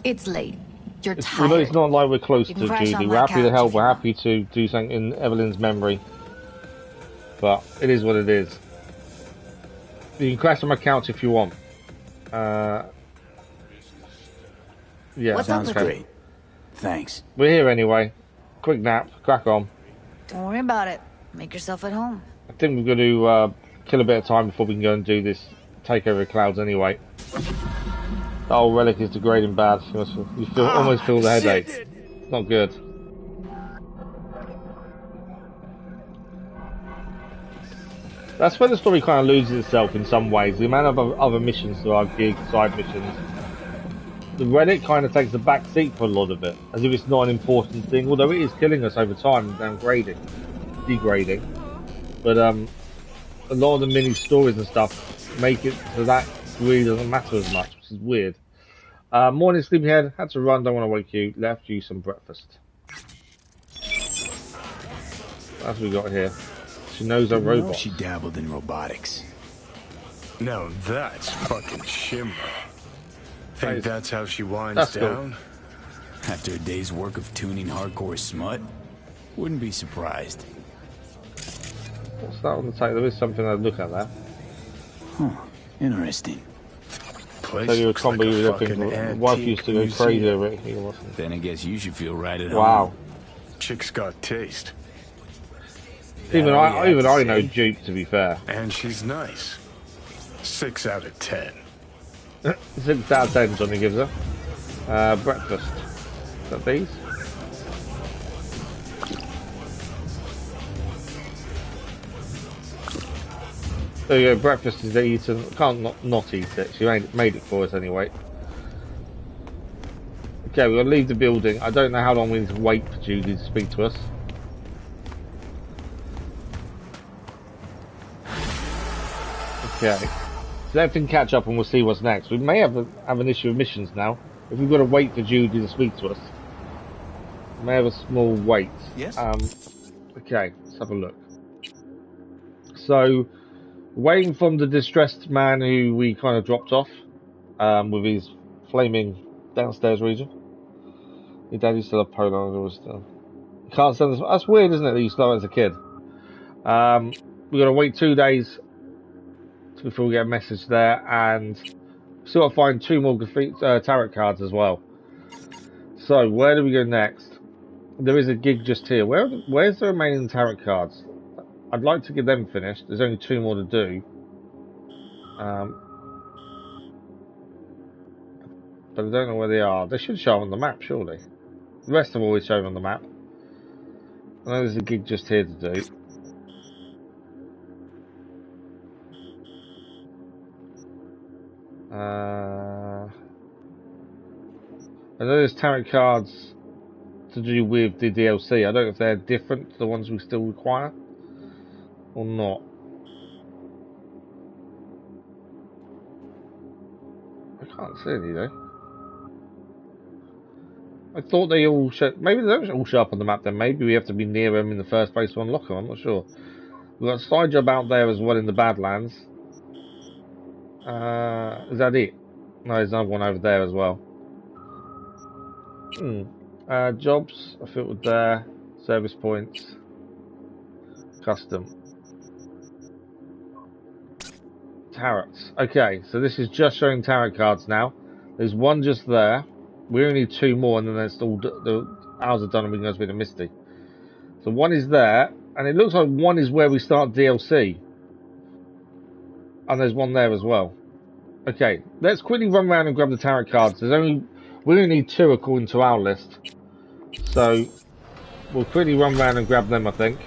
U: It's late. You're
A: It's
U: tired.
A: not like we're close
U: You
A: to
U: can crash
A: Judy.
U: on
A: We're
U: my
A: happy to
U: couch
A: help.
U: if
A: We're
U: you
A: happy to do something in Evelyn's memory. But it is what it is. You can crash on my couch if you want. Yeah,
E: sounds great. Thanks.
A: We're here anyway. Quick nap. Crack on.
U: Don't worry about it. Make yourself at home.
A: I think we're going to kill a bit of time before we can go and do this takeover of Clouds anyway. The old relic is degrading bad. You almost feel the headache. Not good. That's where the story kind of loses itself in some ways. The amount of other missions there are, gig, side missions. The relic kind of takes the back seat for a lot of it, as if it's not an important thing, although it is killing us over time and degrading. But a lot of the mini stories and stuff make it so that really doesn't matter as much, which is weird. Morning, sleepyhead. Had to run, don't want to wake you. Left you some breakfast. That's what we got here. She knows a robot.
E: She dabbled in robotics.
C: Now that's fucking shimmer. Think that's how she winds
A: That's
C: down?
E: Cool. After a day's work of tuning hardcore smut, wouldn't be surprised.
A: What's that on the table? There is something I'd look at there.
E: Huh. Interesting.
A: Tell you a combo with everything. Wife used to go crazy over it.
E: Then I guess you should feel right at home.
A: Wow.
C: Chick's got taste.
A: Even I know Duke, to be fair.
C: And she's nice. 6 out of 10.
A: 6 out of 10, Johnny gives her. Breakfast. Is that these? There you go, breakfast is eaten. Can't not eat it. She made it for us anyway. Okay, we're going to leave the building. I don't know how long we need to wait for Judy to speak to us. Okay. So everything catch up and we'll see what's next. We may have an issue with missions now. If we've got to wait for Judy to speak to us. We may have a small wait.
T: Yes?
A: Okay, let's have a look. So, waiting from the distressed man who we kind of dropped off with his flaming downstairs region. Your daddy still a polo. You can't send this. That's weird, isn't it, that you start as a kid? We've got to wait 2 days before we get a message there, and still got to find 2 more graffiti, tarot cards as well. So, where do we go next? There is a gig just here. Where's the remaining tarot cards? I'd like to get them finished. There's only 2 more to do. but I don't know where they are. They should show on the map, surely. The rest have always shown on the map. I know there's a gig just here to do. I know there's tarot cards to do with the DLC. I don't know if they're different to the ones we still require or not. I can't see any though. I thought they all show. Maybe they don't all show up on the map then. Maybe we have to be near them in the first place to unlock them. I'm not sure. We've got a side job out there as well in the Badlands. Is that it? No, there's another one over there as well. Jobs are filtered there. Service points. Custom. Tarots. Okay, so this is just showing tarot cards now. There's one just there. We only need 2 more, and then there's all the hours are done, and we can go to the Misty. So one is there, and it looks like one is where we start DLC. And there's one there as well. Okay, let's quickly run around and grab the tarot cards. We only need 2 according to our list. So we'll quickly run around and grab them, I think.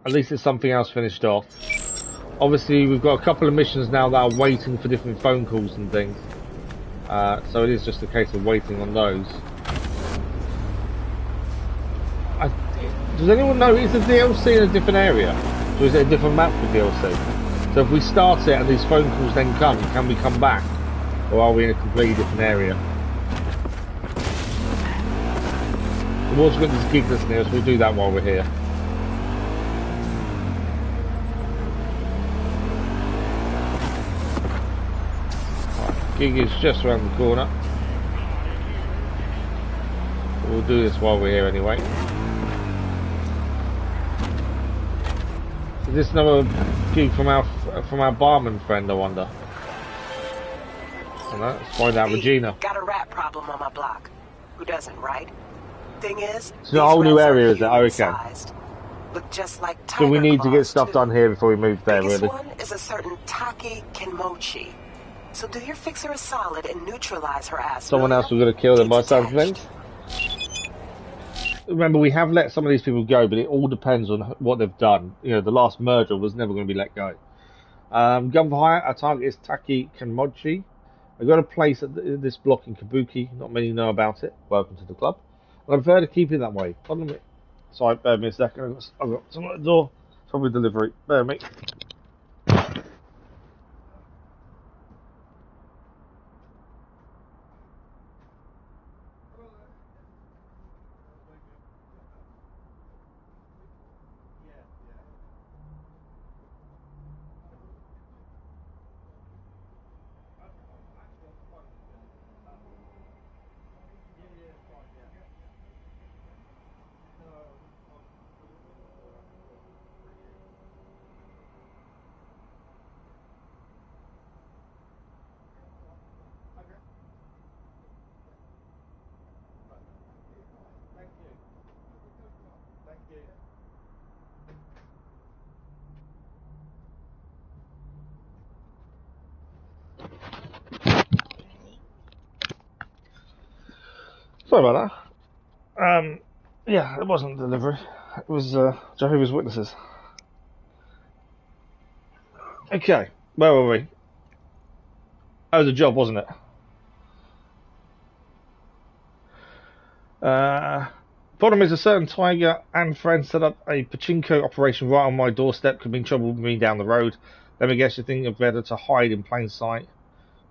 A: At least it's something else finished off. Obviously, we've got a couple of missions now that are waiting for different phone calls and things. So it is just a case of waiting on those. Does anyone know, is the DLC in a different area? Or is it a different map for DLC? So if we start it and these phone calls then come, can we come back? Or are we in a completely different area? We've also got this gig that's near us, we'll do that while we're here. Gig is just around the corner. We'll do this while we're here anyway. Is this another gig from our barman friend, I wonder? I don't know, let's find out. Regina.
M: Got a rat problem on my block. Who doesn't, right? Thing is,
A: it's a whole new area, is it? Oh, okay.
M: Look just like
A: so we need to get stuff done here before we move there, really.
M: This one is a certain Taki Kenmochi. So do your fixer a solid and neutralize her ass.
A: Someone else was going to kill them by some things. Remember, we have let some of these people go, but it all depends on what they've done. You know, the last murderer was never going to be let go. Gun for hire, our target is Taki Kenmochi. I've got a place at this block in Kabuki. Not many know about it. Welcome to the club. And I prefer to keep it that way. Hold on a minute. Sorry, bear me a second. I've got someone at the door. It's probably delivery. Bear me. Sorry about that. Yeah, it wasn't delivery. It was Jehovah's Witnesses. Okay, where were we? Oh, the job, wasn't it? Problem is, a certain tiger and friend set up a pachinko operation right on my doorstep. Could be in trouble with me down the road. Let me guess, you think it's better to hide in plain sight.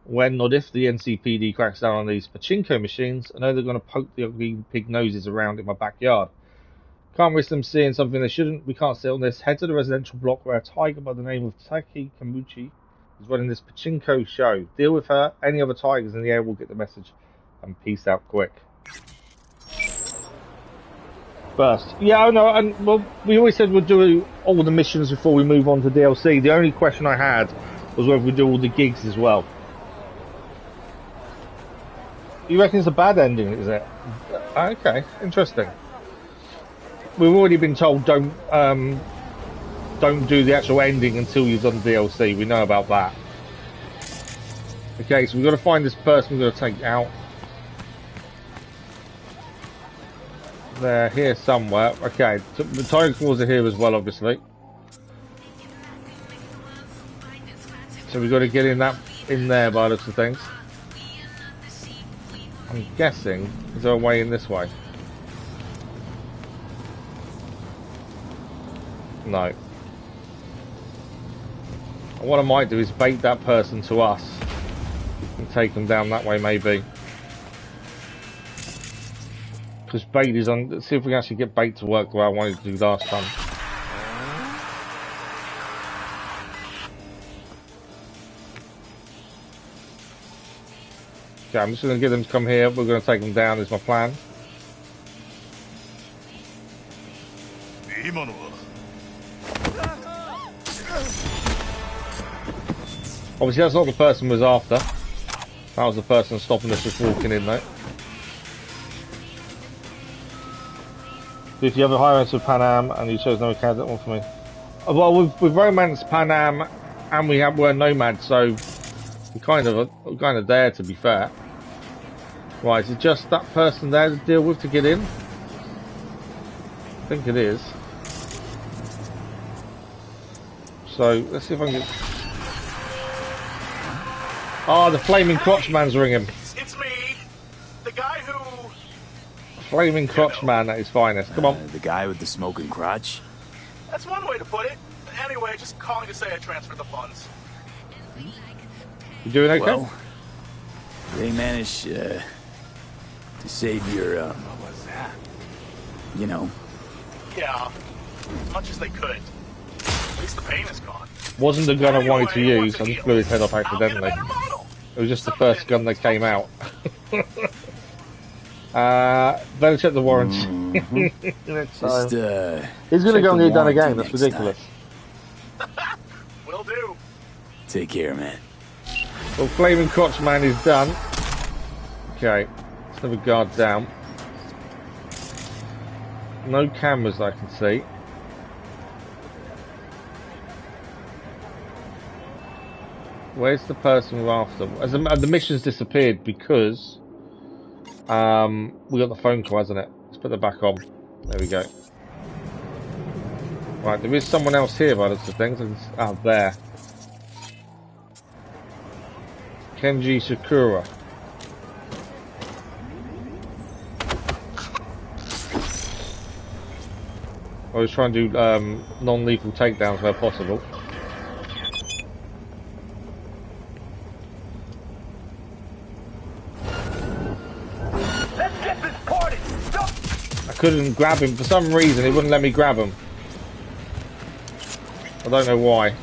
A: When, not if, the NCPD cracks down on these pachinko machines, I know they're going to poke the ugly pig noses around in my backyard. Can't risk them seeing something they shouldn't. We can't sit on this. Head to the residential block where a tiger by the name of Taki Kenmochi is running this pachinko show. Deal with her. Any other tigers in the area will get the message. And peace out quick. First. Yeah, I know. And well, we always said we'd do all the missions before we move on to DLC. The only question I had was whether we do all the gigs as well. You reckon it's a bad ending, is it? Okay, interesting. We've already been told don't don't do the actual ending until you've done DLC. We know about that. Okay, so we've got to find this person we're going to take out. They're here somewhere. Okay, the tiger claws are here as well, obviously. So we've got to get in there by the looks of things. I'm guessing is there a way in this way? No. And what I might do is bait that person to us and take them down that way, maybe. Because bait is on. Let's see if we can actually get bait to work the way I wanted to do last time. Okay, I'm just going to get them to come here. We're going to take them down, is my plan. Obviously, that's not the person was after. That was the person stopping us just walking in, though. If you have a higher end of Pan Am and you chose no candidate one for me. Well, we've romanced Pan Am and we're nomads, so we're kind of there, to be fair. Right, is it just that person there to deal with to get in? I think it is. So let's see if I can get. Oh, the flaming crotch man's ringing.
D: It's me, the guy who.
A: Flaming crotch man at his finest. Come on.
E: The guy with the smoking crotch?
D: That's one way to put it. Anyway, just calling to say I transferred the funds.
A: You doing okay?
E: Well, they managed to save your,
D: What was that?
E: you know.
D: Yeah, as much as they could. At least the pain is gone.
A: Wasn't the gun I wanted to use, I just blew his head off accidentally. It was just the first gun that came out. Better check the warrants. Next time. He's going to go and get it done again, that's ridiculous.
D: Will do.
E: Take care, man.
A: Well, Flaming Crotch Man is done. Okay, let's have a guard down. No cameras I can see. Where's the person we're after? The mission's disappeared because we got the phone call, hasn't it? Let's put that back on. There we go. Right, there is someone else here by the looks of things. Oh, there. Kenji Sakura. I was trying to do non-lethal takedowns where possible.
D: Let's get this party. Stop.
A: I couldn't grab him for some reason. He wouldn't let me grab him. I don't know why.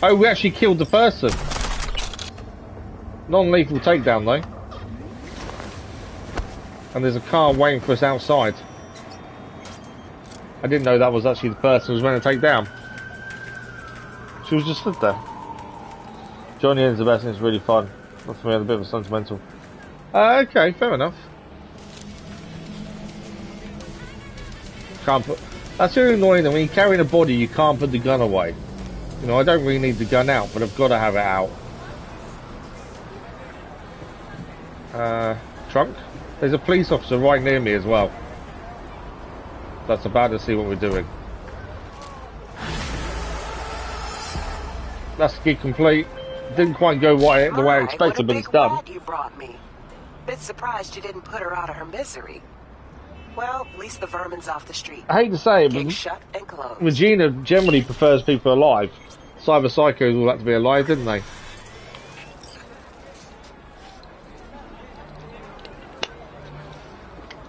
A: Oh, we actually killed the person. Non-lethal takedown though. And there's a car waiting for us outside. I didn't know that was actually the person who was meant to take down. She was just stood there. Johnny Inn's the best and it's really fun. Not for me, I'm a bit of a sentimental. Okay, fair enough. Can't put. That's really annoying that when you're carrying a body, you can't put the gun away. You know, I don't really need the gun out, but I've got to have it out. Trunk? There's a police officer right near me as well. That's about to see what we're doing. That's the gig complete. Didn't quite go the way I expected, but it's done.
M: You brought me. Bit surprised you didn't put her out of her misery. Well, at least the vermin's off the street.
A: I hate to say it, but
M: shut and closed.
A: Regina generally prefers people alive. Cyber Psychos all had to be alive, didn't they?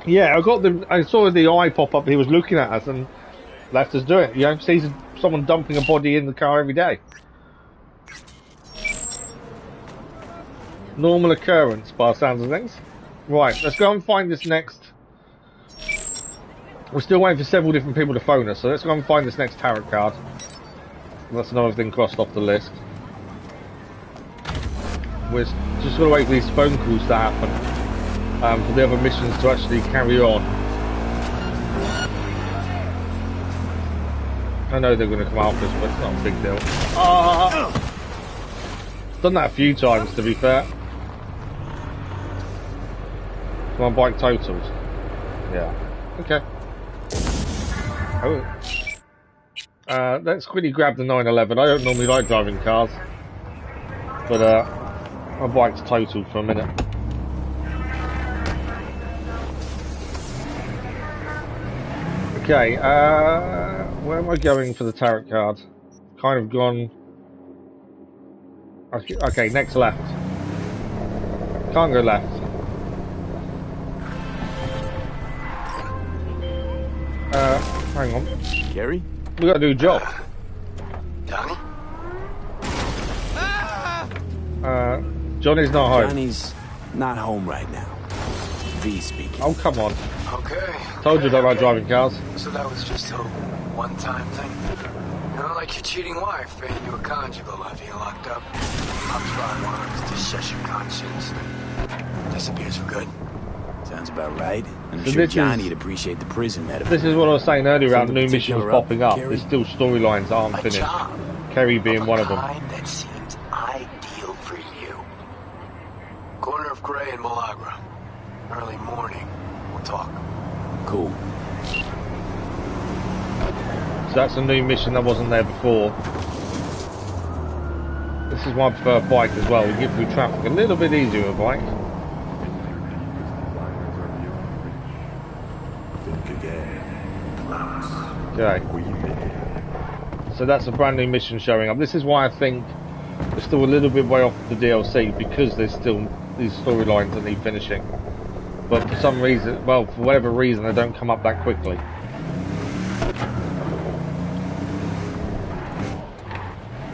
A: Yeah, I saw the eye pop up. He was looking at us and left us do it. You know, sees someone dumping a body in the car every day. Normal occurrence, by the sounds of things. Right, let's go and find this next. We're still waiting for several different people to phone us, so let's go and find this next tarot card. That's another thing crossed off the list. We're just going to wait for these phone calls to happen, for the other missions to actually carry on. I know they're going to come after us, but it's not a big deal. Done that a few times, to be fair. My bike totaled. Yeah. Okay. Let's quickly grab the 911. I don't normally like driving cars, but my bike's totaled for a minute. Okay, where am I going for the tarot card? Kind of gone. Okay, next left. Can't go left. Hang on.
E: Gary?
A: We gotta do a job.
B: Johnny?
A: Johnny's not home.
E: Johnny's not home right now. V speaking.
A: Oh, come on.
B: Okay.
A: Told you don't like driving cars.
B: So that was just a one-time thing? You know, like your cheating wife paying you a conjugal after you're locked up. Pops by once to shush your conscience and disappears for good.
E: Sounds about right. And I'm sure Johnny'd appreciate the prison metaphor.
A: This is what I was saying earlier about new missions popping up. There's still storylines that aren't finished. Kerry being one of them.
B: That seems ideal for you. Corner of Gray and Malagra. Early morning. We'll talk.
E: Cool.
A: So that's a new mission that wasn't there before. This is my preferred bike as well. We get through traffic a little bit easier with a bike. Okay. So that's a brand new mission showing up. This is why I think we're still a little bit way off the DLC, because there's still these storylines that need finishing. But for some reason, well, for whatever reason, they don't come up that quickly.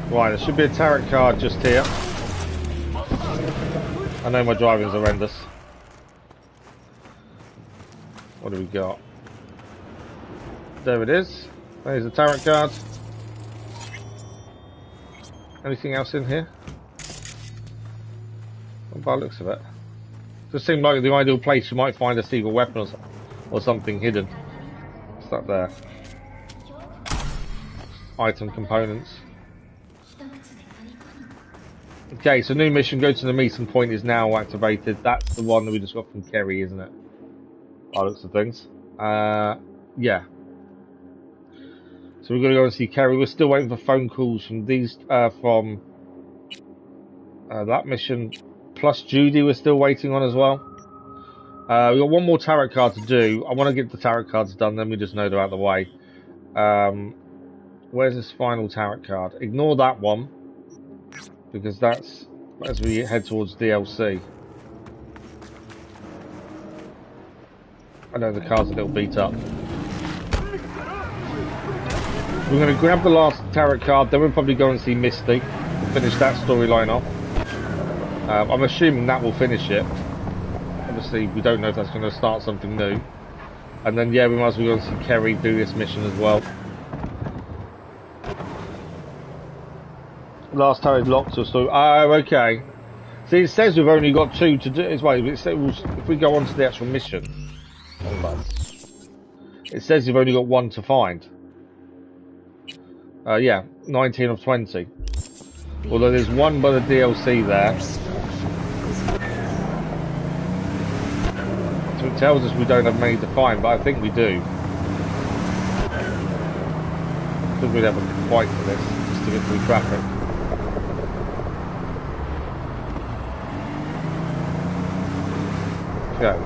A: Right, there should be a tarot card just here. I know my driving's horrendous. What do we got? There it is. There's a tarot card. Anything else in here? Not by the looks of it. Just seemed like the ideal place you might find a secret weapon or something hidden. What's that there? Item components. Okay, so new mission, go to the meeting point, is now activated. That's the one that we just got from Kerry, isn't it? By the looks of things. Yeah. So we're going to go and see Kerry. We're still waiting for phone calls from these, from that mission. Plus Judy we're still waiting on as well. We've got one more tarot card to do. I want to get the tarot cards done, then we just know they're out of the way. Where's this final tarot card? Ignore that one, because that's as we head towards DLC. I know the card's a little beat up. We're going to grab the last tarot card, then we'll probably go and see Misty, finish that storyline off. I'm assuming that will finish it. Obviously, we don't know if that's going to start something new. And then, yeah, we might as well go and see Kerry do this mission as well. Last tarot locked to a story. Oh, okay. See, it says we've only got 2 to do as well. If we go on to the actual mission, hold on. It says you've only got 1 to find. Yeah, 19 of 20. Although there's 1 by the DLC there. So it tells us we don't have many to find, but I think we do. I think we'd have a fight for this, just to get through traffic. Okay.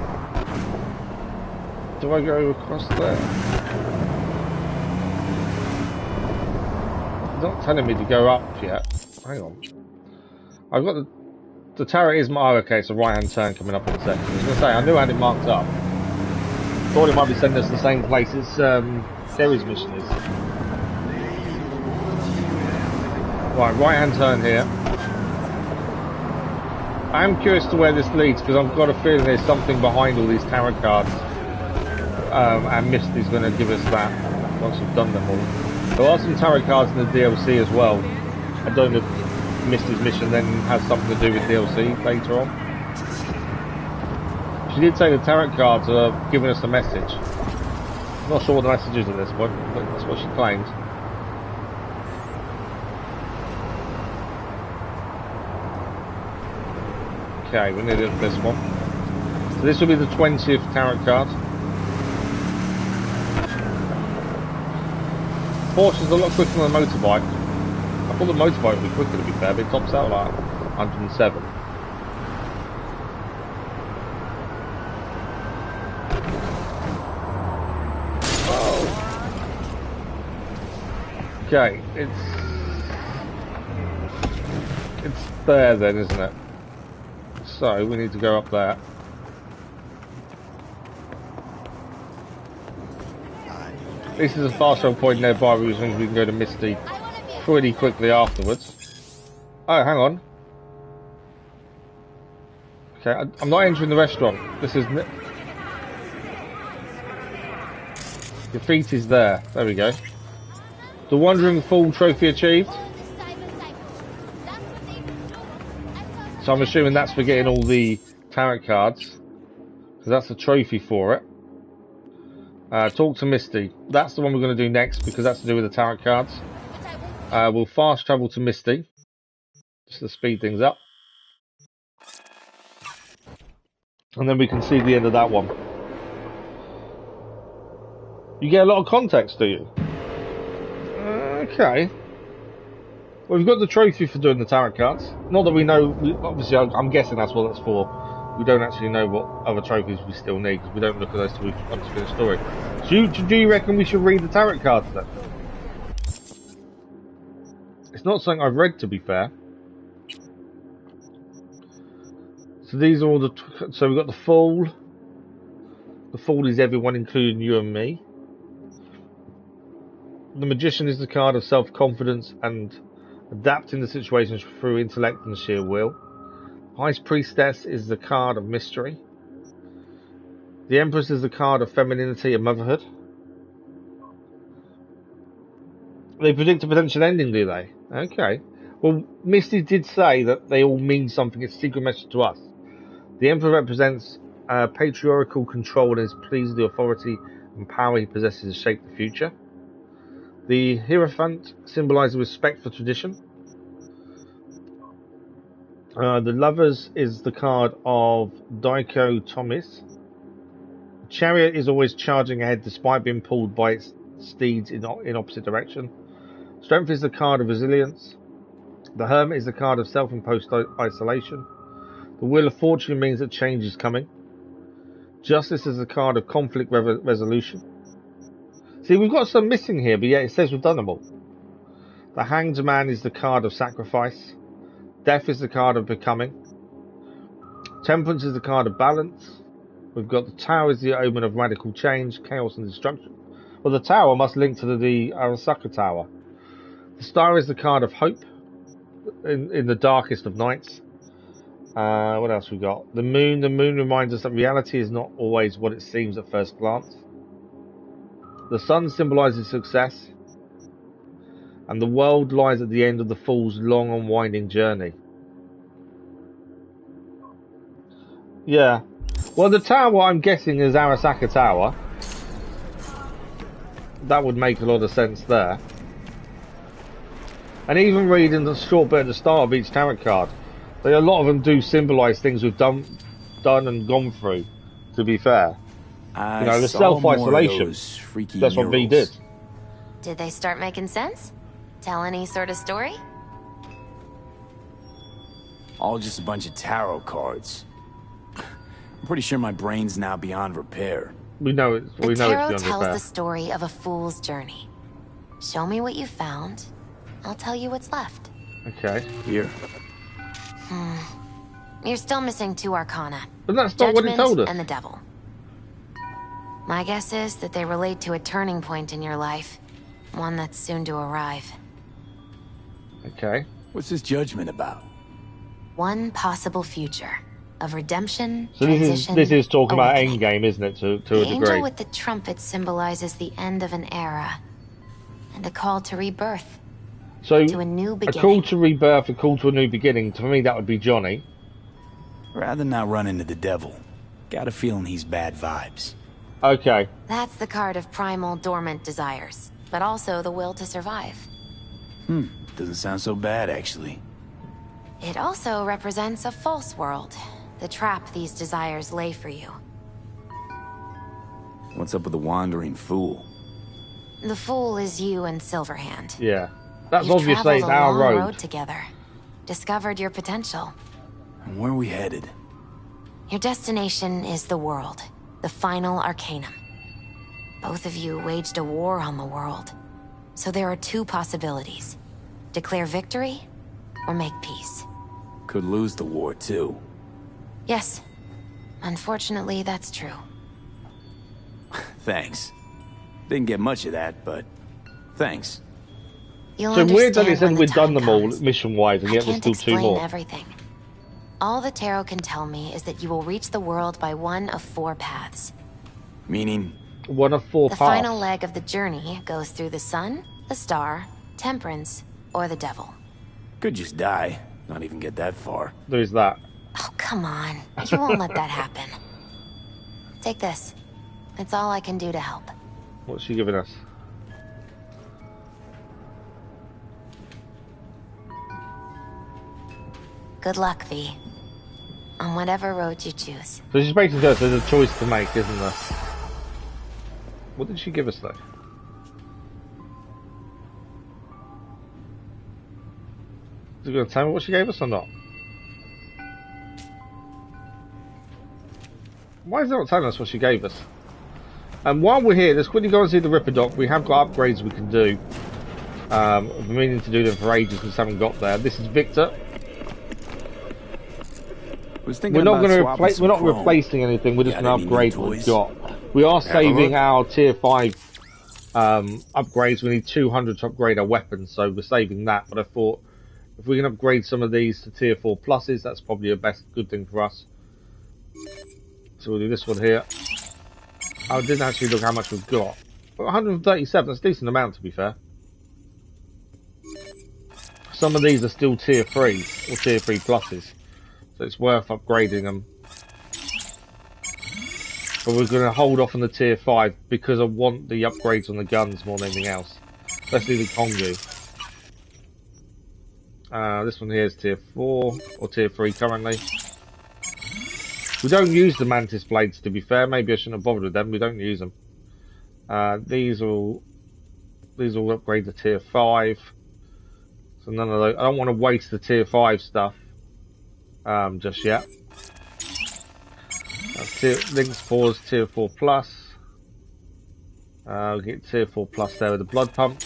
A: Do I go across there? It's not telling me to go up yet. Hang on. I've got the tower is my... Oh, okay, it's a right-hand turn coming up in a second. I was going to say, I knew I had it marked up. Thought it might be sending us to the same place as Kerry's mission is. Right, right-hand turn here. I am curious to where this leads, because I've got a feeling there's something behind all these tarot cards. And Misty's going to give us that once we've done them all. There are some tarot cards in the DLC as well. I don't know if Misty's mission then has something to do with DLC later on. She did say the tarot cards are giving us a message. I'm not sure what the message is at this point, but that's what she claimed. Okay, we needed this one. So this will be the 20th tarot card. Porsche is a lot quicker than the motorbike. I thought the motorbike would be quicker, to be fair, but it tops out like 107. Oh. Okay, it's there then, isn't it? So we need to go up there. This is a fast travel point nearby, which means we can go to Misty pretty quickly afterwards. Oh, hang on. Okay, I'm not entering the restaurant. This is... Graffiti's there. There we go. The Wandering Fool trophy achieved. So I'm assuming that's for getting all the tarot cards. Because that's a trophy for it. Talk to Misty. That's the one we're going to do next because that's to do with the tarot cards. We'll fast travel to Misty. Just to speed things up. And then we can see the end of that one. You get a lot of context, do you? Okay. Well, we've got the trophy for doing the tarot cards. Not that we know, obviously I'm guessing that's what that's for. We don't actually know what other trophies we still need because we don't look at those till we want to finish the story. So do you reckon we should read the tarot cards then? It's not something I've read, to be fair. So these are all the... So we've got the Fool. The Fool is everyone, including you and me. The Magician is the card of self-confidence and adapting the situations through intellect and sheer will. High Priestess is the card of mystery. The Empress is the card of femininity and motherhood. They predict a potential ending, do they? Okay. Well, Misty did say that they all mean something. It's a secret message to us. The Emperor represents patriarchal control and is pleased with the authority and power he possesses to shape the future. The Hierophant symbolizes respect for tradition. The Lovers is the card of dichotomies. Chariot is always charging ahead despite being pulled by its steeds in opposite direction. Strength is the card of resilience. The Hermit is the card of self-imposed isolation. The Wheel of Fortune means that change is coming. Justice is the card of conflict resolution. See, we've got some missing here, but yet it says we've done them all. The Hanged Man is the card of sacrifice. Death is the card of becoming. Temperance is the card of balance. We've got the Tower is the omen of radical change, chaos and destruction. Well, the Tower must link to the Arasaka Tower. The Star is the card of hope in the darkest of nights. What else we got? The Moon. The Moon reminds us that reality is not always what it seems at first glance. The Sun symbolizes success. And the world lies at the end of the Fool's long and winding journey. Yeah. Well, the tower, I'm guessing, is Arasaka Tower. That would make a lot of sense there. And even reading the short bit at the start of each tarot card, a lot of them do symbolise things we've done and gone through, to be fair. You know, the self-isolation. That's what V did.
N: Did they start making sense? Tell any sort of story?
E: All just a bunch of tarot cards. I'm pretty sure my brain's now beyond repair.
A: We know it's beyond repair.
N: The tarot tells the story of a fool's journey. Show me what you found. I'll tell you what's left.
A: Okay.
E: Here.
N: You're still missing 2 arcana.
A: But that's not what it told us.
N: And the devil. My guess is that they relate to a turning point in your life. One that's soon to arrive.
A: Okay.
E: What's this judgment about?
N: One possible future of redemption,
A: so
N: transition,
A: this is talking
N: awakening.
A: about Endgame, isn't it, to a degree?
N: The angel with the trumpet symbolizes the end of an era and a call to rebirth.
A: So,
N: to a new beginning.
A: A call to rebirth, a call to a new beginning. To me, that would be Johnny.
E: Rather not run into the devil. Got a feeling he's bad vibes.
A: Okay.
N: That's the card of primal dormant desires, but also the will to survive.
E: Doesn't sound so bad, actually.
N: It also represents a false world, the trap these desires lay for you.
E: What's up with the wandering fool?
N: The fool is you and Silverhand.
A: Yeah. That's
N: You've
A: obviously
N: traveled
A: our
N: a long
A: road
N: together. Discovered your potential.
E: And where are we headed?
N: Your destination is the world, the final arcanum. Both of you waged a war on the world. So there are two possibilities. Declare victory, or make peace.
E: Could lose the war, too.
N: Yes. Unfortunately, that's true.
E: Thanks. Didn't get much of that, but thanks.
N: You'll
A: so weird that
N: understand
A: it said
N: when
A: we've
N: the
A: done
N: time
A: them all
N: comes.
A: mission-wise, and yet there's still two more.
N: Everything. All the tarot can tell me is that you will reach the world by one of 4 paths.
E: Meaning?
A: One of 4
N: The
A: paths.
N: final leg of the journey goes through the sun, the star, temperance, or the devil.
E: Could just die. Not even get that far.
A: There's that.
N: Oh, come on. You won't let that happen. Take this. It's all I can do to help.
A: What's she giving us?
N: Good luck, V. On whatever road you choose.
A: So she's basically said there's a choice to make, isn't there? What did she give us, though? Is it going to tell me what she gave us or not? Why is it not telling us what she gave us? And while we're here, let's quickly go and see the Ripper Dock. We have got upgrades we can do. I've been meaning to do them for ages, because haven't got there. This is Victor. We're not going to replace. We're not replacing anything. We're just going to upgrade what we've got. We are saving our tier 5 upgrades. We need 200 to upgrade our weapons, so we're saving that. But I thought if we can upgrade some of these to tier 4 pluses, that's probably a good thing for us. So we'll do this one here. I didn't actually look how much we've got. 137. That's a decent amount, to be fair. Some of these are still tier 3s or tier 3 pluses. So it's worth upgrading them. But we're going to hold off on the tier 5 because I want the upgrades on the guns more than anything else. Especially the Kongu. This one here is tier 4 or tier 3 currently. We don't use the Mantis blades, to be fair. Maybe I shouldn't have bothered with them. We don't use them. These will upgrade to tier 5. So none of those. I don't want to waste the tier 5 stuff just yet. Link's 4 is tier 4 plus. We'll get tier 4 plus there with the blood pump.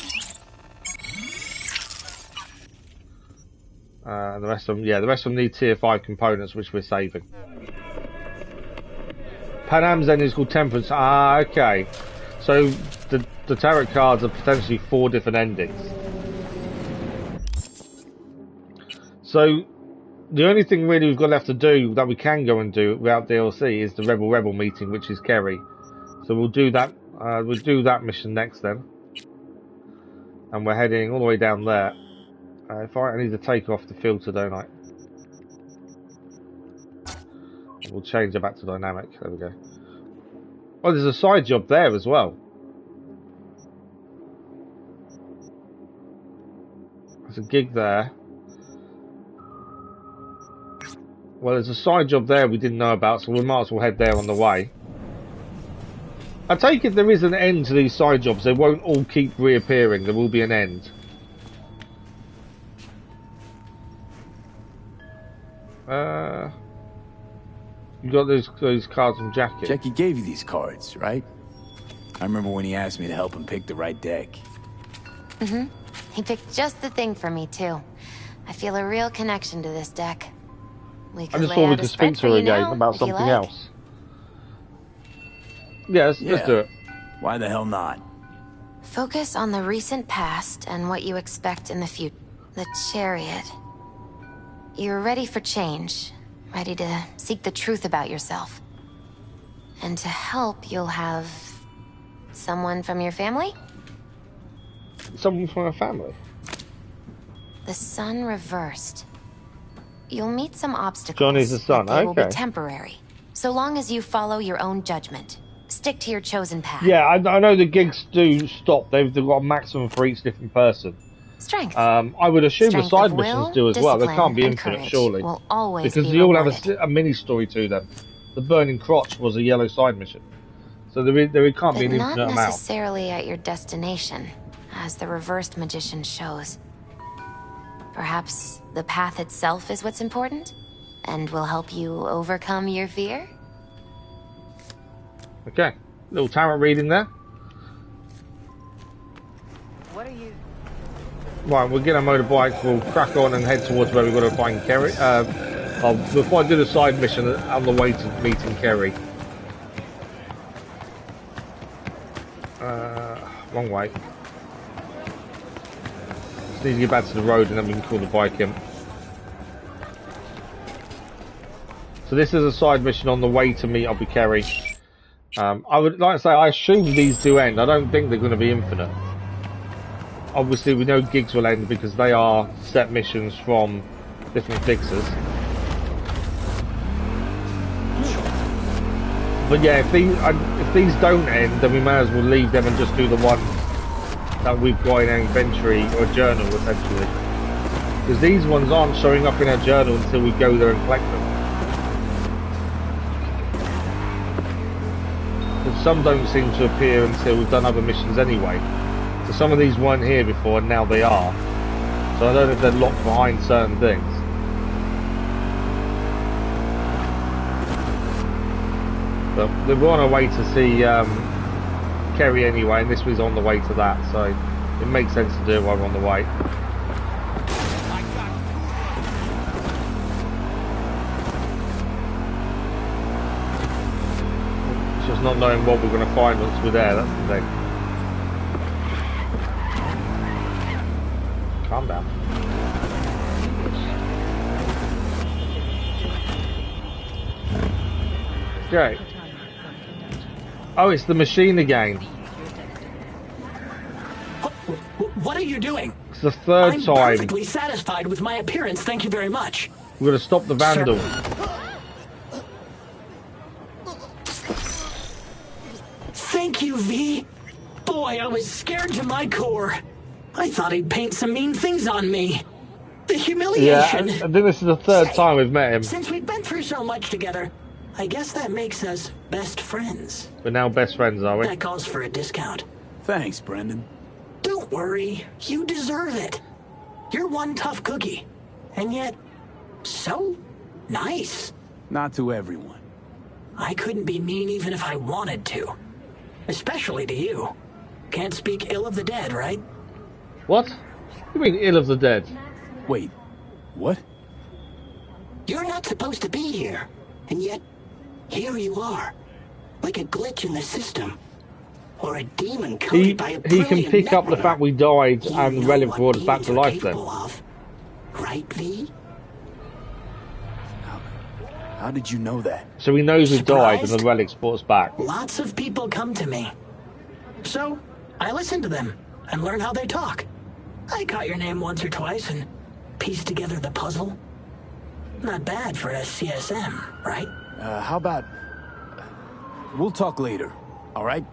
A: The rest of them need tier 5 components, which we're saving. Panam's then is called Temperance. Ah, okay. So the tarot cards are potentially 4 different endings. So the only thing really we've got left to do that we can go and do without DLC is the Rebel meeting, which is Kerry. So we'll do that. We'll do that mission next then. And we're heading all the way down there. I need to take off the filter, don't I? We'll change it back to dynamic. There we go. Oh, there's a side job there as well. There's a gig there. Well, there's a side job there we didn't know about, so we might as well head there on the way. I take it there is an end to these side jobs. They won't all keep reappearing. There will be an end. You got those cards from Jackie.
E: Jackie gave you these cards, right? I remember when he asked me to help him pick the right deck.
N: Mm-hmm. He picked just the thing for me, too. I feel a real connection to this deck. I
A: just thought we could speak to her again about something else. Yeah, let's do it.
E: Why the hell not?
N: Focus on the recent past and what you expect in the future. The Chariot. You're ready for change. Ready to seek the truth about yourself. And to help, you'll have someone from your family?
A: Someone from our family?
N: The sun reversed. You'll meet some obstacles.
A: Johnny's the sun,
N: they will be temporary. So long as you follow your own judgment. Stick to your chosen path.
A: Yeah, I know the gigs do stop. They've got a maximum for each different person.
N: Strength.
A: I would assume
N: Strength
A: the side
N: of
A: missions
N: will,
A: do as well. They
N: discipline,
A: can't be
N: and
A: infinite,
N: courage
A: surely.
N: will always
A: Because
N: be
A: they all
N: rewarded.
A: have a mini story to them. The Burning Crotch was a yellow side mission. So there can't be an infinite amount.
N: Not necessarily at your destination, as the reversed magician shows. Perhaps the path itself is what's important, and will help you overcome your fear?
A: Okay, little tarot reading there.
V: What are you?
A: Right, we'll get our motorbikes, we'll crack on and head towards where we've got to find Kerry. Before I do the side mission, on the way to meeting Kerry. Wrong way. Just need to get back to the road and then we can call the bike in. So this is a side mission on the way to meet up with Kerry. I would like to say, I assume these do end. I don't think they're going to be infinite. Obviously, we know gigs will end because they are set missions from different fixers. But yeah, if these don't end, then we may as well leave them and just do the one that we've got in our inventory or journal, essentially. Because these ones aren't showing up in our journal until we go there and collect them. But some don't seem to appear until we've done other missions anyway. So some of these weren't here before and now they are. So I don't know if they're locked behind certain things. But we're on our way to see Kerry anyway, and this was on the way to that, so it makes sense to do it while we're on the way. It's just not knowing what we're going to find once we're there, that's the thing. Calm down. Okay. Oh, it's the machine again.
K: What are you doing?
A: It's the third time.
K: I'm perfectly satisfied with my appearance, thank you very much.
A: We're going to stop the vandal.
K: Thank you, V. Boy, I was scared to my core. I thought he'd paint some mean things on me. The humiliation.
A: Yeah, I think this is the third time we've met him.
K: Since we've been through so much together, I guess that makes us best friends.
A: We're now best friends, are we?
K: That calls for a discount.
E: Thanks, Brendan.
K: Don't worry, you deserve it. You're one tough cookie, and yet so nice.
E: Not to everyone.
K: I couldn't be mean even if I wanted to. Especially to you. Can't speak ill of the dead, right?
A: What? You mean ill of the dead?
E: Wait, what?
K: You're not supposed to be here, and yet here you are. Like a glitch in the system. Or a demon coded by a brilliant
A: He can pick up the fact we died and Relic brought us back to life then.
K: Right, V?
E: How did you know that?
A: So he knows we died and the Relic's brought us back.
K: Lots of people come to me. So, I listen to them and learn how they talk. I caught your name once or twice and pieced together the puzzle. Not bad for a CSM, right?
E: How about... We'll talk later, alright?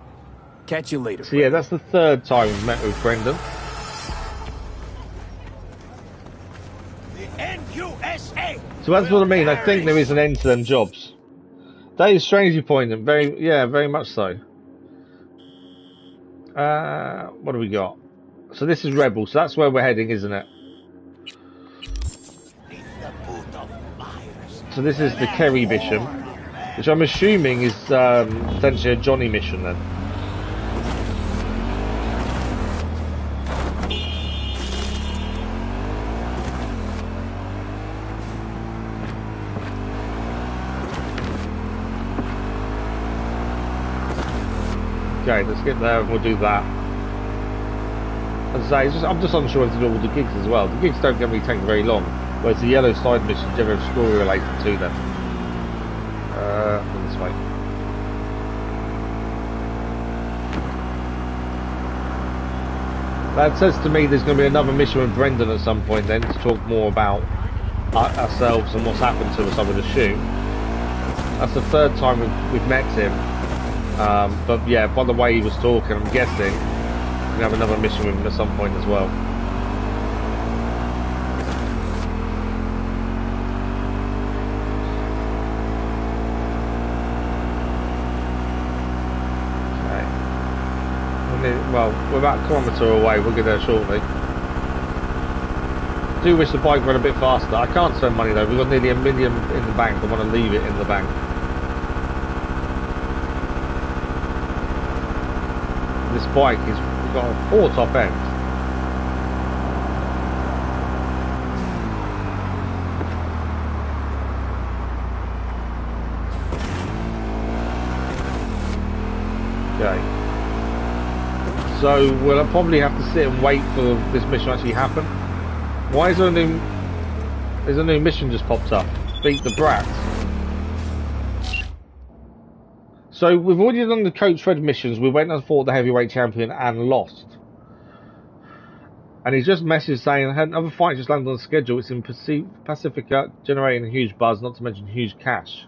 E: Catch you later.
A: So yeah, that's the third time we've met with Brendan.
F: The NUSA.
A: So that's what I mean. I think there is an end to them jobs. That is strangely poignant. Very much so. What do we got? So this is Rebel. So that's where we're heading, isn't it? So this is the Kerry mission, which I'm assuming is potentially a Johnny mission then. Okay, let's get there and we'll do that. As I say, I'm just unsure if to do all the gigs as well. The gigs don't generally take very long, whereas the yellow side missions generally have story related to them. This way. That says to me there's going to be another mission with Brendan at some point then, to talk more about ourselves and what's happened to us, I would assume. That's the third time we've met him. But yeah, by the way he was talking, I'm guessing we're going to have another mission with him at some point as well. Well, we're about a kilometre away. We'll get there shortly. I do wish the bike ran a bit faster. I can't spend money though. We've got nearly $1 million in the bank. I want to leave it in the bank. This bike has got 4 top ends. Okay. So we'll probably have to sit and wait for this mission to actually happen. Why is there a new... There's a new mission just popped up. Beat the Brat. So we've already done the Coach Fred missions. We went and fought the heavyweight champion and lost. And he's just messaged saying another fight just landed on the schedule. It's in Pacifica, generating a huge buzz, not to mention huge cash.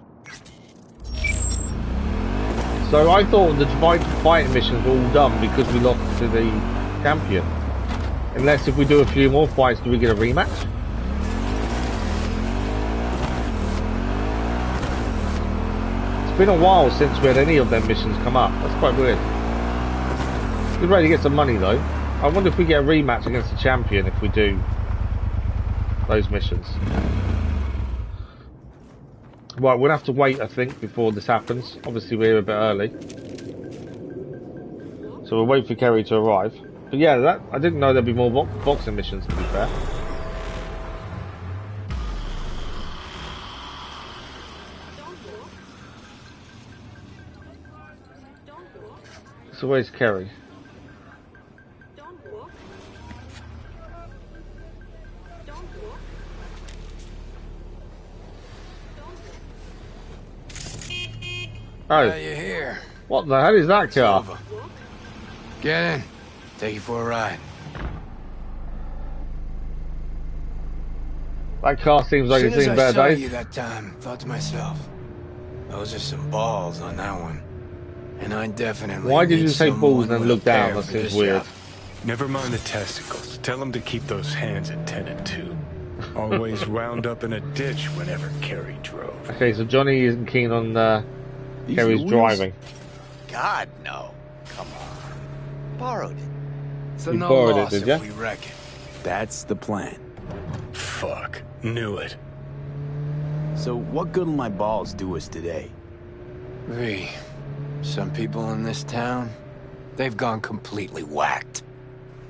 A: So I thought the fighting missions were all done because we lost to the champion. Unless if we do a few more fights, do we get a rematch? It's been a while since we had any of them missions come up. That's quite weird. We're ready to get some money though. I wonder if we get a rematch against the champion if we do those missions. Right, we'll have to wait, I think, before this happens. Obviously, we're here a bit early. So we'll wait for Kerry to arrive. But yeah, I didn't know there'd be more boxing missions, to be fair. So where's Kerry? Oh,
B: you're here.
A: What the hell is that car?
B: Get in. Take you for a ride.
A: That car seems like it's seen better days.
B: As soon as I saw you that time, thought to myself, those are some balls on that one. And I definitely.
A: Why did you say balls and then look down? That seems weird.
C: Never mind the testicles. Tell him to keep those hands attended to. Always wound up in a ditch whenever Kerry drove.
A: Okay, so Johnny isn't keen on Kerry's driving.
B: God, no. Come on. Borrowed it. So
A: you
B: no
A: borrowed
B: loss
A: it, did
B: if
A: you?
B: we wreck it.
E: That's the plan.
C: Fuck. Knew it.
E: So what good will my balls do us today?
B: V, some people in this town, they've gone completely whacked.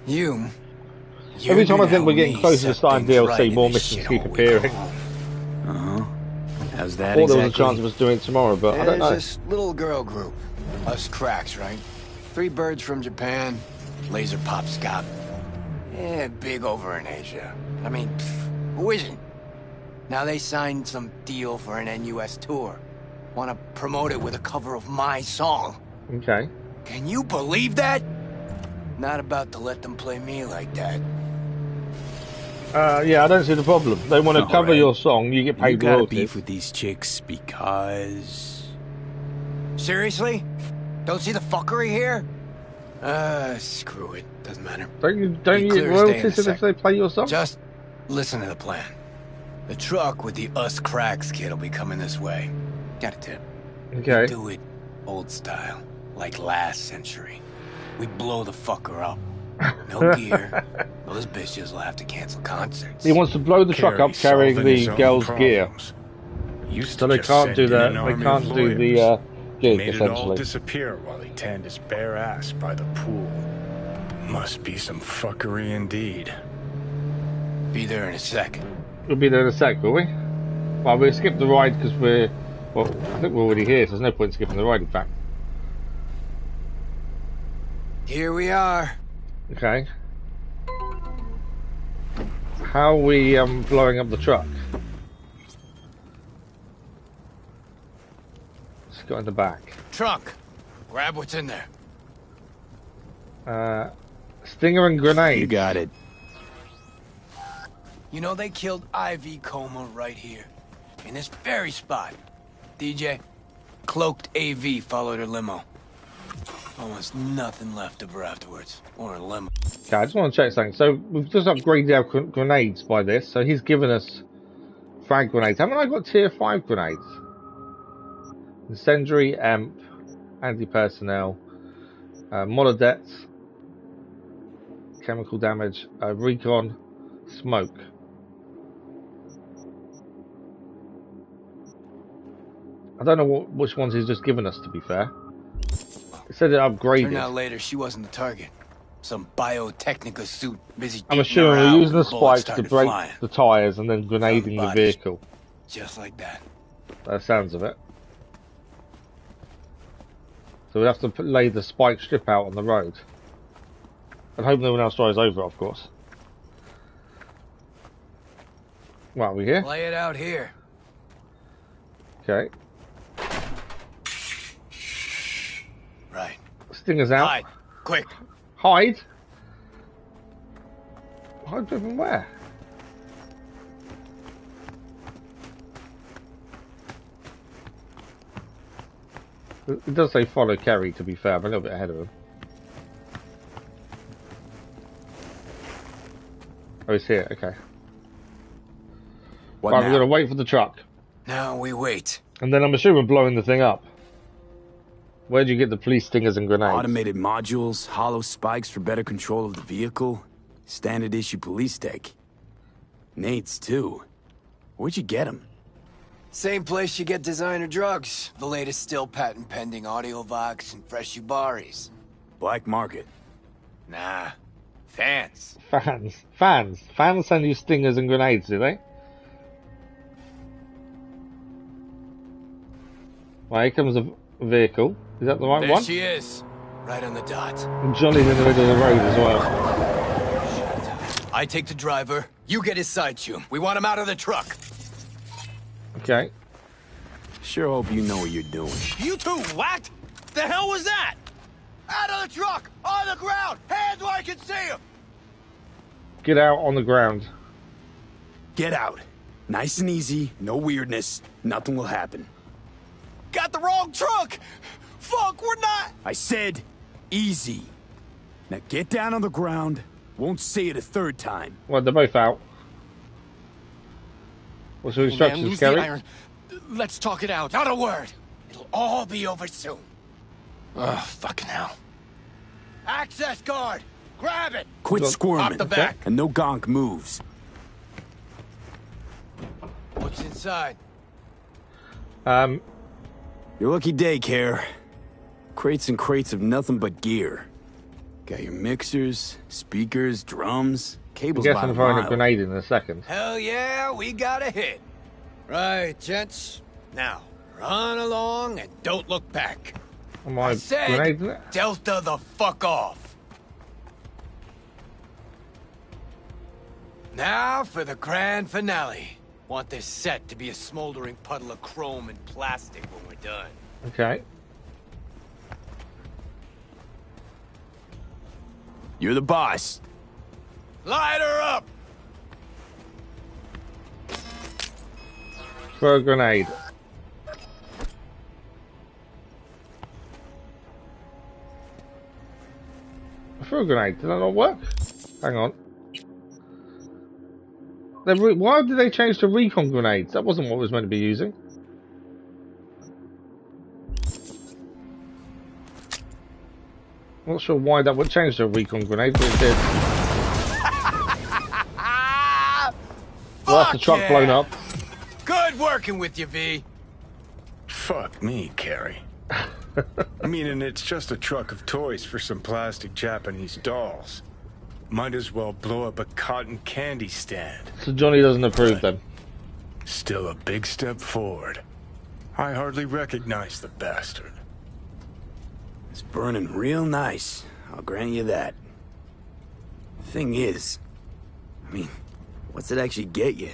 A: Every time I think we're getting closer to starting DLC, more missions keep appearing.
E: How's that
A: I thought
E: exactly?
A: there was a chance of us doing it tomorrow, but I don't know.
B: There's this little girl group. Us cracks, right? 3 birds from Japan, laser pop Scott. Yeah, big over in Asia. I mean, who isn't? Now they signed some deal for an NUS tour. Want to promote it with a cover of my song.
A: Okay.
B: Can you believe that? Not about to let them play me like that.
A: Yeah, I don't see the problem. They want to cover your song, you get paid royalties.
E: You got beef with these chicks because...
B: Seriously? Don't see the fuckery here? Screw it. Doesn't matter.
A: Don't you get royalties if they play your song?
B: Just listen to the plan. The truck with the Us Cracks kid will be coming this way. Got a tip.
A: Okay.
B: We do it old style, like last century. We blow the fucker up. No gear. Those bitches will have to cancel concerts.
A: He wants to blow the truck up carrying the girl's gear. So they can't do that. They can't do the gig,
C: Made
A: essentially.
C: it all disappear while he tanned his bare ass by the pool. Must be some fuckery indeed.
B: Be there in a sec.
A: We'll be there in a sec, will we? Well, we'll skip the ride because we're... Well, I think we're already here, so there's no point in skipping the ride, in fact.
B: Here we are.
A: Okay. How are we blowing up the truck? Let's go in the back.
B: Truck. Grab what's in there.
A: Stinger and grenade.
E: You got it.
B: You know they killed Ivy Coma right here. In this very spot. DJ, cloaked AV followed her limo. Almost nothing left of her afterwards. Or a limo.
A: Okay, I just want to check something. So we've just upgraded our grenades by this. So he's given us frag grenades. Haven't I got tier 5 grenades? Incendiary, EMP, anti-personnel, Molodets, chemical damage, recon, smoke. I don't know which ones he's just given us, to be fair. It said it upgraded.
B: Turned out later she wasn't the target. Some biotechnica suit busy.
A: I'm assuming we're using the spikes to break the tyres and then grenading the vehicle.
B: Just like that.
A: That sounds of it. So we have to lay the spike strip out on the road. And hope no one else drives over it, of course. What, are we here?
B: Lay it out here.
A: Okay.
B: Right.
A: Stinger's out.
B: Hide. Quick.
A: Hide? Hide from where? It does say follow Kerry, to be fair. I'm a little bit ahead of him. Oh, he's here. Okay. Right, we're going to wait for the truck.
B: Now we wait.
A: And then I'm assuming blowing the thing up. Where'd you get the police stingers and grenades?
E: Automated modules, hollow spikes for better control of the vehicle, standard issue police tech. Nates, too. Where'd you get them?
B: Same place you get designer drugs. The latest still patent pending Audiovox and Fresh Ubaris.
E: Black market.
B: Nah. Fans.
A: Fans send you stingers and grenades, do they? Well, here comes a vehicle. Is that the right one?
B: There she is. Right on the dot.
A: And Johnny's in the middle of the road as well.
B: I take the driver. You get his side tune. We want him out of the truck.
A: Okay.
E: Sure hope you know what you're doing.
D: You two whacked? The hell was that?
B: Out of the truck! On the ground! Hands where I can see him!
A: Get out on the ground.
E: Get out. Nice and easy, no weirdness, nothing will happen.
D: Got the wrong truck! Fuck, we're not...
E: I said easy. Now get down on the ground. Won't say it a third time.
A: Well, they're both out. What's the instructions, Kerry?
D: Let's talk it out.
B: Not a word. It'll all be over soon.
D: Oh, fucking hell.
B: Access guard! Grab it!
E: Quit squirming.
B: Pop the back.
E: And no gonk moves.
B: What's inside?
E: Your lucky day, Care. Crates and crates of nothing but gear. Got your mixers, speakers, drums, cables.
A: I guess I'm throwing a grenade in a second.
B: Hell yeah, we got a hit. Right, gents. Now, run along and don't look back.
A: Am I grenade in it?
B: Delta the fuck off. Now for the grand finale. Want this set to be a smoldering puddle of chrome and plastic when we're done.
A: Okay.
E: You're the boss.
B: Light her up!
A: Throw a grenade. I threw a grenade. Did that not work? Hang on. Why did they change to recon grenades? That wasn't what it was meant to be using. Not sure why that would change to a recon grenade, but it did. Well, that's the truck blown up.
B: Good working with you, V.
C: Fuck me, Carrie. I mean, and it's just a truck of toys for some plastic Japanese dolls. Might as well blow up a cotton candy stand.
A: So Johnny doesn't approve then.
C: Still a big step forward. I hardly recognize the bastard.
E: It's burning real nice. I'll grant you that. Thing is, I mean, what's it actually get you?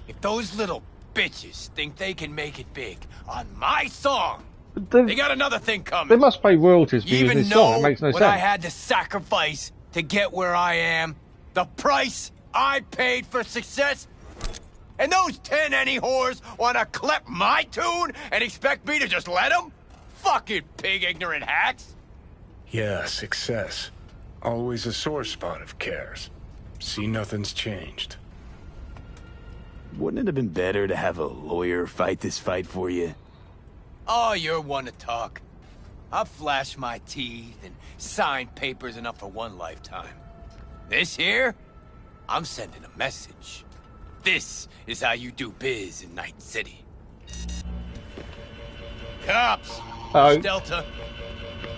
B: If those little bitches think they can make it big on my song, they got another thing coming.
A: They must pay royalties for using this song. It makes no sense.
B: What I had to sacrifice to get where I am, the price I paid for success, and those 10 any whores want to clip my tune and expect me to just let them? Fucking pig ignorant hacks.
C: Yeah, success. Always a sore spot of Cares. See, nothing's changed.
E: Wouldn't it have been better to have a lawyer fight this fight for you?
B: Oh, you're one to talk. I've flashed my teeth and signed papers enough for one lifetime. This here, I'm sending a message. This is how you do biz in Night City. Cops!
A: Oh.
B: Delta.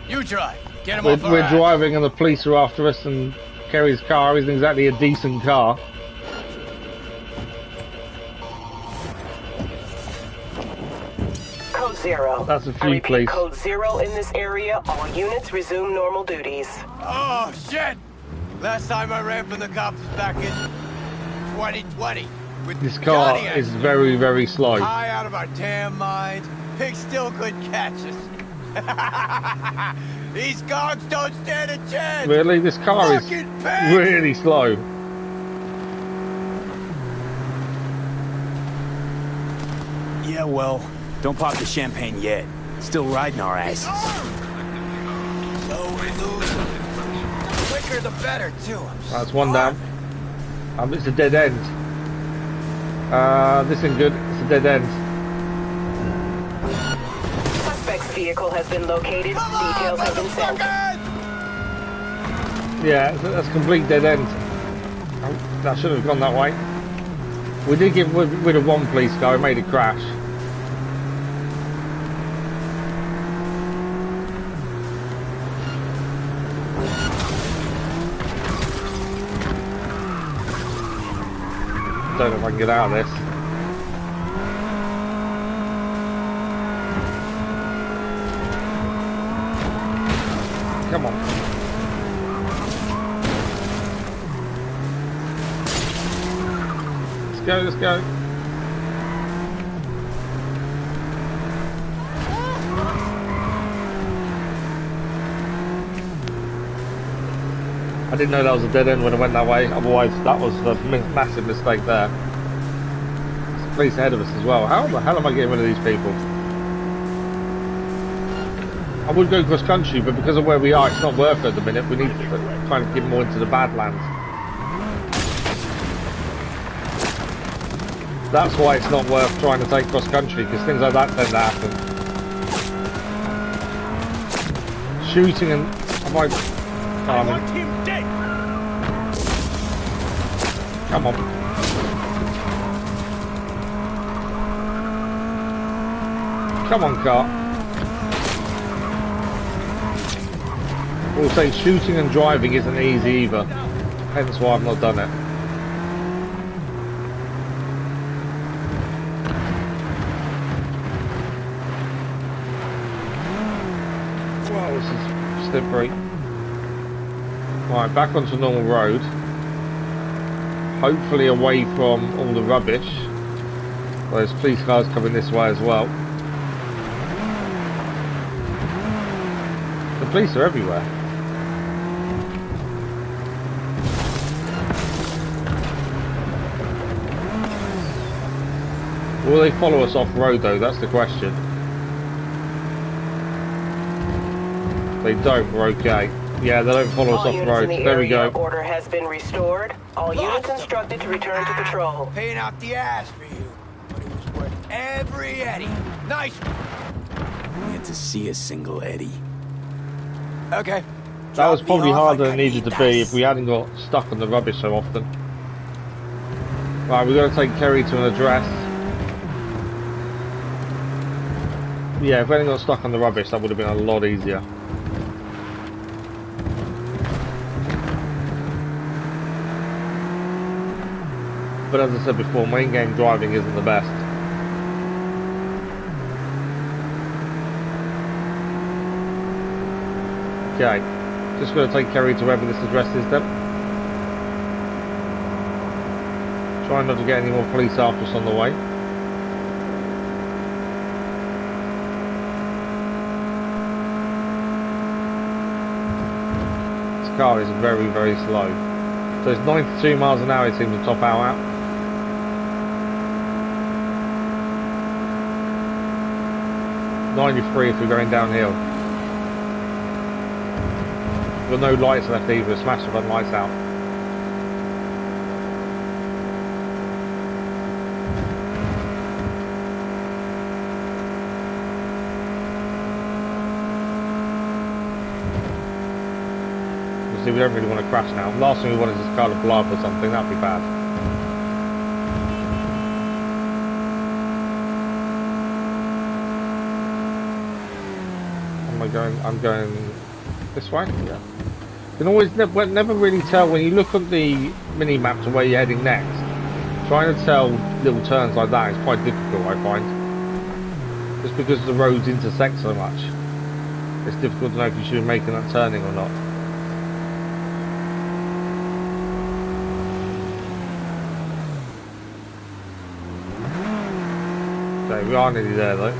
B: You drive. Get him
A: We're
B: off our ass.
A: driving and the police are after us, and Kerry's car isn't exactly a decent car.
M: Code 0.
A: That's a
M: I
A: few
M: repeat,
A: police.
M: Code 0 in this area. All units resume normal duties.
B: Oh, shit! Last time I ran from the cops was back in 2020. With
A: This car
B: Johnny
A: is very, very slow.
B: high out of our damn minds. Pigs still couldn't catch us. These guards don't stand a chance.
A: Really? This car is
B: Fucking pigs!
A: really slow.
E: Yeah, well, don't pop the champagne yet. Still riding our asses.
B: So we lose them. The quicker the better, too.
A: That's one down. It's a dead end. This isn't good. It's a dead end.
M: Suspect's vehicle has been located. Details have been sent.
A: Yeah, that's a complete dead end. Oh, that should have gone that way. We did get rid of one police car. It made it crash. Don't know if I can get out of this. Come on. Let's go, let's go. I didn't know that was a dead end when I went that way, otherwise that was a massive mistake there. There's a police ahead of us as well. How the hell am I getting rid of these people? I would go cross country, but because of where we are, it's not worth it at the minute. We need to try and get more into the Badlands. That's why it's not worth trying to take cross country, because things like that tend to happen. Shooting and... I want him dead! Come on. Come on, car. We'll say shooting and driving isn't easy either. Hence why I've not done it. Wow, this is slippery. Right, back onto normal road. Hopefully away from all the rubbish. Well, there's police cars coming this way as well. The police are everywhere. Will they follow us off road though? That's the question. If they don't, we're okay. Yeah, they don't follow us off road. There we go.
M: Order has been restored. All units instructed to return to patrol.
B: Paying out the ass for you, but it was worth every Eddie. Nice.
E: We had to see a single Eddie.
B: Okay.
A: That was probably harder than it needed to be if we hadn't got stuck on the rubbish so often. Right, we've got to take Kerry to an address. Yeah, if we hadn't got stuck on the rubbish, that would have been a lot easier. But as I said before, main game driving isn't the best. Okay, just going to take Kerry to wherever this address is then. Try not to get any more police after us on the way. This car is very, very slow. So it's 92 miles an hour it seems to top out at. .93 if we're going downhill. We've got no lights left either, smash the front lights out. obviously we don't really want to crash now. Last thing we want is this car to blow up or something. That'd be bad. Am I going? I'm going this way. Yeah. You can always never really tell when you look at the mini map to where you're heading next. Trying to tell little turns like that is quite difficult, I find. Just because the roads intersect so much, it's difficult to know if you should be making that turning or not. Okay, we are nearly there though.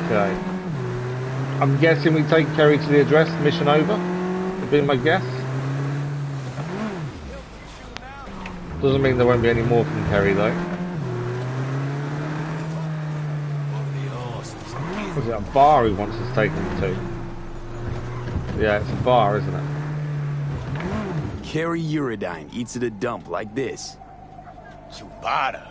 A: Okay. I'm guessing we take Kerry to the address, mission over. Would be my guess. Doesn't mean there won't be any more from Kerry though. Is it a bar he wants us taken to? Yeah, it's a bar, isn't it?
E: Kerry Uridine eats at a dump like this.
B: Chubata.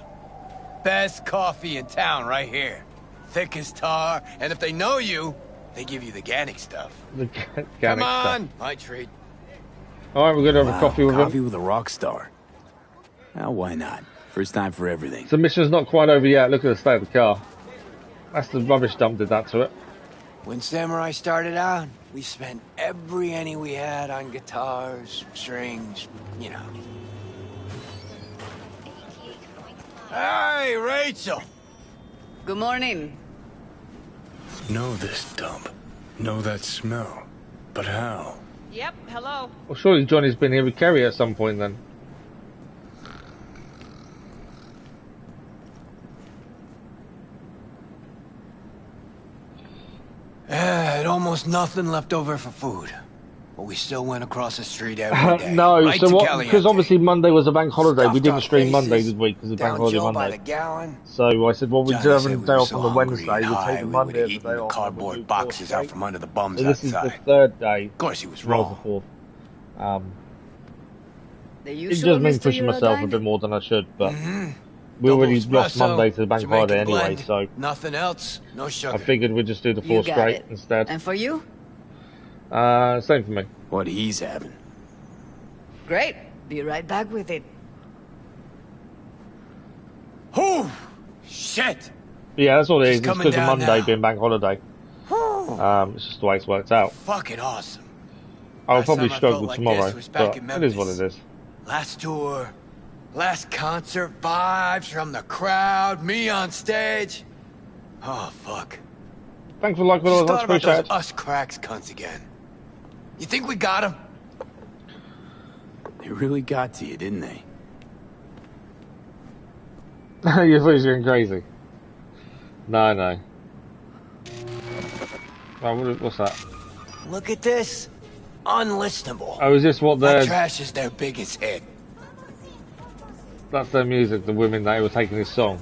B: Best coffee in town right here. Thick as tar, and if they know you, they give you the Gannic stuff.
A: The Gannic
B: Come on,
A: stuff.
B: my treat.
A: Alright, we're gonna have a coffee with him.
E: Coffee with a rock star. Now, why not? First time for everything.
A: So the mission's not quite over yet. Look at the state of the car. That's the rubbish dump did that to it.
B: When Samurai started out, we spent every penny we had on guitars, strings, you know. Hey, Rachel!
F: Good morning.
C: Know this dump. Know that smell. But how?
F: Yep, hello.
A: Well, surely Johnny's been here with Kerry at some point then.
B: Had almost nothing left over for food. But we still went across the street every day.
A: No,
B: right
A: so what? Because obviously Monday was a bank holiday. We didn't stream Monday, did we? Because of bank holiday Monday. So I said, well, we do have a day off on the Wednesday. We'll take Monday as a day off.
B: Cardboard boxes out from under the bums
A: so this
B: outside.
A: Is the third day.
B: Of course, he was wrong.
A: The fourth. It does mean pushing myself a bit more than I should, but we already lost Monday to the bank holiday anyway. So
B: nothing else, no sugar.
A: I figured we'd just do the 4 straight instead.
F: And for you?
A: Same for me.
E: What he's having.
F: Great. Be right back with it.
B: Oh, shit!
A: Yeah, that's all it is. It's because of Monday being bank holiday. It's just the way it's worked out.
B: Fucking awesome.
A: I'll probably struggle tomorrow, but it is what it is.
B: Last tour, last concert, vibes from the crowd, me on stage. Oh, fuck.
A: Thanks for liking all
B: thought about those us cracks cunts again. You think we got them?
E: They really got to you, didn't they?
A: You're going crazy. No. Oh, what's that?
B: Look at this. Unlistenable.
A: Oh, is this what
B: That trash is their biggest hit.
A: That's their music, the women that were taking this song.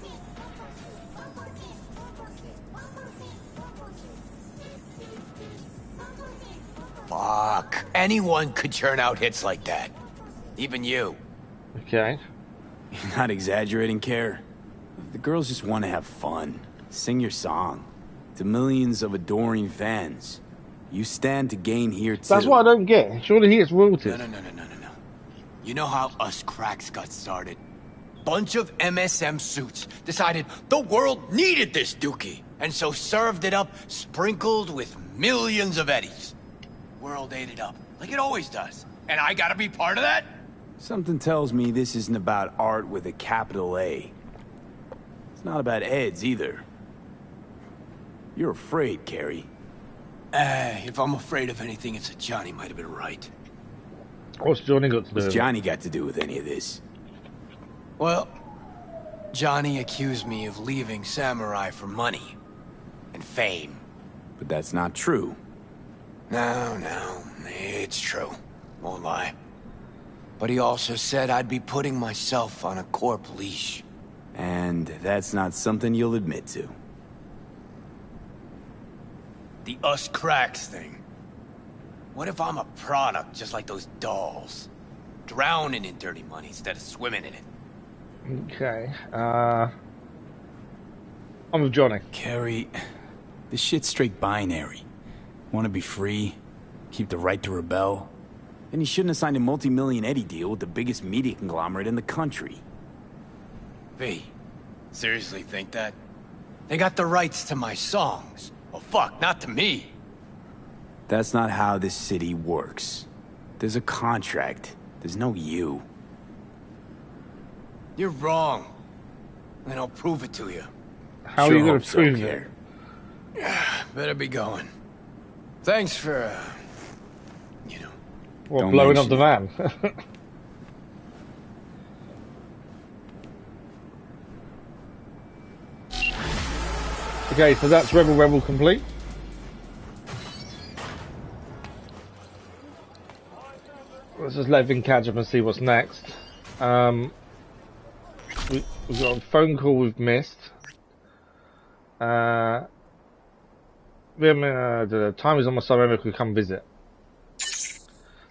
B: Fuck. Anyone could churn out hits like that. Even you.
A: Okay.
E: You're not exaggerating, Care. The girls just want to have fun. Sing your song. To millions of adoring fans. You stand to gain here too.
A: That's what I don't get. Surely he gets royalties.
B: No. You know how us cracks got started? Bunch of MSM suits decided the world needed this dookie, and so served it up sprinkled with millions of eddies. World ate it up, like it always does. And I gotta be part of that?
E: Something tells me this isn't about art with a capital A. It's not about Eds either. You're afraid, Kerry.
B: If I'm afraid of anything, it's that Johnny might have been right.
A: What's Johnny got to do with it?
E: What's Johnny got to do with any of this?
B: Well, Johnny accused me of leaving Samurai for money and fame.
E: But that's not true.
B: No, it's true. Won't lie. But he also said I'd be putting myself on a corp leash.
E: And that's not something you'll admit to.
B: The us cracks thing. What if I'm a product just like those dolls?
T: drowning in dirty money instead of swimming in it.
A: Okay, I'm with Johnny.
E: Kerry, this shit's straight binary. Want to be free, keep the right to rebel. Then you shouldn't have signed a multi-million Eddie deal with the biggest media conglomerate in the country.
T: V, seriously think that? They got the rights to my songs. Oh fuck, not to me.
E: That's not how this city works. There's a contract. There's no you.
T: You're wrong. And I'll prove it to you.
A: How are you going to prove it?
T: Better be going. Thanks for, you know.
A: What, blowing up the van? Okay, so that's Rebel complete. Let's just let Vin catch up and see what's next. We've got a phone call we've missed. Time is on my side, maybe I could come visit.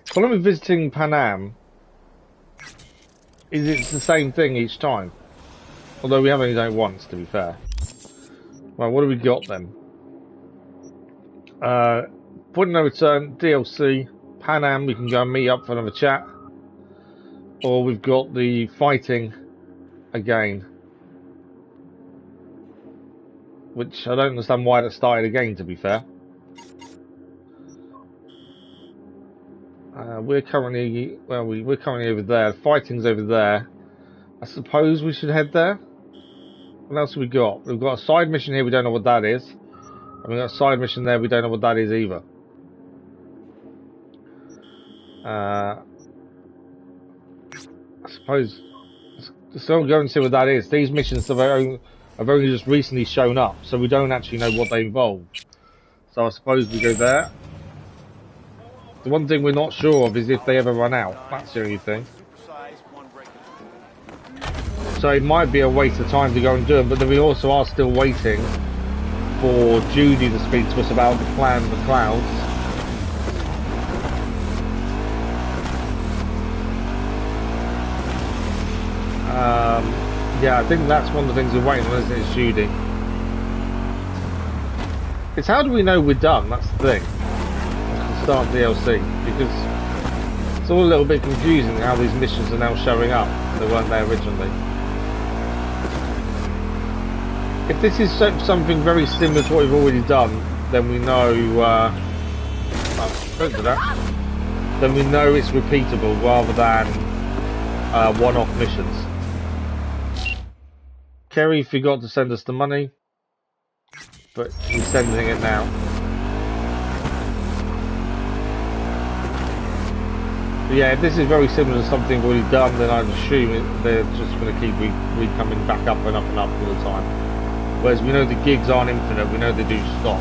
A: Problem with visiting Panam is it's the same thing each time. Although we have only done it once, to be fair. Well, what do we got then? Point no return, DLC, Panam, we can go and meet up for another chat. Or we've got the fighting again. Which I don't understand why that started again, to be fair. We're currently, well, we're currently over there. Fighting's over there. I suppose we should head there. What else have we got? We've got a side mission here, we don't know what that is. And we've got a side mission there, we don't know what that is either. I suppose, so go and see what that is. These missions have only just recently shown up, so we don't actually know what they involve. So I suppose we go there. The one thing we're not sure of is if they ever run out. That's the only thing. So it might be a waste of time to go and do them, but then we also are still waiting for Judy to speak to us about the plan of the clouds. Yeah, I think that's one of the things we're waiting on, isn't it? It's Judy. It's how do we know we're done? That's the thing. Start DLC, because it's all a little bit confusing how these missions are now showing up. They weren't there originally. If this is something very similar to what we've already done, then we know. Don't do that. Then we know it's repeatable rather than one-off missions. Kerry forgot to send us the money, but he's sending it now. But yeah, if this is very similar to something we've already done, then I'd assume they're just going to keep coming back up and up and up all the time. Whereas we know the gigs aren't infinite, we know they do stop.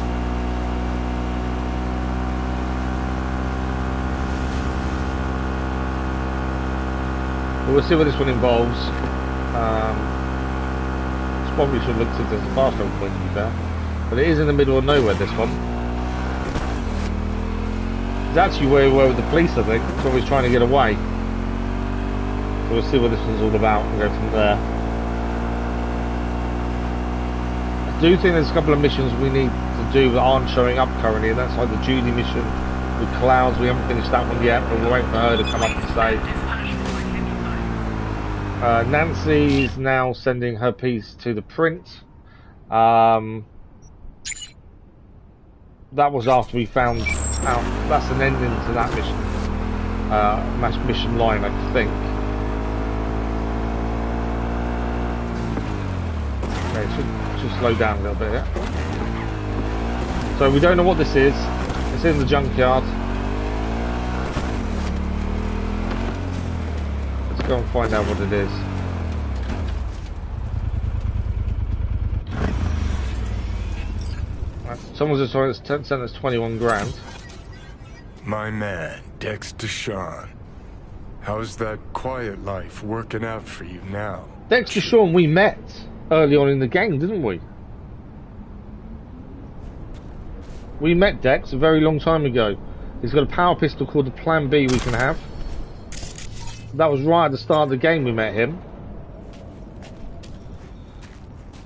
A: But we'll see what this one involves. Probably should look at this as a fast travel point, to be fair. But it is in the middle of nowhere, this one. It's actually where we were with the police, I think. So he's trying to get away. So we'll see what this one's all about and go from there. I do think there's a couple of missions we need to do that aren't showing up currently, and that's like the Judy mission with Clouds. We haven't finished that one yet, but we're waiting for her to come up and say. Nancy's now sending her piece to the print. That was after we found out. That's an ending to that mission. Mission line, I think. Okay, should slow down a little bit here. So we don't know what this is. It's in the junkyard. Go and find out what it is. Someone's just trying to send us 21 grand.
C: My man, Dexter Deshawn. How's that quiet life working out for you now?
A: Dexter Deshawn, we met early on in the game, didn't we? We met Dex a very long time ago. He's got a power pistol called the Plan B we can have. That was right at the start of the game we met him.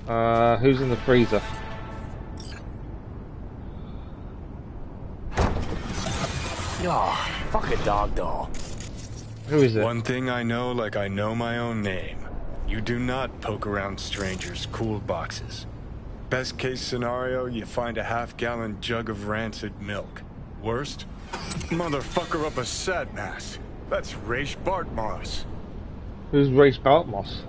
A: Who's in the freezer?
E: Oh, fuck a dog doll.
A: Who is it?
C: One thing I know like I know my own name. You do not poke around strangers' cool boxes. Best case scenario, you find a half-gallon jug of rancid milk. Worst? Motherfucker up a sat mass. That's Raish Bartmoss.
A: Who's Raish Bartmoss?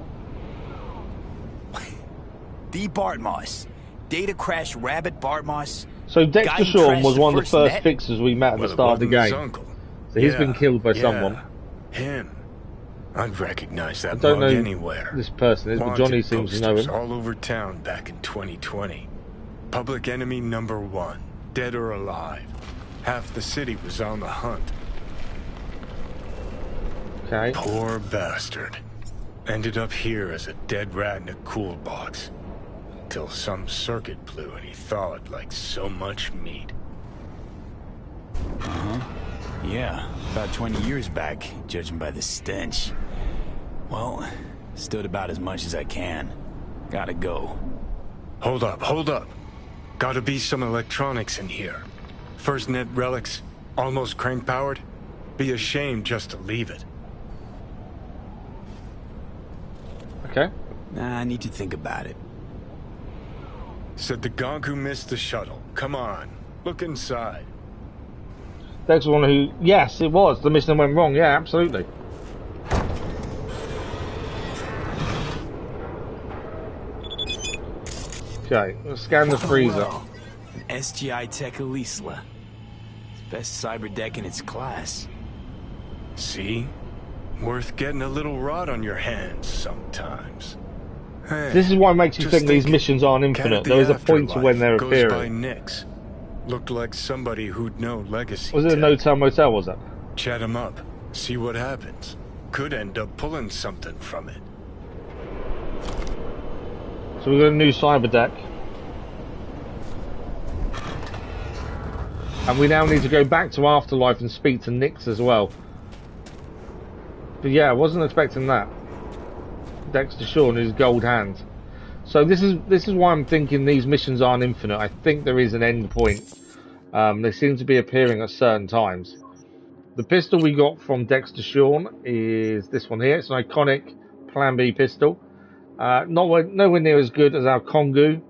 E: The Bartmoss. Data crash rabbit Bartmoss.
A: So Dexter Deshawn was one of the first fixers we met at the start of the game.
C: Uncle.
A: So he's been killed by someone.
C: Him. I'd recognize that
A: I don't
C: mug
A: know
C: anywhere.
A: This person is, but Johnny seems to know him.
C: All over town back in 2020. Public enemy number 1, dead or alive. Half the city was on the hunt.
A: Okay.
C: Poor bastard. Ended up here as a dead rat in a cool box. Till some circuit blew and he thawed like so much meat.
E: Uh-huh. Yeah, about 20 years back, judging by the stench. Well, stood about as much as I can. Gotta go.
C: Hold up. Gotta be some electronics in here. First net relics, almost crank powered. Be a shame just to leave it.
A: Okay.
E: Nah, I need to think about it.
C: Said the gonk who missed the shuttle. Come on, look inside.
A: That's one who... Yes, it was. The mission went wrong. Yeah, absolutely. Okay, let's scan the freezer.
E: An SGI Tech Elisla. It's best cyber deck in its class.
C: See? Worth getting a little rot on your hands sometimes. Hey,
A: this is why it makes you think these missions aren't infinite. There is a point to when they're appearing.
C: By Nix. Looked like somebody who'd know legacy.
A: Was it a no-tell motel, was it?
C: Chat him up. See what happens. Could end up pulling something from it.
A: So we've got a new cyber deck. And we now need to go back to Afterlife and speak to Nix as well. But yeah, I wasn't expecting that. Dexter Deshawn is gold hand. So this is why I'm thinking these missions aren't infinite. I think there is an end point. They seem to be appearing at certain times. The pistol we got from Dexter Deshawn is this one here. It's an iconic Plan B pistol. Nowhere near as good as our Kongu.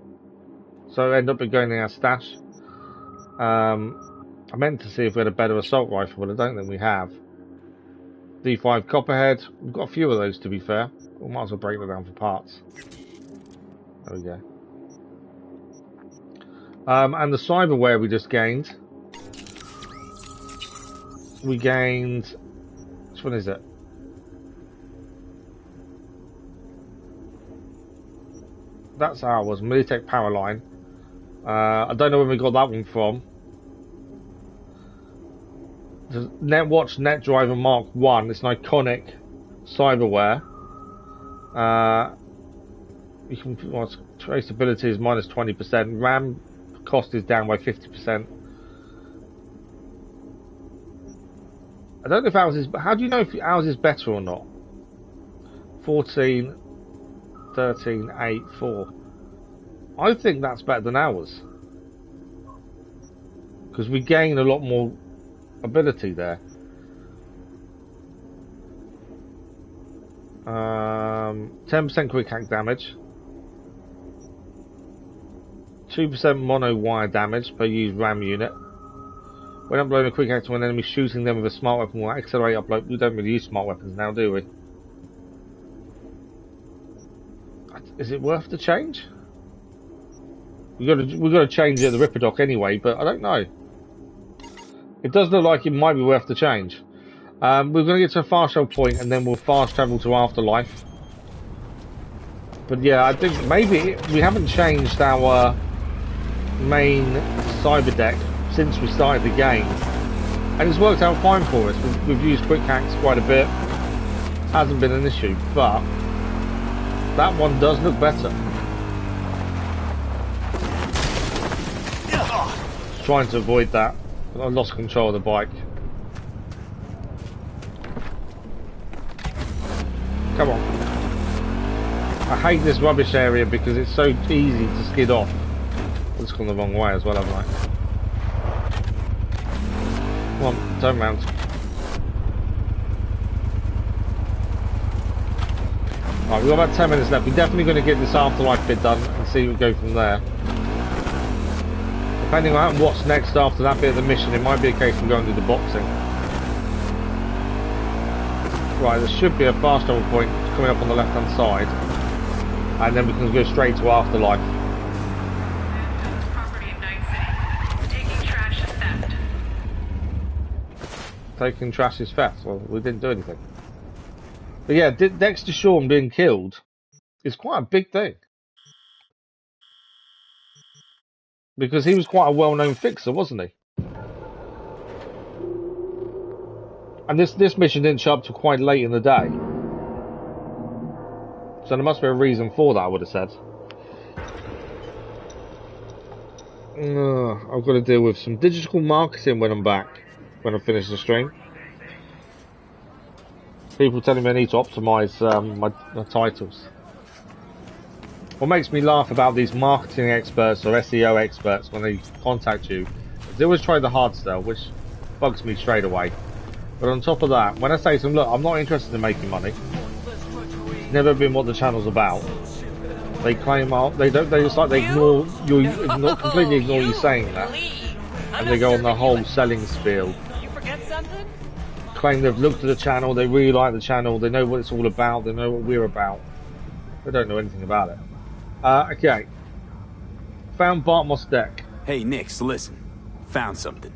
A: So end up going in our stash. I meant to see if we had a better assault rifle, but I don't think we have. D5 Copperhead. We've got a few of those, to be fair. We might as well break them down for parts. There we go. And the cyberware we just gained. We gained... Which one is it? That's ours. Militech Power Line. I don't know where we got that one from. The Netwatch NetDriver Mark 1. It's an iconic cyberware. You can traceability is minus 20%. RAM cost is down by 50%. I don't know if ours is. How do you know if ours is better or not? 14, 13, 8, 4. I think that's better than ours because we gain a lot more ability there. 10% quick hack damage, 2% mono wire damage per used RAM unit. When uploading a quick hack to an enemy, shooting them with a smart weapon will accelerate upload. We don't really use smart weapons now, do we? Is it worth the change? We've got to change it at the Ripper Dock anyway, but I don't know. It does look like it might be worth the change. We're going to get to a fast travel point and then we'll fast travel to Afterlife. But yeah, I think maybe we haven't changed our main cyber deck since we started the game. And it's worked out fine for us. We've used quick hacks quite a bit. Hasn't been an issue, but that one does look better. Trying to avoid that. I lost control of the bike. Come on. I hate this rubbish area because it's so easy to skid off. I've just gone the wrong way as well, haven't I? Come on, turn round. Right, we've got about 10 minutes left. We're definitely going to get this afterlife bit done and see what we go from there. Depending on what's next after that bit of the mission, it might be a case of going to do the boxing. Right, there should be a fast travel point coming up on the left hand side, and then we can go straight to afterlife. Taking trash is theft. Well, we didn't do anything. But yeah, Dexter Deshawn being killed is quite a big thing. Because he was quite a well-known fixer, wasn't he? And this mission didn't show up till quite late in the day. So there must be a reason for that, I would have said. I've got to deal with some digital marketing when I'm back, when I finish the stream. People telling me I need to optimise my titles. What makes me laugh about these marketing experts or SEO experts when they contact you is they always try the hard sell, which bugs me straight away. But on top of that, when I say to them, look, I'm not interested in making money. It's never been what the channel's about. They claim they ignore you, completely ignore you saying that, and they go on the whole selling spiel. Claim they've looked at the channel, they really like the channel, they know what it's all about, they know what we're about. They don't know anything about it. Okay. Found Bart Moss' deck.
E: Hey, Nix, listen. Found something.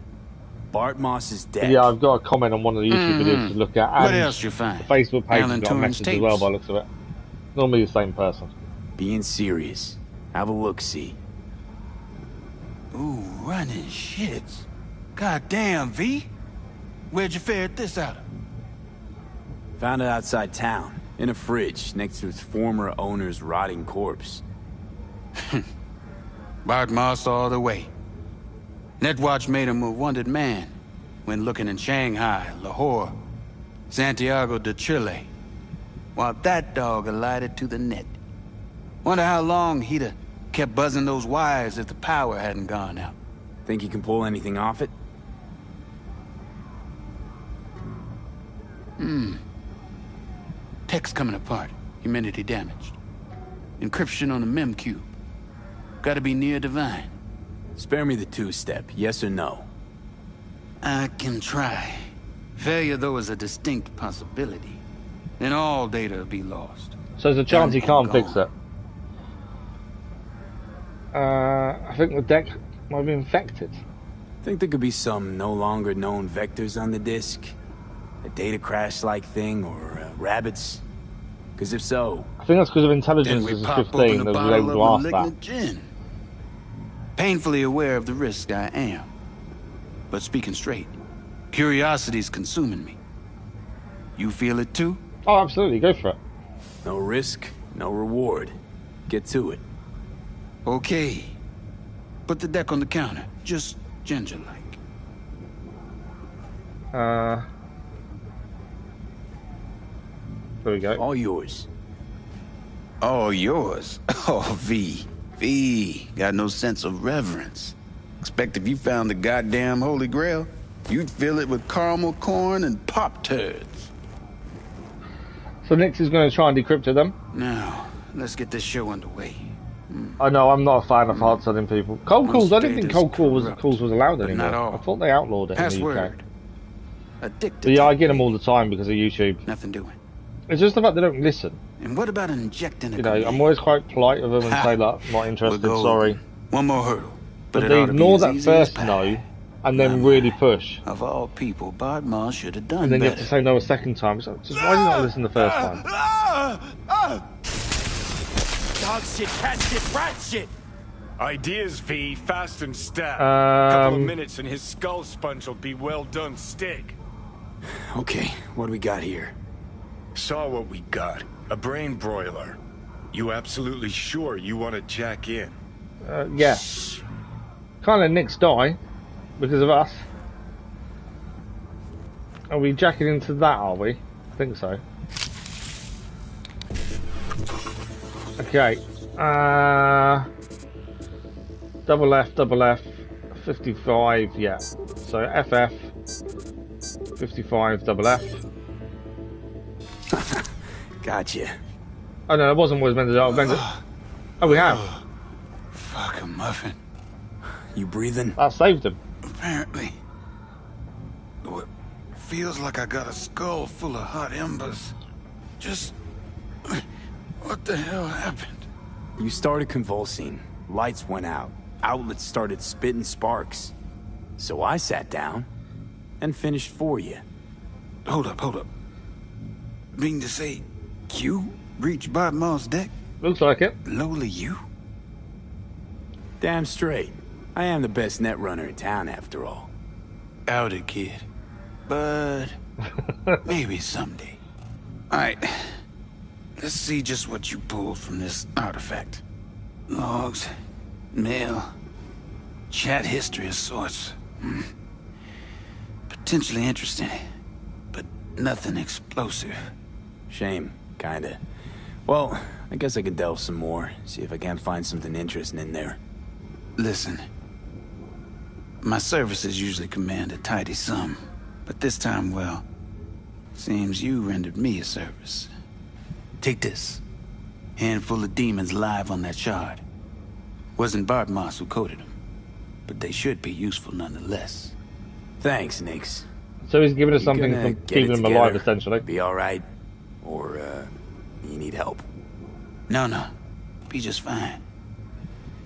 E: Bart Moss's deck.
A: Yeah, I've got a comment on one of the YouTube videos to look at. And
I: what else you find?
A: The Facebook page has got a message as well by the looks of it. Normally the same person.
E: Being serious. Have a look-see.
I: Ooh, running shits. God damn, V. Where'd you ferret this out of?
E: Found it outside town. In a fridge, next to its former owner's rotting corpse.
I: Bart Moss all the way. Netwatch made him a wanted man when looking in Shanghai, Lahore, Santiago de Chile, while that dog alighted to the net. Wonder how long he'd have kept buzzing those wires if the power hadn't gone out.
E: Think he can pull anything off it?
I: Text coming apart. Humidity damaged. Encryption on the mem cube. Gotta be near divine.
E: Spare me the two-step, yes or no?
I: I can try. Failure, though, is a distinct possibility. Then all data will be lost.
A: So there's a chance he can't fix it. I think the deck might be infected.
E: Think there could be some no longer known vectors on the disk? A data crash-like thing, or rabbits? Because if so...
A: I think that's because of intelligence as a 15 that was able to ask that.
I: Gin. Painfully aware of the risk I am. But speaking straight, curiosity's consuming me. You feel it too?
A: Oh, absolutely. Go for it.
E: No risk, no reward. Get to it.
I: Okay. Put the deck on the counter. Just ginger-like.
A: There we go.
E: All yours.
I: All yours? Oh, V. V. Got no sense of reverence. Expect if you found the goddamn Holy Grail, you'd fill it with caramel corn and Pop-Tarts.
A: So Nix is going to try and decrypt them.
I: Now, let's get this show underway.
A: I know, I'm not a fan of hard selling people. Cold calls, I didn't think cold calls was allowed anymore. I thought they outlawed it in the UK.
I: Addicted.
A: But yeah, I get them all the time because of YouTube.
I: Nothing doing.
A: It's just the fact they don't listen.
I: And what about injecting a
A: I'm always quite polite with them and say, look, not interested, sorry.
I: One more hurdle.
A: But they ignore that first no, and then really push.
I: Of all people, Bart Moss should have done
A: and then
I: better.
A: you have to say no a second time. So just why did you not listen the first time?
C: Dog shit, cat shit, rat shit! Ideas, V, fast and stab. Couple of minutes and his skull sponge will be well done steak.
E: Okay, what do we got here?
C: Saw what we got. A brain broiler. You absolutely sure you want to jack in?
A: Yeah. Can't let Nix die because of us. Are we jacking into that, are we? I think so. Okay. Double F, 55, yeah. So FF, 55, double F.
E: Gotcha.
A: Oh no, that wasn't what it was meant to do. Oh, we have.
I: Fuck a muffin.
E: You breathing?
A: That saved him.
I: Apparently. It feels like I got a skull full of hot embers. Just... what the hell happened?
E: You started convulsing. Lights went out. Outlets started spitting sparks. So I sat down and finished for you.
I: Hold up. Mean to say, you reached Bob Moss' deck?
A: Looks like it.
I: Lowly you?
E: Damn straight. I am the best net runner in town, after all.
I: Out it, kid. But maybe someday. Alright. Let's see just what you pulled from this artifact. Logs, mail, chat history of sorts. Potentially interesting, but nothing explosive.
E: Shame, kinda. Well, I guess I could delve some more, see if I can't find something interesting in there.
I: Listen, my services usually command a tidy sum, but this time, well, seems you rendered me a service. Take this. Handful of demons live on that shard. Wasn't Bart Moss who coded them, but they should be useful nonetheless.
E: Thanks, Nix.
A: So he's giving us something from keeping him alive, essentially.
E: Be alright? Or, you need help?
I: No. Be just fine.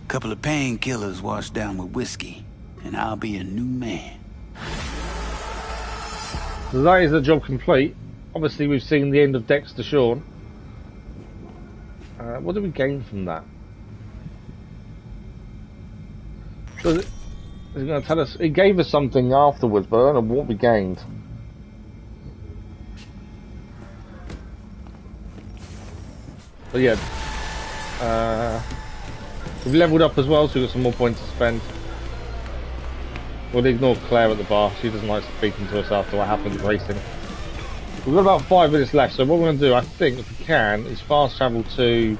I: Couple of painkillers washed down with whiskey, and I'll be a new man.
A: So that is the job complete. Obviously, we've seen the end of Dexter Deshawn. What did we gain from that? So is it going to tell us? It gave us something afterwards, but I don't know what we gained. But yeah, we've leveled up as well, so we've got some more points to spend. We'll ignore Claire at the bar. She doesn't like speaking to us after what happened racing. We've got about 5 minutes left, so what we're going to do, I think, if we can, is fast travel to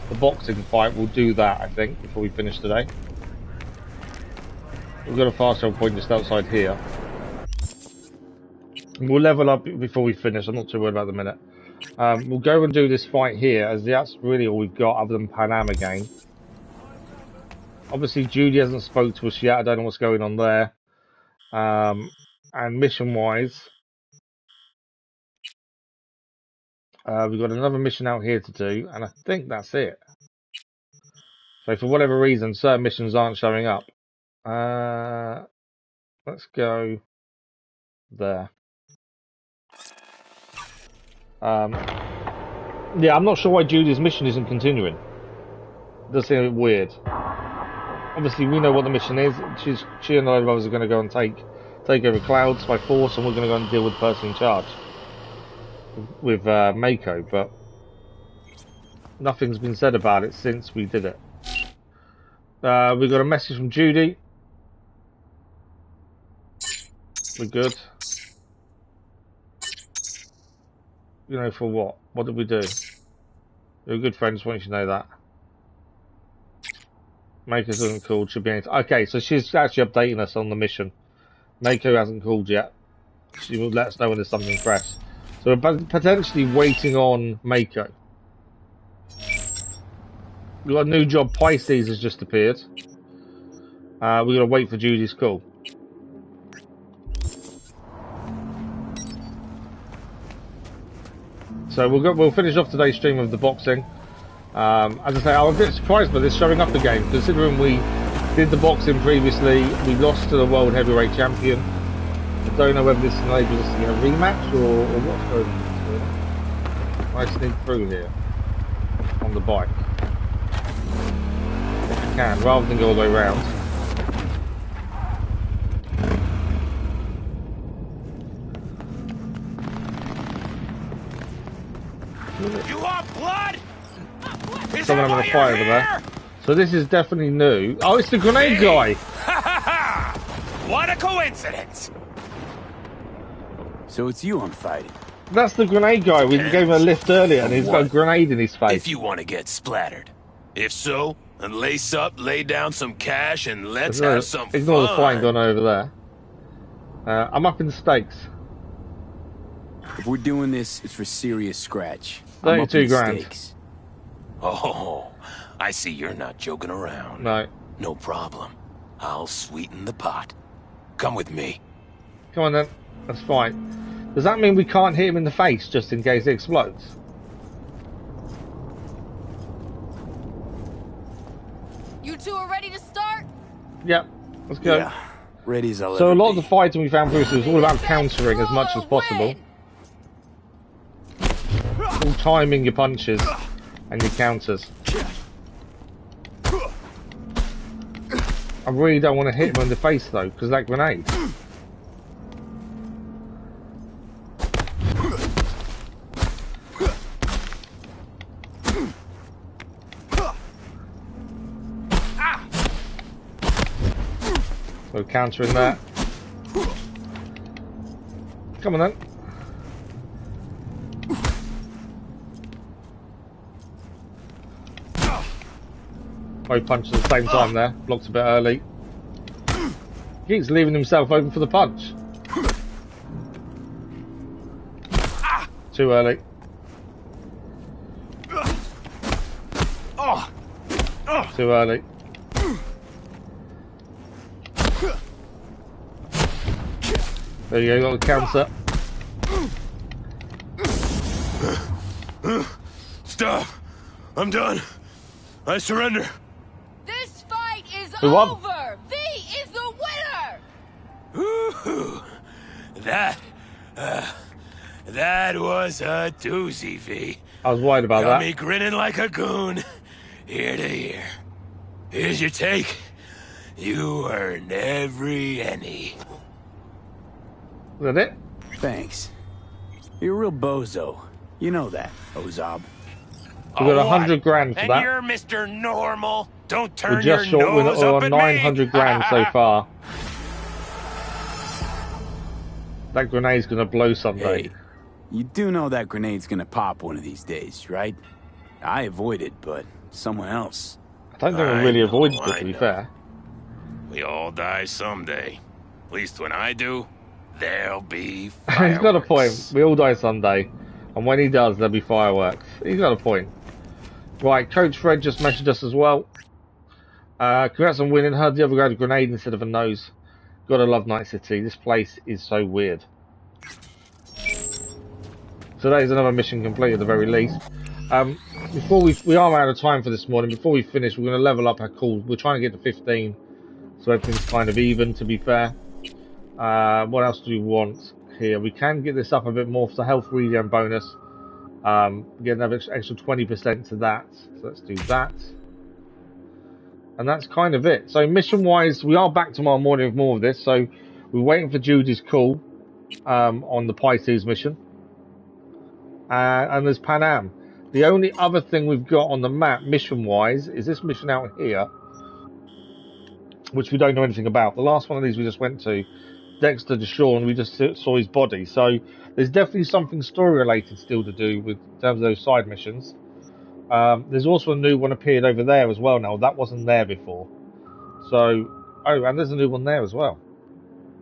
A: the boxing fight. We'll do that, I think, before we finish today. We've got a fast travel point just outside here. And we'll level up before we finish. I'm not too worried about the minute. We'll go and do this fight here, as that's really all we've got other than Panam again. Obviously, Judy hasn't spoke to us yet. I don't know what's going on there. And mission-wise, we've got another mission out here to do, and I think that's it. So for whatever reason, certain missions aren't showing up. Let's go there. Yeah, I'm not sure why Judy's mission isn't continuing. It does seem a bit weird. Obviously, we know what the mission is. She and the other brothers are going to go and take over Clouds by force, and we're going to go and deal with the person in charge. With Mako, but nothing's been said about it since we did it. We got a message from Judy. We're good. You know, for what? What did we do? We're good friends, why don't you know that? Mako's hasn't called, should be anything. Okay, so she's actually updating us on the mission. Mako hasn't called yet. She will let us know when there's something fresh. So we're potentially waiting on Mako. We've got a new job, Pisces has just appeared. We're going to wait for Judy's call. So we'll finish off today's stream of the boxing. As I say, I'm a bit surprised by this showing up again, considering we did the boxing previously. We lost to the World Heavyweight Champion. I don't know whether this enables us to get a rematch or what's going on. I sneak through here on the bike. If I can, rather than go all the way around.
S: You want blood?
A: Someone having a fight over there. So this is definitely new. Oh, it's the grenade guy!
S: What a coincidence!
E: So it's you I'm fighting.
A: That's the grenade guy. We gave him a lift earlier, and he's got a grenade in his face.
J: If you want to get splattered. If so, then lace up, lay down some cash, and let's have some fun.
A: Ignore the flying gun over there. I'm up in the stakes.
E: If we're doing this, it's for serious scratch.
A: 32 grand.
E: Stakes.
J: Oh, I see you're not joking around.
A: No.
J: No problem. I'll sweeten the pot. Come with me.
A: Come on then. That's fine. Does that mean we can't hit him in the face just in case it explodes?
P: You two are ready to start?
A: Yep. Let's go.
E: Yeah. Ready as I'll
A: So a
E: ever
A: lot
E: be.
A: of the fighting we found, Bruce, was all about countering as much as possible. All timing your punches and your counters. I really don't want to hit him in the face though, because of that grenade. So countering that. Come on then. Both punches at the same time there. Blocked a bit early. Keeps leaving himself open for the punch. Too early. Too early. There you go, got the counter.
J: Stop! I'm done. I surrender.
P: This fight is
A: Who won?
P: over! V is the winner!
J: Ooh, that was a doozy, V.
A: I was worried about
J: Got
A: that.
J: me grinning like a goon, ear to ear. Here's your take. You earned every penny.
A: Is that it?
E: Thanks. You're a real bozo. You know that, Ozab.
A: We got 100 grand for
J: and
A: that.
J: you're Mr. Normal. Don't turn
A: We're just
J: your
A: short. We're
J: nose up
A: on
J: at
A: 900
J: me.
A: grand so far. That grenade's gonna blow someday.
E: Hey, you do know that grenade's gonna pop one of these days, right? I avoided, but someone else.
A: I don't think I really avoided it, to be fair.
J: We all die someday. At least when I do, there'll be
A: He's
J: fireworks.
A: got a point. We all die someday. And when he does, there'll be fireworks. He's got a point. Right, Coach Fred just messaged us as well. Congrats on winning. Heard the other guy had a grenade instead of a nose. Gotta love Night City. This place is so weird. So that is another mission complete at the very least. Before we are out of time for this morning. Before we finish, we're going to level up our calls. We're trying to get to 15. So everything's kind of even, to be fair. What else do we want here? We can get this up a bit more for the health regen bonus. Get another extra 20% to that. So let's do that. And that's kind of it. So mission wise, we are back tomorrow morning with more of this. So we're waiting for Judy's call on the Pisces mission. And there's Pan Am. The only other thing we've got on the map mission wise is this mission out here, which we don't know anything about. The last one of these we just went to, Dexter Deshawn, we just saw his body. So there's definitely something story related still to do with in terms of those side missions. There's also a new one appeared over there as well now. That wasn't there before. So, oh, and there's a new one there as well.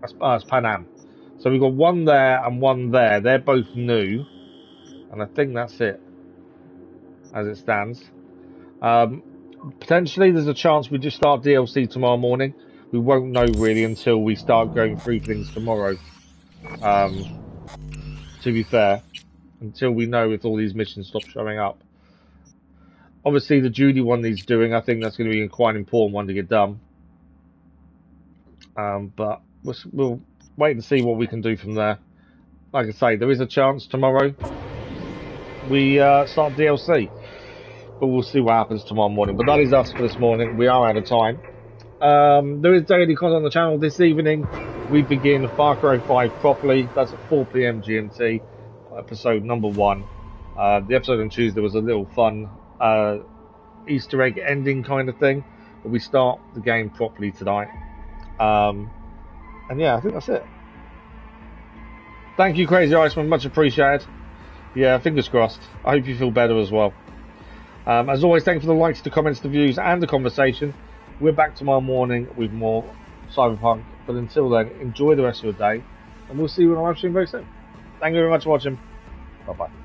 A: That's Pan Am. So we've got one there and one there. They're both new. And I think that's it, as it stands. Potentially there's a chance we just start DLC tomorrow morning. We won't know really until we start going through things tomorrow. To be fair, until we know if all these missions stop showing up. Obviously the Judy one he's doing, I think that's going to be quite an important one to get done. But we'll wait and see what we can do from there. Like I say, there is a chance tomorrow we start DLC. But we'll see what happens tomorrow morning. But that is us for this morning. We are out of time. There is daily content on the channel. This evening we begin Far Cry 5 properly. That's at 4 PM GMT, episode number 1. The episode on Tuesday was a little fun Easter egg ending kind of thing. But we start the game properly tonight. And yeah, I think that's it. Thank you, Crazy Iceman. Much appreciated. Yeah, fingers crossed. I hope you feel better as well. As always, thank you for the likes, the comments, the views, and the conversation. We're back tomorrow morning with more Cyberpunk. But until then, enjoy the rest of your day, and we'll see you on our live stream very soon. Thank you very much for watching. Bye-bye.